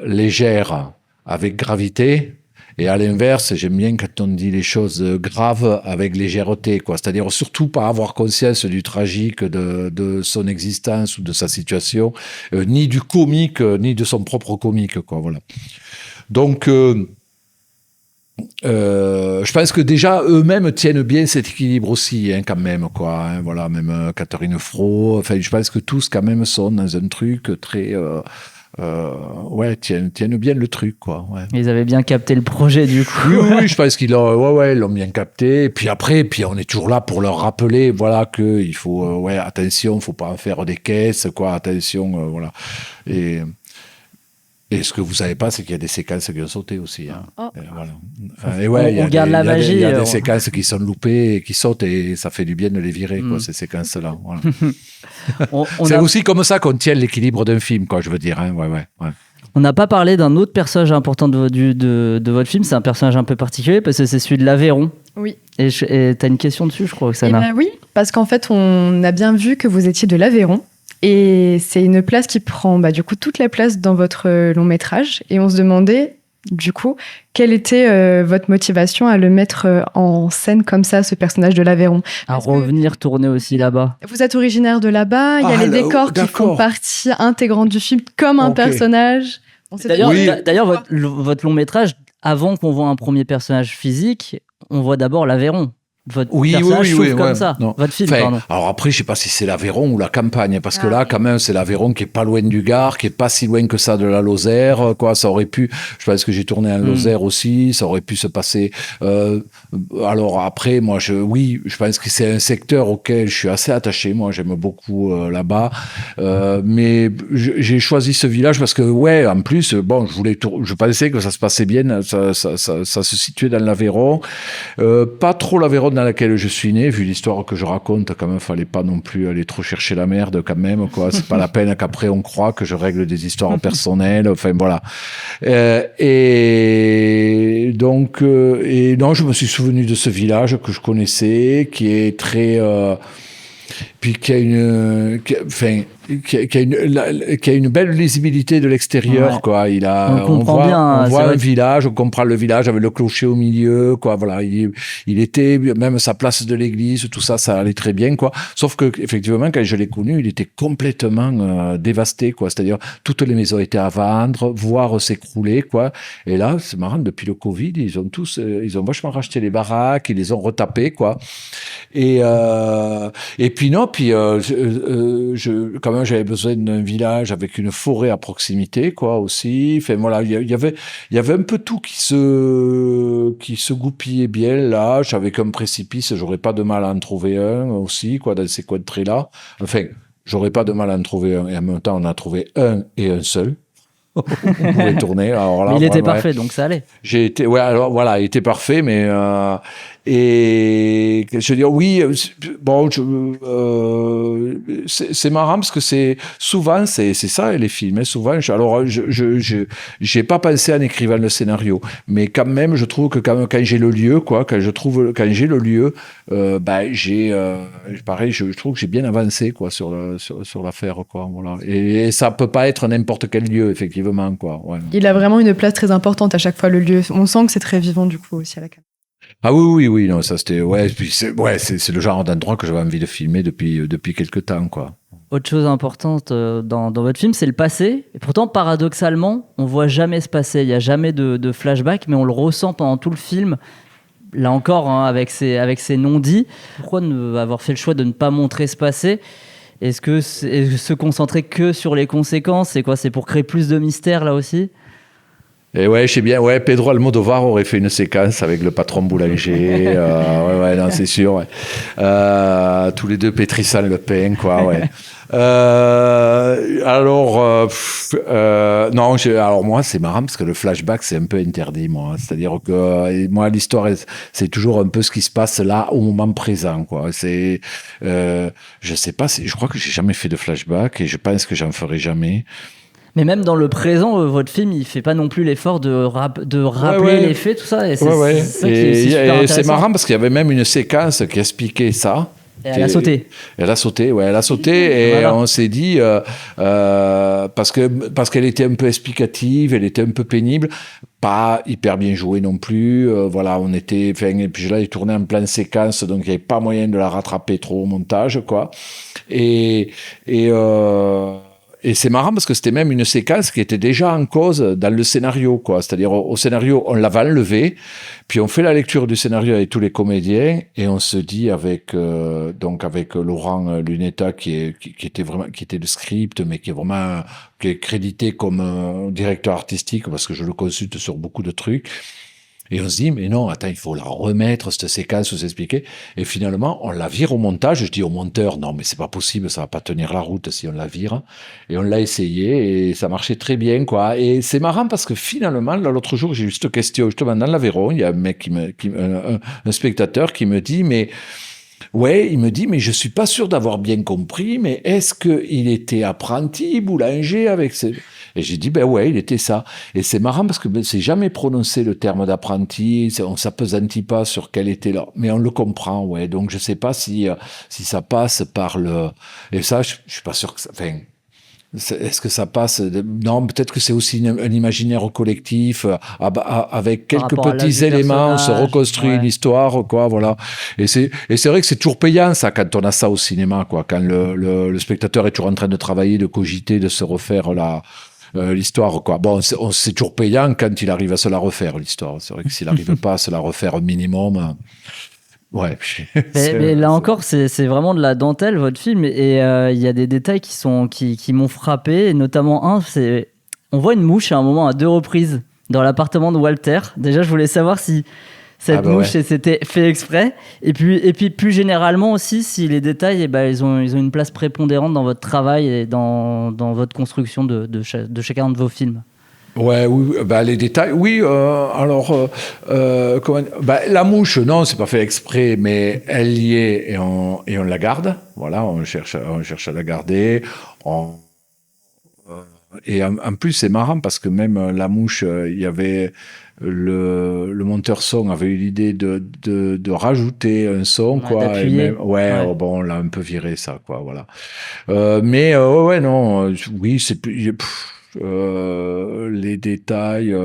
légères avec gravité. Et à l'inverse, j'aime bien quand on dit les choses graves avec légèreté, quoi. C'est-à-dire surtout pas avoir conscience du tragique de son existence ou de sa situation, ni du comique, ni de son propre comique, quoi. Voilà. Donc, je pense que déjà eux-mêmes tiennent bien cet équilibre aussi, hein, quand même, quoi. Hein, voilà, même Catherine Fro. Enfin, je pense que tous quand même sont dans un truc très tiennent bien le truc, quoi. Ouais. Ils avaient bien capté le projet, du coup. Oui, je pense qu'ils l'ont bien capté. Et puis après, on est toujours là pour leur rappeler, voilà, que il faut, attention, faut pas en faire des caisses, quoi. Attention, voilà. Et ce que vous savez pas, c'est qu'il y a des séquences qui ont sauté aussi. Hein. Oh. Et voilà. On garde la magie. Il y a des séquences qui sont loupées et qui sautent et ça fait du bien de les virer, quoi, ces séquences-là. Voilà. C'est aussi comme ça qu'on tient l'équilibre d'un film, quoi, je veux dire. Hein. Ouais. On n'a pas parlé d'un autre personnage important de votre film. C'est un personnage un peu particulier parce que c'est celui de l'Aveyron. Oui. Et t'as une question dessus, je crois, Oksana. Oui, parce qu'en fait, on a bien vu que vous étiez de l'Aveyron. Et c'est une place qui prend du coup toute la place dans votre long métrage. Et on se demandait du coup quelle était votre motivation à le mettre en scène comme ça, ce personnage de l'Aveyron. À revenir tourner aussi là-bas. Vous êtes originaire de là-bas, il y a les décors qui font partie intégrante du film comme un personnage. D'ailleurs, votre long métrage, avant qu'on voit un premier personnage physique, on voit d'abord l'Aveyron. Votre personnage s'ouvre comme ça. Non. Votre film, enfin, pardon. Alors après, je sais pas si c'est l'Aveyron ou la campagne, parce que là, quand même, c'est l'Aveyron qui est pas loin du Gard, qui est pas si loin que ça de la Lozère, quoi. Ça aurait pu. Je pense que j'ai tourné en Lozère aussi. Ça aurait pu se passer. Alors après, moi, je pense que c'est un secteur auquel je suis assez attaché. Moi, j'aime beaucoup là-bas, mais j'ai choisi ce village parce que, en plus, bon, je pensais que ça se passait bien. Ça se situait dans l'Aveyron, pas trop l'Aveyron dans laquelle je suis né, vu l'histoire que je raconte, quand même, fallait pas non plus aller trop chercher la merde, quand même, quoi. C'est pas la peine qu'après on croit que je règle des histoires personnelles, enfin, voilà. Et donc, non, je me suis souvenu de ce village que je connaissais, qui est très, puis qui a une belle lisibilité de l'extérieur, quoi. On voit un village, on comprend le village avec le clocher au milieu, quoi. Voilà, il était, même sa place de l'église, tout ça, ça allait très bien, quoi. Sauf que, effectivement, quand je l'ai connu, il était complètement dévasté, quoi. C'est-à-dire, toutes les maisons étaient à vendre, voire s'écrouler, quoi. Et là, c'est marrant, depuis le Covid, ils ont vachement racheté les baraques, ils les ont retapées, quoi. Et puis non, quand même, j'avais besoin d'un village avec une forêt à proximité, quoi, aussi. Enfin, voilà, il y avait un peu tout qui se goupillait bien, là. J'avais qu'un précipice, j'aurais pas de mal à en trouver un aussi, quoi, dans ces contrées-là. Enfin, j'aurais pas de mal à en trouver un. Et en même temps, on a trouvé un et un seul. On pouvait tourner. Alors là, mais il était parfait, donc ça allait. Alors voilà, il était parfait, mais et je veux dire, bon, c'est marrant parce que c'est souvent c'est ça les films. Hein, souvent, j'ai pas pensé en écrivant le scénario, mais quand même, je trouve que quand j'ai le lieu, quoi, quand j'ai le lieu, pareil, je trouve que j'ai bien avancé, quoi, sur l'affaire, quoi. Voilà. Et ça peut pas être n'importe quel lieu, effectivement, quoi. Ouais. Il a vraiment une place très importante à chaque fois, le lieu. On sent que c'est très vivant, du coup, aussi à la caméra. Ah oui, non, ça c'était, c'est le genre d'endroit que j'avais envie de filmer depuis quelque temps, quoi. Autre chose importante dans votre film, c'est le passé. Et pourtant, paradoxalement, on voit jamais ce passé. Il n'y a jamais de flashback, mais on le ressent pendant tout le film. Là encore, hein, avec ses non-dits. Pourquoi avoir fait le choix de ne pas montrer ce passé ? Est-ce que se concentrer que sur les conséquences ? C'est quoi ? C'est pour créer plus de mystère là aussi ? Et ouais, je sais bien, ouais, Pedro Almodovar aurait fait une séquence avec le patron boulanger, ouais, non, c'est sûr, ouais. Tous les deux pétrissant le pain, quoi, ouais. Alors moi, c'est marrant parce que le flashback, c'est un peu interdit, moi. C'est-à-dire que moi, l'histoire, c'est toujours un peu ce qui se passe là, au moment présent, quoi. Je sais pas, je crois que j'ai jamais fait de flashback et je pense que j'en ferai jamais. Mais même dans le présent, votre film, il fait pas non plus l'effort de rappeler les faits, tout ça. Et c'est ça qui est aussi super intéressant. C'est marrant parce qu'il y avait même une séquence qui expliquait ça. Et elle a sauté. Elle a sauté et voilà. On s'est dit parce qu'elle était un peu explicative, elle était un peu pénible, pas hyper bien jouée non plus. Voilà, et puis là, il tournait en pleine séquence, donc il n'y avait pas moyen de la rattraper trop au montage, quoi. Et c'est marrant parce que c'était même une séquence qui était déjà en cause dans le scénario, quoi. C'est-à-dire, au scénario, on l'avait enlevé, puis on fait la lecture du scénario avec tous les comédiens, et on se dit avec Laurent Lunetta, qui était le script, mais qui est crédité comme directeur artistique, parce que je le consulte sur beaucoup de trucs. Et on se dit, mais non, attends, il faut la remettre, cette séquence, vous expliquer. Et finalement, on la vire au montage. Je dis au monteur, non, mais c'est pas possible, ça va pas tenir la route si on la vire. Et on l'a essayé et ça marchait très bien, quoi. Et c'est marrant parce que finalement, là, l'autre jour, j'ai eu cette question, justement, dans l'Aveyron, il y a un mec un spectateur qui me dit, mais je suis pas sûr d'avoir bien compris, mais est-ce qu'il était apprenti, boulanger avec ses... Et j'ai dit, il était ça. Et c'est marrant parce que c'est jamais prononcé le terme d'apprenti, on s'appesantit pas sur quel était là. Mais on le comprend, ouais. Donc je sais pas si ça passe par le... Et ça, je suis pas sûr que ça... Enfin, est-ce que ça passe Non, peut-être que c'est aussi un imaginaire collectif avec quelques petits éléments, on se reconstruit l'histoire, quoi, voilà. Et c'est vrai que c'est toujours payant ça quand on a ça au cinéma, quoi. Quand le spectateur est toujours en train de travailler, de cogiter, de se refaire l'histoire, quoi. Bon, c'est toujours payant quand il arrive à se la refaire, l'histoire. C'est vrai que s'il n'arrive pas à se la refaire au minimum. Ouais. Mais là encore, c'est vraiment de la dentelle, votre film. Et il y a des détails qui m'ont frappé. Et notamment on voit une mouche à un moment à 2 reprises dans l'appartement de Walter. Déjà, je voulais savoir si cette mouche c'était fait exprès. Et puis plus généralement aussi, si les détails, ils ont une place prépondérante dans votre travail et dans votre construction de chacun de vos films. Ouais, oui, les détails, oui. La mouche, non, c'est pas fait exprès, mais elle y est et on la garde. Voilà, on cherche à la garder. Et en plus, c'est marrant parce que même la mouche, il y avait le monteur son avait eu l'idée de rajouter un son, quoi. Et même, on l'a un peu viré ça, quoi. Voilà. Oui, c'est plus. Les détails,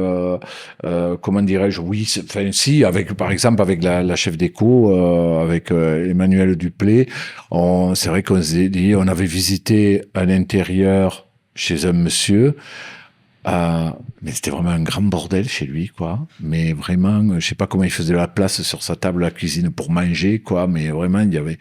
comment dirais-je, par exemple avec la chef d'éco, avec Emmanuel Duplay, c'est vrai qu'on s'est dit, on avait visité un intérieur chez un monsieur, mais c'était vraiment un grand bordel chez lui, quoi. Mais vraiment, je sais pas comment il faisait la place sur sa table à la cuisine pour manger, quoi. Mais vraiment, il y avait...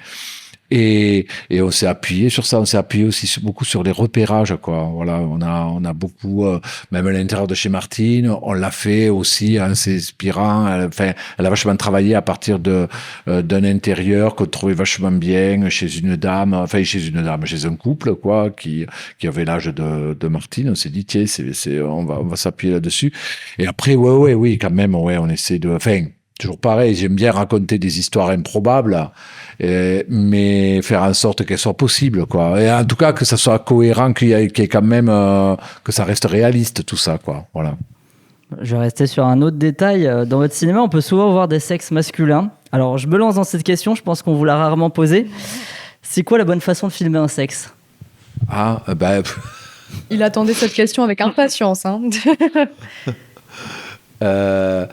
Et on s'est appuyé sur ça, on s'est appuyé aussi beaucoup sur les repérages, quoi. Voilà, on a beaucoup, même à l'intérieur de chez Martine, on l'a fait aussi en s'inspirant. Elle a vachement travaillé à partir d'un intérieur qu'on trouvait vachement bien chez un couple, quoi, qui avait l'âge de Martine. On s'est dit, tiens, on va s'appuyer là-dessus. Et après, oui, quand même, on essaie de, toujours pareil, j'aime bien raconter des histoires improbables, mais faire en sorte qu'elles soient possibles, quoi. Et en tout cas, que ça soit cohérent, qu'il y ait quand même, que ça reste réaliste, tout ça, quoi. Voilà. Je vais rester sur un autre détail. Dans votre cinéma, on peut souvent voir des sexes masculins. Alors, je me lance dans cette question, je pense qu'on vous l'a rarement posée. C'est quoi la bonne façon de filmer un sexe ? Il attendait cette question avec impatience, hein. il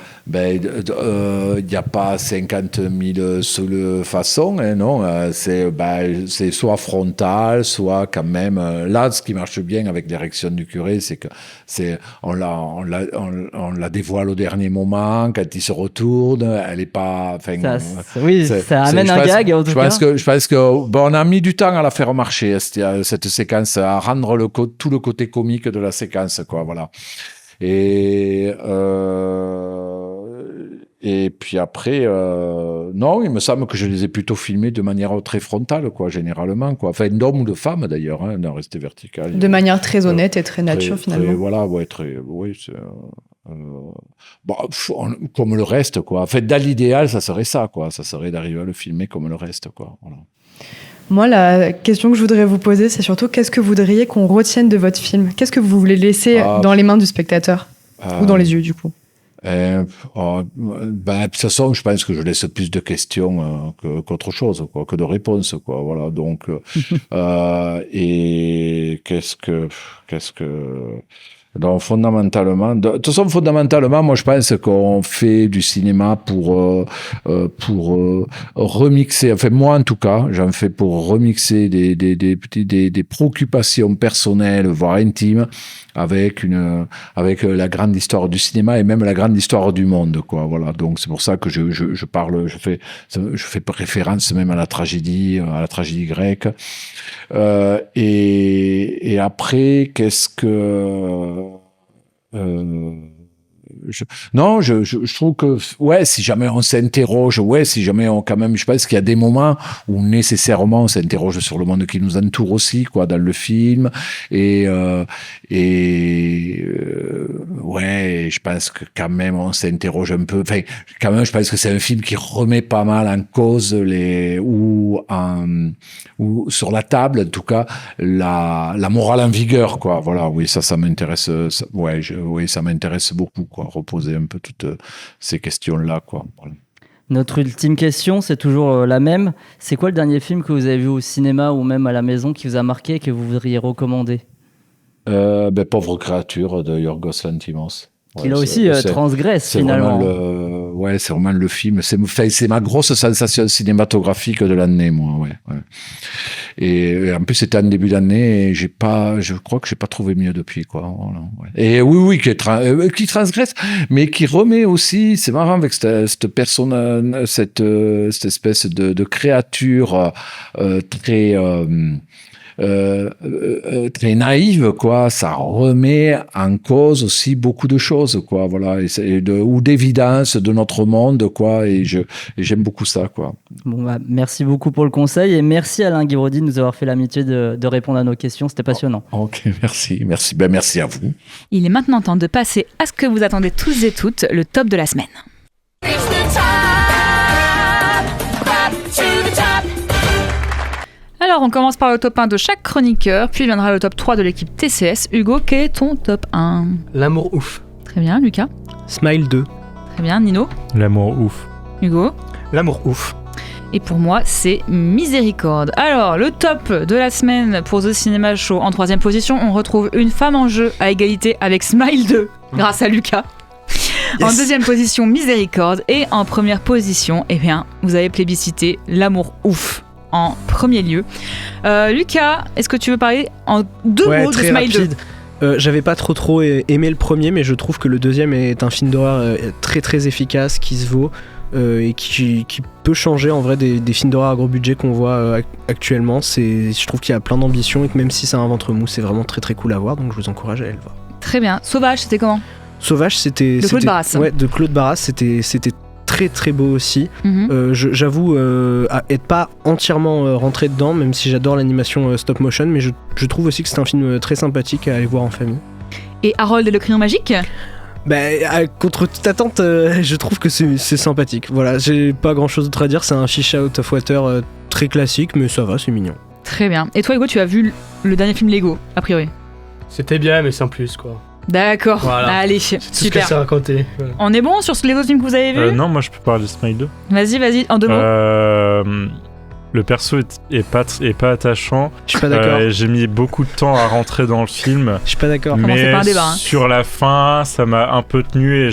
n'y a pas 50 000 seules façons, hein, non. C'est soit frontal, soit quand même. Là, ce qui marche bien avec l'érection du curé, c'est que on la dévoile au dernier moment, quand il se retourne, elle n'est pas. Ça amène un gag en tout cas. Je pense que on a mis du temps à la faire marcher, cette séquence, à rendre tout le côté comique de la séquence, quoi, voilà. Et puis après, non, il me semble que je les ai plutôt filmés de manière très frontale, quoi, généralement, quoi. Enfin, d'homme ou de femme, d'ailleurs, hein, d'en rester vertical. De manière très honnête et très nature, finalement. Voilà, comme le reste, quoi. En fait, dans l'idéal, ça serait ça, quoi. Ça serait d'arriver à le filmer comme le reste, quoi. Voilà. Moi, la question que je voudrais vous poser, c'est surtout qu'est-ce que vous voudriez qu'on retienne de votre film ? Qu'est-ce que vous voulez laisser dans les mains du spectateur ? Ou dans les yeux, du coup ? De toute façon, je pense que je laisse plus de questions qu'autre chose, quoi, que de réponses, quoi. Voilà. Donc, et qu'est-ce que donc fondamentalement, de toute façon, moi je pense qu'on fait du cinéma pour remixer. Enfin, moi en tout cas, j'en fais pour remixer des préoccupations personnelles, voire intimes, avec la grande histoire du cinéma et même la grande histoire du monde, quoi. Voilà. Donc c'est pour ça que je parle, je fais référence même à la tragédie grecque. Et après, qu'est-ce que je trouve que si jamais on s'interroge, quand même, je pense qu'il y a des moments où nécessairement on s'interroge sur le monde qui nous entoure aussi, quoi, dans le film. Je pense que quand même on s'interroge un peu. Enfin, quand même, je pense que c'est un film qui remet pas mal en cause ou sur la table, en tout cas, la morale en vigueur, quoi. Voilà, oui, ça m'intéresse. Ça m'intéresse beaucoup, quoi. Reposer un peu toutes ces questions-là, quoi. Voilà. Notre ultime question, c'est toujours la même. C'est quoi le dernier film que vous avez vu au cinéma ou même à la maison qui vous a marqué et que vous voudriez recommander ? Pauvre créature de Yorgos Lanthimos. Qui là aussi transgresse finalement. C'est vraiment le film. C'est ma grosse sensation cinématographique de l'année, moi. Ouais. Et en plus, c'était en début d'année et je crois que j'ai pas trouvé mieux depuis, quoi. Voilà, ouais. Et oui, qui transgresse, mais qui remet aussi. C'est marrant avec cette personne, cette espèce de créature très naïve, quoi. Ça remet en cause aussi beaucoup de choses, quoi. Voilà, ou d'évidence de notre monde, quoi. Et j'aime beaucoup ça, quoi. Bon, merci beaucoup pour le conseil et merci Alain Guiraudy de nous avoir fait l'amitié de répondre à nos questions. C'était passionnant. Ok, merci. Merci à vous. Il est maintenant temps de passer à ce que vous attendez tous et toutes, le top de la semaine. Alors, on commence par le top 1 de chaque chroniqueur, puis viendra le top 3 de l'équipe TCS. Hugo, quel est ton top 1 ? L'amour ouf. Très bien, Lucas. Smile 2. Très bien, Nino. L'amour ouf. Hugo. L'amour ouf. Et pour moi, c'est Miséricorde. Alors, le top de la semaine pour The Cinema Show. En 3e position, on retrouve Une femme en jeu à égalité avec Smile 2, grâce à Lucas. Yes. En 2e position, Miséricorde. Et en 1re position, vous avez plébiscité L'amour ouf en 1er lieu. Lucas, est-ce que tu veux parler en 2 mots de Smile 2 ? J'avais pas trop aimé le premier, mais je trouve que le deuxième est un film d'horreur très très efficace, qui se vaut et qui peut changer en vrai des films d'horreur à gros budget qu'on voit actuellement. Je trouve qu'il y a plein d'ambition et que même si c'est un ventre mou, c'est vraiment très très cool à voir, donc je vous encourage à aller le voir. Très bien. Sauvage, c'était comment ? Sauvage, c'était... De Claude Barras. Ouais, de Claude Barras, c'était très très beau aussi. J'avoue être pas entièrement rentré dedans, même si j'adore l'animation stop motion, mais je trouve aussi que c'est un film très sympathique à aller voir en famille. Et Harold et le crayon magique ? Contre toute attente, je trouve que c'est sympathique. Voilà, j'ai pas grand chose d'autre à dire, c'est un fish out of water très classique, mais ça va, c'est mignon. Très bien. Et toi Hugo, tu as vu le dernier film Lego, a priori ? C'était bien, mais sans plus, quoi. D'accord, voilà. Allez, c'est super. Tout ce qu'elle s'est raconté. Voilà. On est bon sur les autres films que vous avez vus ? Non, moi je peux parler de Smile 2. Vas-y, en 2 mots. le perso est pas attachant. Je suis pas d'accord. J'ai mis beaucoup de temps à rentrer dans le film. Je suis pas d'accord. Comment c'est Mais pas un débat, hein. sur la fin, ça m'a un peu tenu et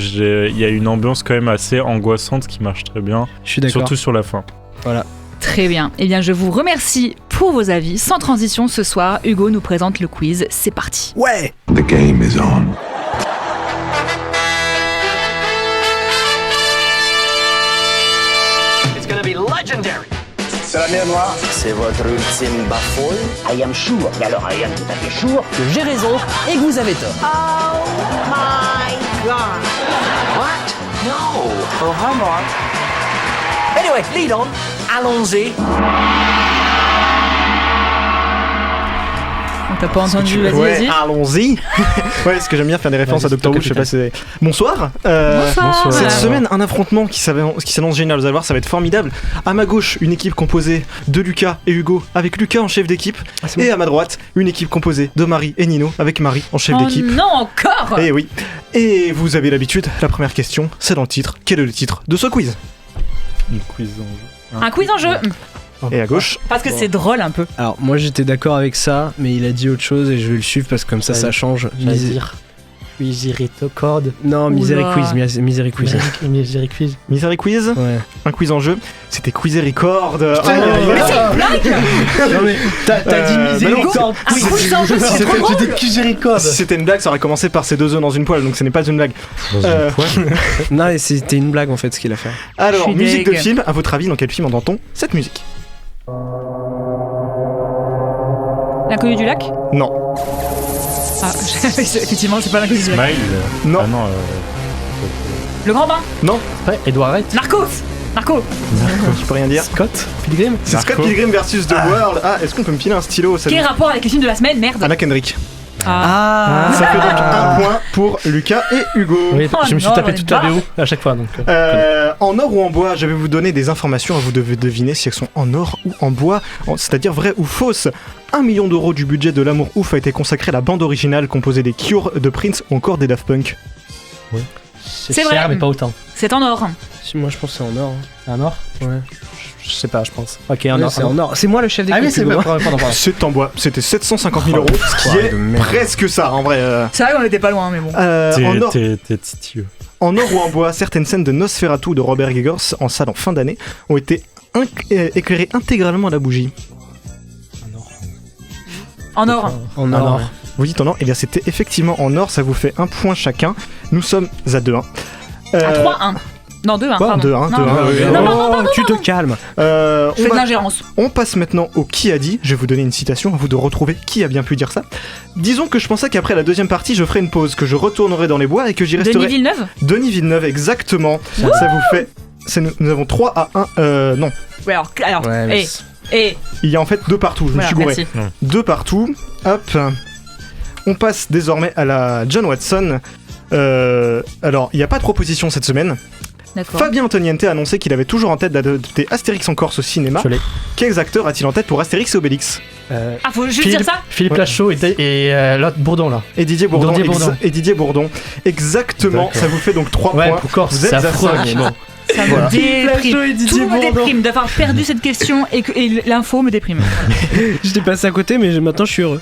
il y a une ambiance quand même assez angoissante qui marche très bien. Je suis d'accord. Surtout sur la fin. Voilà. Très bien. Eh bien, je vous remercie pour vos avis. Sans transition, ce soir, Hugo nous présente le quiz. C'est parti. Ouais. The game is on. It's gonna be legendary. C'est la mer noire. C'est votre ultime bafouille. I am sure, mais alors I am tout à fait sure que j'ai raison et que vous avez tort. Oh my god. What? No. Oh, hi, Mark. Anyway, lead on. Allons-y. On t'a pas entendu, vas-y, Ouais, vas-y. allons-y. Ouais, parce que j'aime bien faire des références à Vas-y, Doctor Who, je sais pas si c'est... Bonsoir. Bonsoir. Cette semaine, un affrontement qui s'annonce génial, vous allez voir, ça va être formidable. À ma gauche, une équipe composée de Lucas et Hugo, avec Lucas en chef d'équipe. Et à ma droite, une équipe composée de Marie et Nino, avec Marie en chef Oh d'équipe. non, encore. Et oui. Et vous avez l'habitude, la première question, c'est dans le titre. Quel est le titre de ce quiz? Une quiz en jeu. Un quiz en jeu. Et à gauche. Parce que c'est drôle un peu. Alors moi j'étais d'accord avec ça, mais il a dit autre chose et je vais le suivre parce que comme ça change. J'allais dire Miséricord. Non, Misériquiz. Misériquiz. Misériquiz. Ouais. Un quiz en jeu. C'était Quizéricord. Mais c'est une blague. Non mais t'as dit Miséricord. Un quiz en jeu, c'est trop drôle. Si c'était une blague, ça aurait commencé par ces 2 œufs dans une poêle, donc ce n'est pas une blague. Non, mais c'était une blague en fait ce qu'il a fait. Alors, Je suis musique de deg. film, à votre avis, dans quel film entend-on cette musique? L'inconnu du lac. Non. Ah, effectivement, c'est pas l'inconnu du lac. Smile. Non. Ah non. Le grand bain. Non. C'est pas Edouard Wright. Narcos. Narco. Je peux rien dire. Scott Pilgrim. C'est Scott Pilgrim versus The World. Ah, est-ce qu'on peut me filer un stylo? Ça Quel rapport avec les films de la semaine, merde. Anna Kendrick. Ah. Ça fait donc un point pour Lucas et Hugo. Oui, je me suis non, tapé mais toute la bah. BO à chaque fois. Donc, En or ou en bois, je vais vous donner des informations, vous devez deviner si elles sont en or ou en bois, c'est-à-dire vraies ou fausses. 1 million d'euros du budget de L'Amour Ouf a été consacré à la bande originale composée des Cure, de Prince ou encore des Daft Punk. c'est C'est cher, vrai. mais pas autant. C'est en or. Si, moi je pense que c'est en or. C'est un or. Ouais. Je sais pas, je pense. Ok, Ouais, en or. c'est en or. C'est moi le chef d'équipe. Ah oui, c'est Hugo. vrai. Pardon. C'est en bois, c'était 750 000 euros, ce qui Ouais, est de merde. presque ça en vrai. C'est vrai qu'on était pas loin, mais bon. En or, T'es titilleux. en or ou en bois, certaines scènes de Nosferatu de Robert Eggers en salle en fin d'année ont été éclairées intégralement à la bougie. En or. En En or. or. Vous dites en or? Eh bien c'était effectivement en or, ça vous fait un point chacun. Nous sommes à 2-1. À 3-1. Non, 2-1. Quoi pardon. 2-1, Non, 2-1, non, oui. non, non, non, non, Tu te calmes. On Je fais de va- l'ingérence. On passe maintenant au qui a dit. Je vais vous donner une citation, à vous de retrouver qui a bien pu dire ça. Disons que je pensais qu'après la deuxième partie, je ferais une pause, que je retournerai dans les bois et que j'y resterai. Denis Villeneuve. Denis Villeneuve, exactement. Ça vous fait. Nous avons 3 à 1. Non. Ouais, alors, Ouais, mais Il y a en fait 2 partout, je me Voilà, suis gouré. merci. 2 partout. Hop. On passe désormais à la John Watson. Alors, il n'y a pas de proposition cette semaine. D'accord. Fabien Antoniente a annoncé qu'il avait toujours en tête d'adapter Astérix en Corse au cinéma. Je l'ai. Quels acteurs a-t-il en tête pour Astérix et Obélix? Ah, faut juste dire ça. Philippe Ouais. Lachaud et l'autre Bourdon là. Et Didier Bourdon. Didier Bourdon. Et Didier Bourdon. Exactement, D'accord. ça vous fait donc 3 Ouais, points. pour Corse, Vous êtes c'est à affreux, 5. mais bon. Ça Voilà. me déprime. Lachaud et Didier Tout me Bourdon. déprime d'avoir perdu cette question et l'info me déprime. J'étais passé à côté, mais maintenant je suis heureux.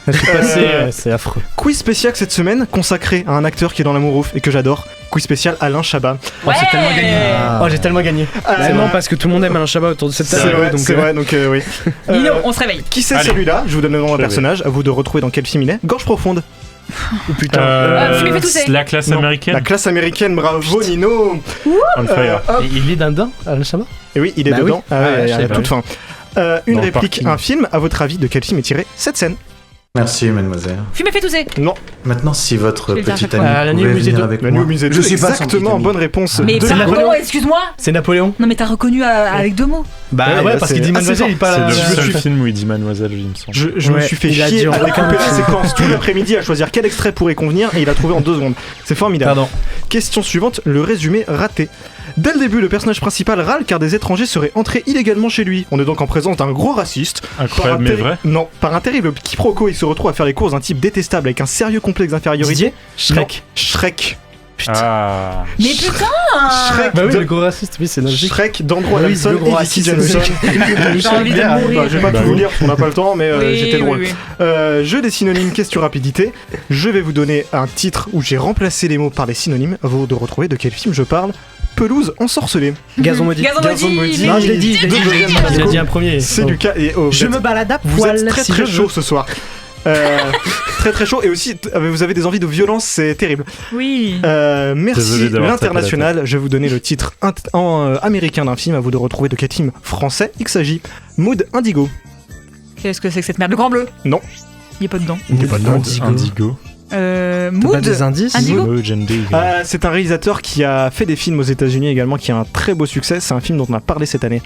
C'est affreux. Quiz spécial cette semaine consacré à un acteur qui est dans L'Amour Ouf et que j'adore. Quiz spécial Alain Chabat. Ouais. J'ai tellement gagné. Oh, j'ai tellement gagné. Bah non, parce que tout le monde aime Alain Chabat autour de cette C'est table. vrai, donc, c'est vrai, donc oui. Nino, on se réveille. Qui c'est Allez. celui-là? Je vous donne le nom d'un Je personnage, à vous de retrouver dans quel film il est. Gorge profonde. Oh putain. Philippe Toussaint. La classe Non, américaine. La classe américaine, bravo Nino. On fire. Hop. Et il est dedans, Alain Chabat. Et oui, il est Bah dedans. oui. Ah ouais, Ah, je à savais la toute pas. fin. Une Dans le réplique, parking. un film. À votre avis, de quel film est tirée cette scène? Merci, mademoiselle. Fumer fait tousser. Non. Maintenant, si votre Je vais le dire à petite chaque fois. amie La nuit au pouvait musée venir de- avec Manu moi. au musée de Je suis pas son petit exactement, ami. bonne réponse. Mais de pardon, Napoléon. excuse-moi. C'est Napoléon. Non, mais t'as reconnu avec 2 mots. Bah Ouais, ouais, là, parce c'est qu'il dit assez mademoiselle, fort. il est pas C'est là. le je seul suis- film où il dit mademoiselle, il me semble. Je me Ouais, suis fait il a chier dit en à découper reconnaître. la séquence tout l'après-midi à choisir quel extrait pourrait convenir et il a trouvé en 2 secondes. C'est formidable. Pardon. Question suivante, le résumé raté. Dès le début, le personnage principal râle car des étrangers seraient entrés illégalement chez lui. On est donc en présence d'un gros raciste. Incroyable, mais vrai. Non, par un terrible quiproquo, il se retrouve à faire les courses d'un type détestable avec un sérieux complexe d'infériorité. Didier Shrek. Non, Shrek. Ah. Mais putain Shrek, Bah oui, de- le gros raciste, oui, c'est logique. Shrek d'Andrew Oui, Adamson le gros et raciste, Vicky c'est Johnson. J'ai envie de Bien, mourir. je vais pas Bah tout vous oui. lire parce qu'on n'a pas le temps, mais Oui, j'étais oui, drôle. oui. Jeu des synonymes, question rapidité. Je vais vous donner un titre où j'ai remplacé les mots par les synonymes. À vous de retrouver de quel film je parle. Pelouse ensorcelée. Gazon maudit. Gazon maudit. Non, je l'ai dit. Il a dit un premier. C'est Lucas et oh, Je vous me êtes- balade à vous poil êtes très si très je chaud veux. ce soir. Très très chaud et aussi vous avez des envies de violence, c'est terrible. Oui. Merci Désolé d'avoir tapé l'international. Je vais vous donner le titre américain d'un film. À vous de retrouver de quel film français il s'agit. Mood Indigo. Qu'est-ce que c'est que cette merde? Le Grand Bleu? Non. Il est pas dedans. Il est pas dedans. Indigo. T'as pas Mood. des indices Indigo. Mood Indigo. C'est un réalisateur qui a fait des films aux États-Unis également, qui a un très beau succès. C'est un film dont on a parlé cette année,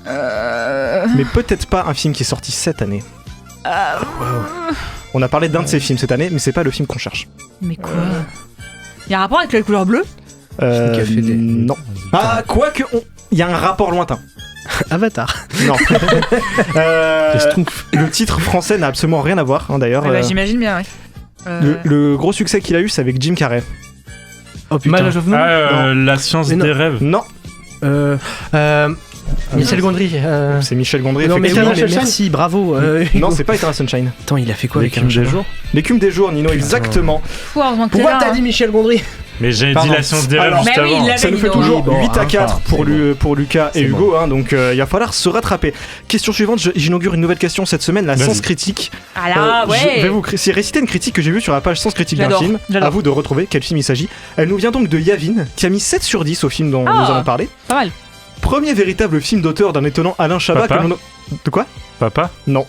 mais peut-être pas un film qui est sorti cette année. On a parlé d'un de ses films cette année, mais c'est pas le film qu'on cherche. Mais quoi? Il y a un rapport avec la couleur bleue? Qui a fait des- Non. Ah, quoique, il y a un rapport lointain. Avatar. Non. Le titre français n'a absolument rien à voir, hein, d'ailleurs. J'imagine bien, ouais. Le gros succès qu'il a eu, c'est avec Jim Carrey. Oh putain. Mal à Jovenot. La science Mais non. des rêves. Non. Michel Gondry. C'est Michel Gondry. Non mais, effectivement. oui, mais merci, bravo. Non, c'est pas Eternal Sunshine. Attends, il a fait quoi avec un L'écume des jeu jours. L'écume des jours, Nino, exactement. Pourquoi t'as dit Michel Gondry? Mais j'ai dit Pardon. la science des rêves Alors, juste Mais oui, avant. il l'a- Ça nous fait Nino. toujours Oui, bon, 8 à 4 enfin, pour Lucas et c'est Hugo, hein, donc il va falloir se rattraper. Question suivante, j'inaugure une nouvelle question cette semaine, la Vas-y. sens critique. Ah là, Je ouais. vais vous réciter une critique que j'ai vue sur la page sens critique d'un J'adore, film. j'adore. À vous de retrouver quel film il s'agit. Elle nous vient donc de Yavin, qui a mis 7 sur 10 au film dont Ah. nous allons parler. Pas mal. Premier véritable film d'auteur d'un étonnant Alain Chabat Papa que l'on... De quoi? Papa. Non.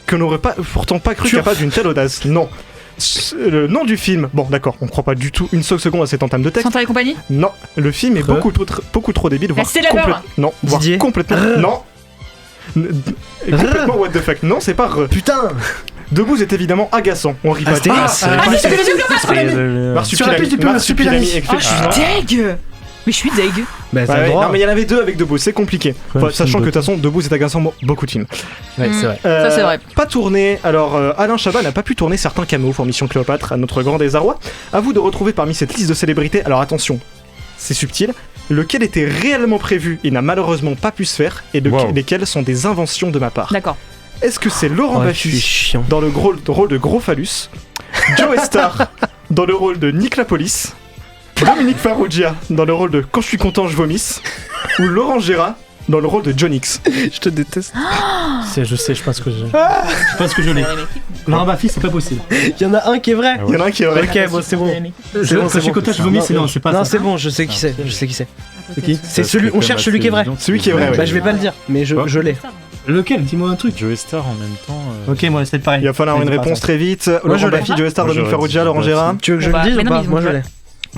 Que l'on n'aurait pourtant pas cru capable d'une telle audace. Non. Le nom du film, bon d'accord, on croit pas du tout une seule seconde à cette entame de texte. Santal et compagnie? Non, le film est beaucoup trop débile, voire Cité de la peur. non, voire Didier. complètement. Non. Complètement what the fuck. Non, c'est pas Putain. Debout est évidemment agaçant. On rit pas. Astérix. Marsupilami. Marsupilami. Oh, je suis deg. Mais je suis deg. Bah t'as Ouais, le droit. non mais il y en avait deux avec Debout, c'est compliqué. Ouais, Enfin, sachant film que de toute façon Debout est agaçant beaucoup de films. Ouais, c'est vrai. Ça, c'est vrai. Pas tourné. Alors Alain Chabat n'a pas pu tourner certains caméos pour Mission Cléopâtre à notre grand désarroi. À vous de retrouver parmi cette liste de célébrités. Alors attention, c'est subtil. Lequel était réellement prévu et n'a malheureusement pas pu se faire, et Wow. lesquels sont des inventions de ma part. D'accord. Est-ce que c'est Laurent Ouais, tu es Baffy chiant. dans le rôle de Gros Phallus, Joe Star dans le rôle de Nick Lapolis, Dominique Farrugia dans le rôle de Quand je suis content je vomisse, ou Laurent Gérard dans le rôle de John X? Je te déteste. Je sais, je pense que je l'ai. Laurent Baffy, c'est pas possible. Il y en a un qui est vrai. Il y en a un qui est vrai. Ok, bon, c'est bon. Quand je suis content, je vomis, c'est non, c'est pas Non, ça. c'est bon, je sais qui c'est. Je sais qui c'est. C'est qui? C'est celui. On cherche celui qui est vrai. Celui qui est vrai, ouais. Bah je vais pas le dire, mais je l'ai. Lequel? Dis-moi un truc. Joe Star en même temps. Ok, moi, c'est pareil. Il va falloir une réponse très vite. Moi, je Laurent l'ai. Baffy, Joe Star, Moi, Dominique j'aurais Farrugia, dit Laurent Baffy. Gérard. Tu veux que je le dise Mais ou non, pas mais ils Moi ont je pas. l'ai.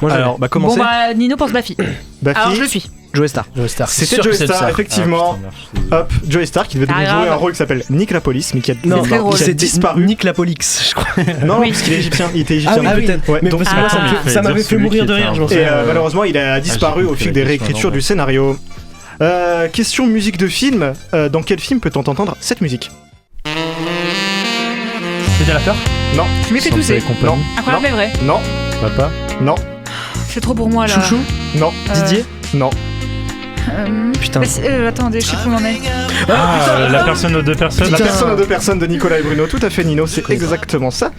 Moi je l'ai. Alors, bah Bon commencez. bah Nino pense Baffy. Baffy. Alors je le suis. Joe Star. Joe Star. C'était Joe Star, Ah, effectivement. Hop, Joe Star qui devait Pas donc grave. jouer un rôle qui s'appelle Nick Lapolis, mais qui a, Non, très drôle. qui a c'est disparu. Nick Lapolix, je crois. Non, Oui. parce qu'il est égyptien. Il était Ah égyptien. oui, peut-être. Ouais, Mais donc parce que c'est moi, pour ça. fallait ça m'avait dire fait celui mourir qui de était rire, un je m'en peu- Et souviens. malheureusement, il a disparu j'ai au compris fil la des question réécritures à du l'envers. scénario. Question musique de film. Dans quel film peut-on entendre cette musique? C'est de la peur? Non. Je m'ai fait Santal tousser. et compagnie. Non. Incroyable mais vrai. Non. Papa. Non. C'est trop pour moi là. Chouchou. Non. Didier. Non. Putain. Attendez, je sais plus où on en est. Ah, la personne aux deux personnes. La personne aux deux personnes de Nicolas et Bruno. Tout à fait, Nino. C'est exactement ça.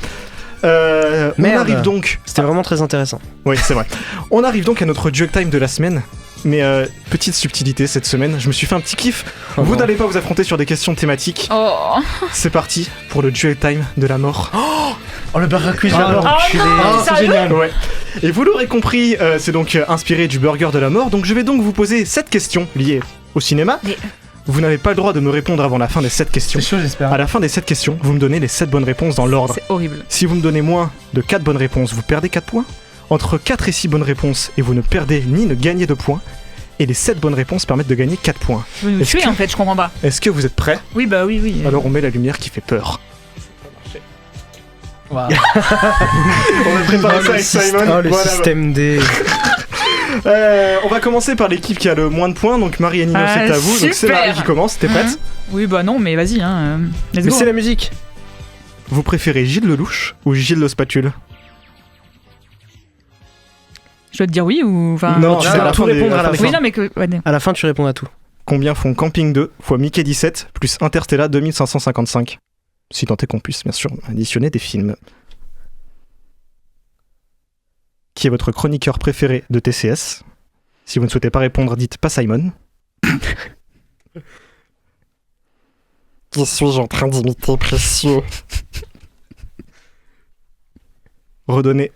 On Merde. arrive donc. C'était vraiment très intéressant. Oui, c'est vrai. On arrive donc à notre Jug Time de la semaine. Mais petite subtilité cette semaine, je me suis fait un petit kiff. Vous n'allez pas vous affronter sur des questions thématiques. Oh. C'est parti pour le Jug Time de la mort. Oh le burger quiz, Oh j'adore. non, c'est génial. Ouais. Et vous l'aurez compris, c'est donc inspiré du burger de la mort. Donc je vais donc vous poser 7 questions liées au cinéma. Mais- Vous n'avez pas le droit de me répondre avant la fin des 7 questions. C'est chaud, j'espère. À la fin des 7 questions, vous me donnez les 7 bonnes réponses dans l'ordre. C'est horrible. Si vous me donnez moins de 4 bonnes réponses, vous perdez 4 points. Entre 4 et 6 bonnes réponses, et vous ne perdez ni ne gagnez de points. Et les 7 bonnes réponses permettent de gagner 4 points. Tu veux nous Est-ce tuer que- en fait, je comprends pas. Est-ce que vous êtes prêts? Oui bah oui. Alors on met la lumière qui fait peur. Wow. On a préparé ça avec Simon. Oh le Voilà. système D. On va commencer par l'équipe qui a le moins de points. Donc Marie et Nino, Ah, c'est à vous. Donc c'est super. Marie qui commence. T'es prête? Oui bah non mais vas-y hein. Let's Mais go. c'est la musique. Vous préférez Gilles Lelouch ou Gilles Le Spatule? Je dois te dire oui ou. Enfin, Non, tu c'est vas à la tout fin des- répondre à la des- fin. Oui, non, mais que. Ouais, À la fin, tu réponds à tout. Combien font Camping 2 fois Mickey 17 plus Interstellar 2555 ? Si tant est qu'on puisse, bien sûr, additionner des films. Qui est votre chroniqueur préféré de TCS ? Si vous ne souhaitez pas répondre, dites pas Simon. Qui suis-je en train d'imiter, précieux ? Redonnez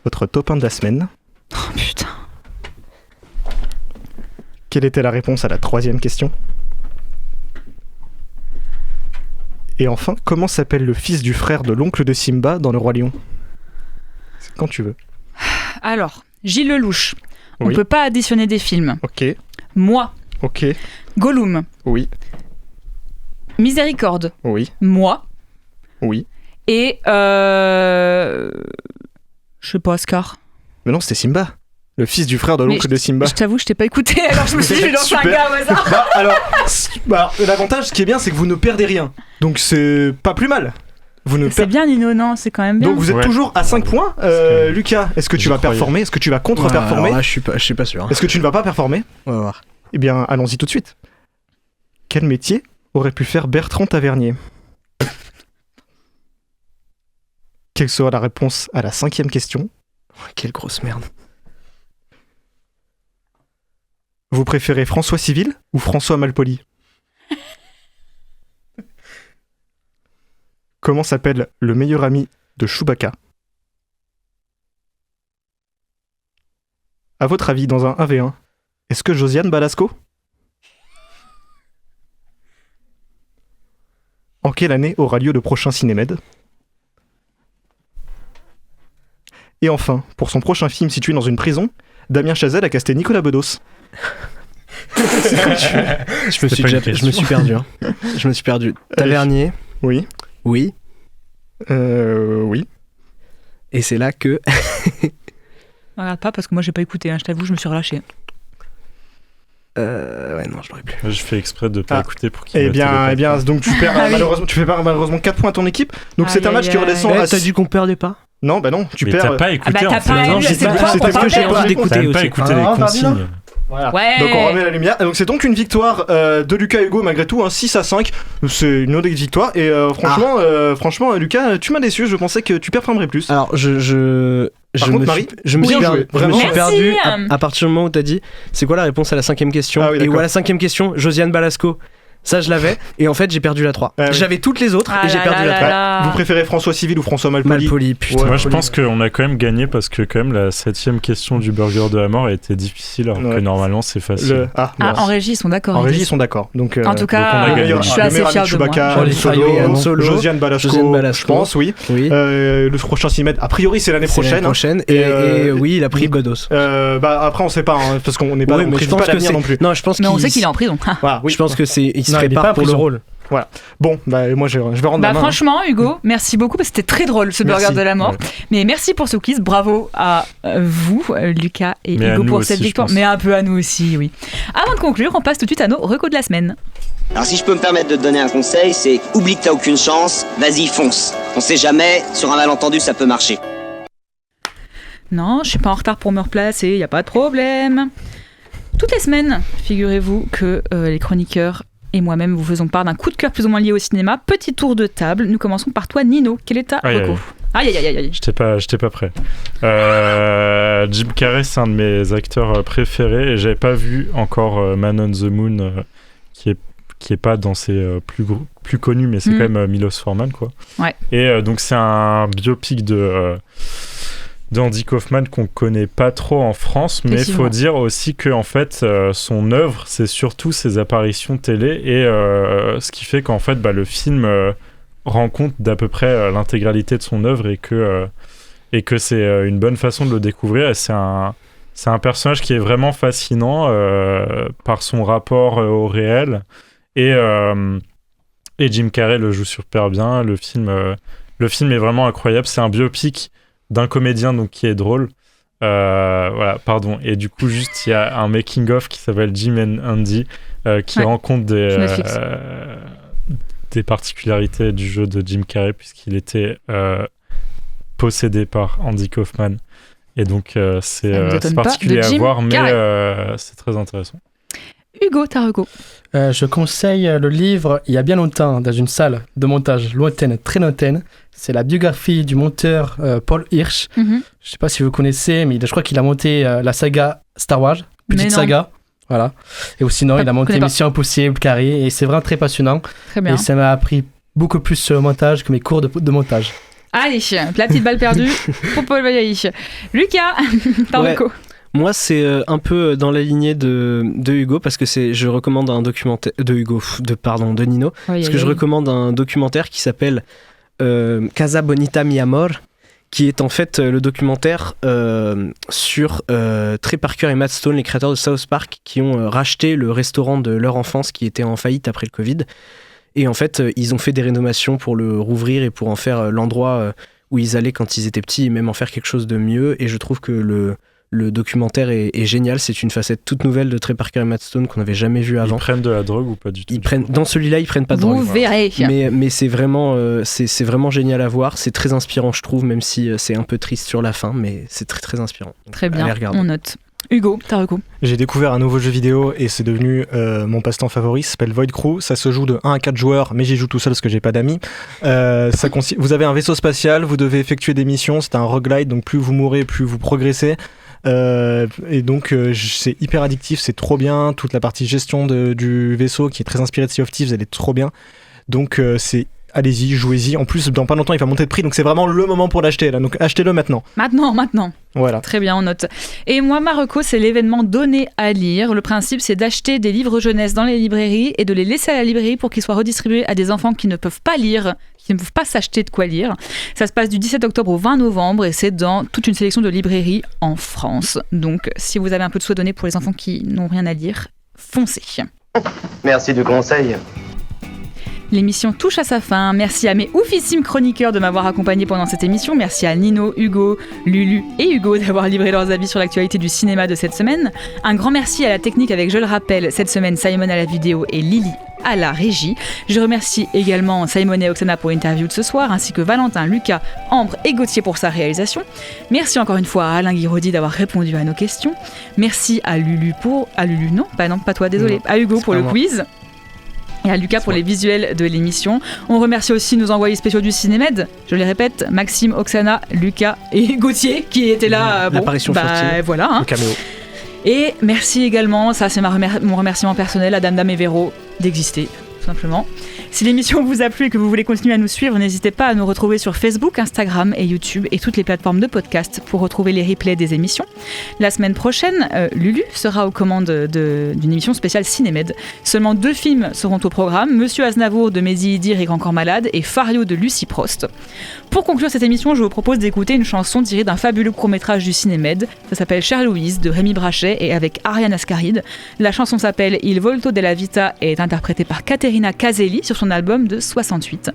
votre top 1 de la semaine. Oh putain. Quelle était la réponse à la 3e question ? Et enfin, comment s'appelle le fils du frère de l'oncle de Simba dans Le Roi Lion ? C'est quand tu veux. Alors, Gilles Lelouch. On Oui. peut pas additionner des films. Ok, Moi. ok, Gollum. oui, Miséricorde. oui, Moi. oui. Et. Je sais pas, Oscar. Mais non, c'était Simba. Le fils du frère de Mais l'oncle de Simba. Je t'avoue, je t'ai pas écouté, alors je me suis dit, je vais lancer un Super. gars au hasard. Alors, l'avantage, ce qui est bien, c'est que vous ne perdez rien. Donc c'est pas plus mal. Vous ne C'est per- bien, Nino, non, c'est quand même bien. Donc vous êtes toujours à 5 points. Lucas, est-ce que tu vas performer ? Est-ce que tu vas contre-performer ? Alors là, je suis pas sûr. Est-ce que tu ne vas pas performer ? On va voir. Eh bien, allons-y tout de suite. Quel métier aurait pu faire Bertrand Tavernier ? Quelle sera la réponse à la 5e question ? Quelle grosse merde. Vous préférez François Civil ou François Malpoli ? Comment s'appelle le meilleur ami de Chewbacca ? À votre avis, dans un 1v1, est-ce que Josiane Balasco ? En quelle année aura lieu le prochain Cinémed ? Et enfin, pour son prochain film situé dans une prison, Damien Chazelle a casté Nicolas Bedos. Je me suis perdu. Hein. Je me suis perdu. Tavernier. Oui. Oui. Oui. Et c'est là que. Regarde pas parce que moi j'ai pas écouté, hein, je t'avoue, je me suis relâché. Ouais, non, je l'aurais plus. Je fais exprès de pas écouter pour qu'il Eh bien, donc tu perds malheureusement, tu fais malheureusement 4 points à ton équipe. Donc c'est un match qui redescend à. T'as dit qu'on perdait pas ? Non, bah non, tu Mais perds. t'as pas écouté Ah bah, en t'as pas fait. lu, c'est quoi, c'était pourquoi que j'ai t'as pas perdu écouté. T'as pas écouté les consignes. Voilà. Ouais. Donc on remet la lumière. Donc c'est donc une victoire de Lucas Hugo malgré tout, 6-5. C'est une autre victoire. Et franchement, Lucas, tu m'as déçu. Je pensais que tu performerais plus. Alors Par contre, Marie, je me suis bien joué, vraiment. perdu Merci. à partir du moment où t'as dit c'est quoi la réponse à la 5e question Ah oui, et d'accord. où à la 5e question Josiane Balasco. Ça, je l'avais, et en fait, j'ai perdu la 3. Ah oui. J'avais toutes les autres, Ah et j'ai là perdu là la là 3. là. Vous préférez François Civil ou François Malpoli ? Malpoli, putain. Moi, je pense qu'on a quand même gagné parce que quand même la 7e question du burger de la mort a été difficile, alors que Ouais. normalement c'est facile. En régie, ils sont d'accord. En ils régie, ils disent. sont d'accord. Donc, En tout cas, donc on a gagné. je suis assez fier de moi. Chewbacca, Han Solo, Josiane Balasco, je pense, oui. Oui. Le prochain Cinémed, a priori, c'est l'année C'est l'année prochaine. prochaine. Et oui, il a pris Bedos. Après, on sait pas, hein, parce qu'on n'est pas, Oui, on mais je prédit pense pas que l'avenir c'est. non plus. Non, je pense Mais on qu'il sait qu'il est en prison. Voilà, oui. Je pense que c'est. Il se Non, il est pas prépare en pour le prison. rôle. Voilà. Bon, moi, je vais rendre Bah la main. franchement, Hugo, merci beaucoup parce que c'était très drôle ce Merci. burger de la mort. Ouais. Mais merci pour ce quiz, bravo à vous, Lucas et Mais à Hugo nous pour aussi, cette je victoire, pense. mais un peu à nous aussi, oui. Avant de conclure, on passe tout de suite à nos recos de la semaine. Alors si je peux me permettre de te donner un conseil, c'est oublie que t'as aucune chance, vas-y fonce. On sait jamais, sur un malentendu ça peut marcher. Non, je suis pas en retard pour me replacer, y a pas de problème. Toutes les semaines, figurez-vous que les chroniqueurs et moi-même vous faisons part d'un coup de cœur plus ou moins lié au cinéma. Petit tour de table, nous commençons par toi Nino, quel est ta Aïe, reco ? Aïe aïe aïe aïe. J'étais pas prêt. Jim Carrey, c'est un de mes acteurs préférés et j'avais pas vu encore Man on the Moon, qui est pas dans ses plus connus, mais c'est quand même Milos Forman, quoi. Ouais. Et donc c'est un biopic d'Andy Kaufman qu'on connaît pas trop en France, mais il faut dire aussi que en fait son œuvre c'est surtout ses apparitions télé et ce qui fait qu'en fait le film rend compte d'à peu près l'intégralité de son œuvre et que c'est une bonne façon de le découvrir. Et c'est un personnage qui est vraiment fascinant par son rapport au réel et Jim Carrey le joue super bien. Le film est vraiment incroyable. C'est un biopic d'un comédien donc qui est drôle. Voilà, pardon. Et du coup, juste il y a un making of qui s'appelle Jim and Andy qui rend compte des particularités du jeu de Jim Carrey puisqu'il était possédé par Andy Kaufman. Et donc, c'est nous étonne pas, particulier de à Jim voir, mais Carrey. c'est très intéressant. Hugo, ta reco. Je conseille le livre il y a bien longtemps dans une salle de montage lointaine, très lointaine. C'est la biographie du monteur Paul Hirsch. Je ne sais pas si vous connaissez, mais je crois qu'il a monté la saga Star Wars, petite saga. Voilà. Et sinon, il a monté Mission Impossible, Carré, et c'est vraiment très passionnant. Très bien. Et ça m'a appris beaucoup plus sur le montage que mes cours de montage. Allez, la petite balle perdue pour Paul Valéry. Lucas, ta reco. Moi, c'est un peu dans la lignée de Hugo, parce que je recommande un documentaire de Nino, parce que je recommande un documentaire qui s'appelle Casa Bonita Mi Amor, qui est en fait le documentaire sur Trey Parker et Matt Stone, les créateurs de South Park, qui ont racheté le restaurant de leur enfance qui était en faillite après le Covid. Et en fait, ils ont fait des rénovations pour le rouvrir et pour en faire l'endroit où ils allaient quand ils étaient petits, et même en faire quelque chose de mieux. Et je trouve que le documentaire est génial. C'est une facette toute nouvelle de Trey Parker et Matt Stone qu'on n'avait jamais vu avant. Ils prennent de la drogue ou pas du tout? Dans celui-là, ils prennent pas de drogue. Vous verrez. Mais c'est vraiment génial à voir. C'est très inspirant, je trouve, même si c'est un peu triste sur la fin, mais c'est très très inspirant. Donc, très bien, on note. Hugo, ta reco. J'ai découvert un nouveau jeu vidéo et c'est devenu mon passe-temps favori. Ça s'appelle Void Crew. Ça se joue de 1 à 4 joueurs, mais j'y joue tout seul parce que j'ai pas d'amis. Vous avez un vaisseau spatial, vous devez effectuer des missions. C'est un roguelite, donc plus vous mourrez, plus vous progressez. Et donc c'est hyper addictif, c'est trop bien. Toute la partie gestion du vaisseau qui est très inspirée de Sea of Thieves, elle est trop bien. Donc allez-y, jouez-y. En plus, dans pas longtemps, il va monter de prix, donc c'est vraiment le moment pour l'acheter là. Donc achetez-le maintenant. Maintenant. Voilà. Très bien, on note. Et moi, ma reco, c'est l'événement Donner à lire. Le principe, c'est d'acheter des livres jeunesse dans les librairies et de les laisser à la librairie pour qu'ils soient redistribués à des enfants qui ne peuvent pas lire, qui ne peuvent pas s'acheter de quoi lire. Ça se passe du 17 octobre au 20 novembre et c'est dans toute une sélection de librairies en France. Donc, si vous avez un peu de sous à donner pour les enfants qui n'ont rien à lire, foncez. Merci du conseil. L'émission touche à sa fin. Merci à mes oufissimes chroniqueurs de m'avoir accompagné pendant cette émission. Merci à Nino, Hugo, Lulu et Hugo d'avoir livré leurs avis sur l'actualité du cinéma de cette semaine. Un grand merci à la technique avec, je le rappelle, cette semaine Simon à la vidéo et Lily à la régie. Je remercie également Simon et Oksana pour l'interview de ce soir, ainsi que Valentin, Lucas, Ambre et Gauthier pour sa réalisation. Merci encore une fois à Alain Guiraudy d'avoir répondu à nos questions. Merci à Lulu pas toi, désolé. À Hugo pour le quiz. Et à Lucas pour les visuels de l'émission. On remercie aussi nos envoyés spéciaux du Cinémed. Je les répète, Maxime, Oksana, Lucas et Gauthier qui étaient là. L'apparition furtive. Voilà. Le caméo. Et merci également, ça c'est mon remerciement personnel à Dame et Véro d'exister, tout simplement. Si l'émission vous a plu et que vous voulez continuer à nous suivre, n'hésitez pas à nous retrouver sur Facebook, Instagram et YouTube et toutes les plateformes de podcast pour retrouver les replays des émissions. La semaine prochaine, Lulu sera aux commandes d'une émission spéciale Cinémed. Seulement 2 films seront au programme, Monsieur Aznavour de Mehdi Idir et Encore Malade et Fario de Lucie Prost. Pour conclure cette émission, je vous propose d'écouter une chanson tirée d'un fabuleux court-métrage du Cinémed. Ça s'appelle Chère Louise de Rémi Brachet et avec Ariane Ascaride. La chanson s'appelle Il Volto della Vita et est interprétée par Caterina Caselli sur son album de 68.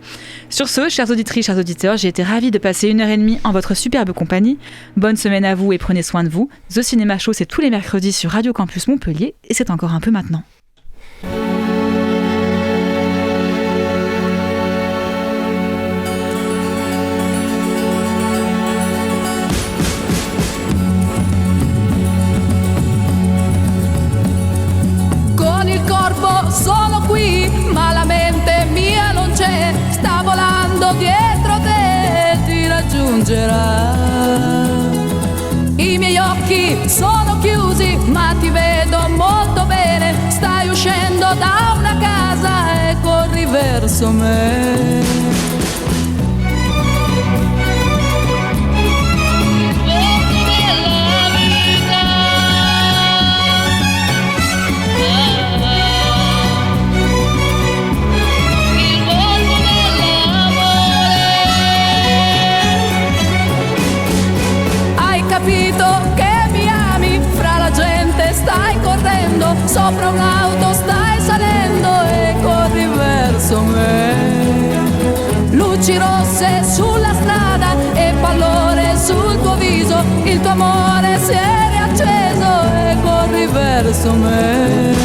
Sur ce, chères auditrices, chers auditeurs, j'ai été ravie de passer 1h30 en votre superbe compagnie. Bonne semaine à vous et prenez soin de vous. The Cinema Show, c'est tous les mercredis sur Radio Campus Montpellier et c'est encore un peu maintenant. Con il corpo sono qui, ma la mente mia non c'è. Sta volando dietro te, ti raggiungerà. I miei occhi sono chiusi, ma ti vedo molto bene. Stai uscendo da una casa e corri verso me. Capito che mi ami, fra la gente stai correndo, sopra un'auto stai salendo e corri verso me. Luci rosse sulla strada e pallore sul tuo viso, il tuo amore si è riacceso e corri verso me.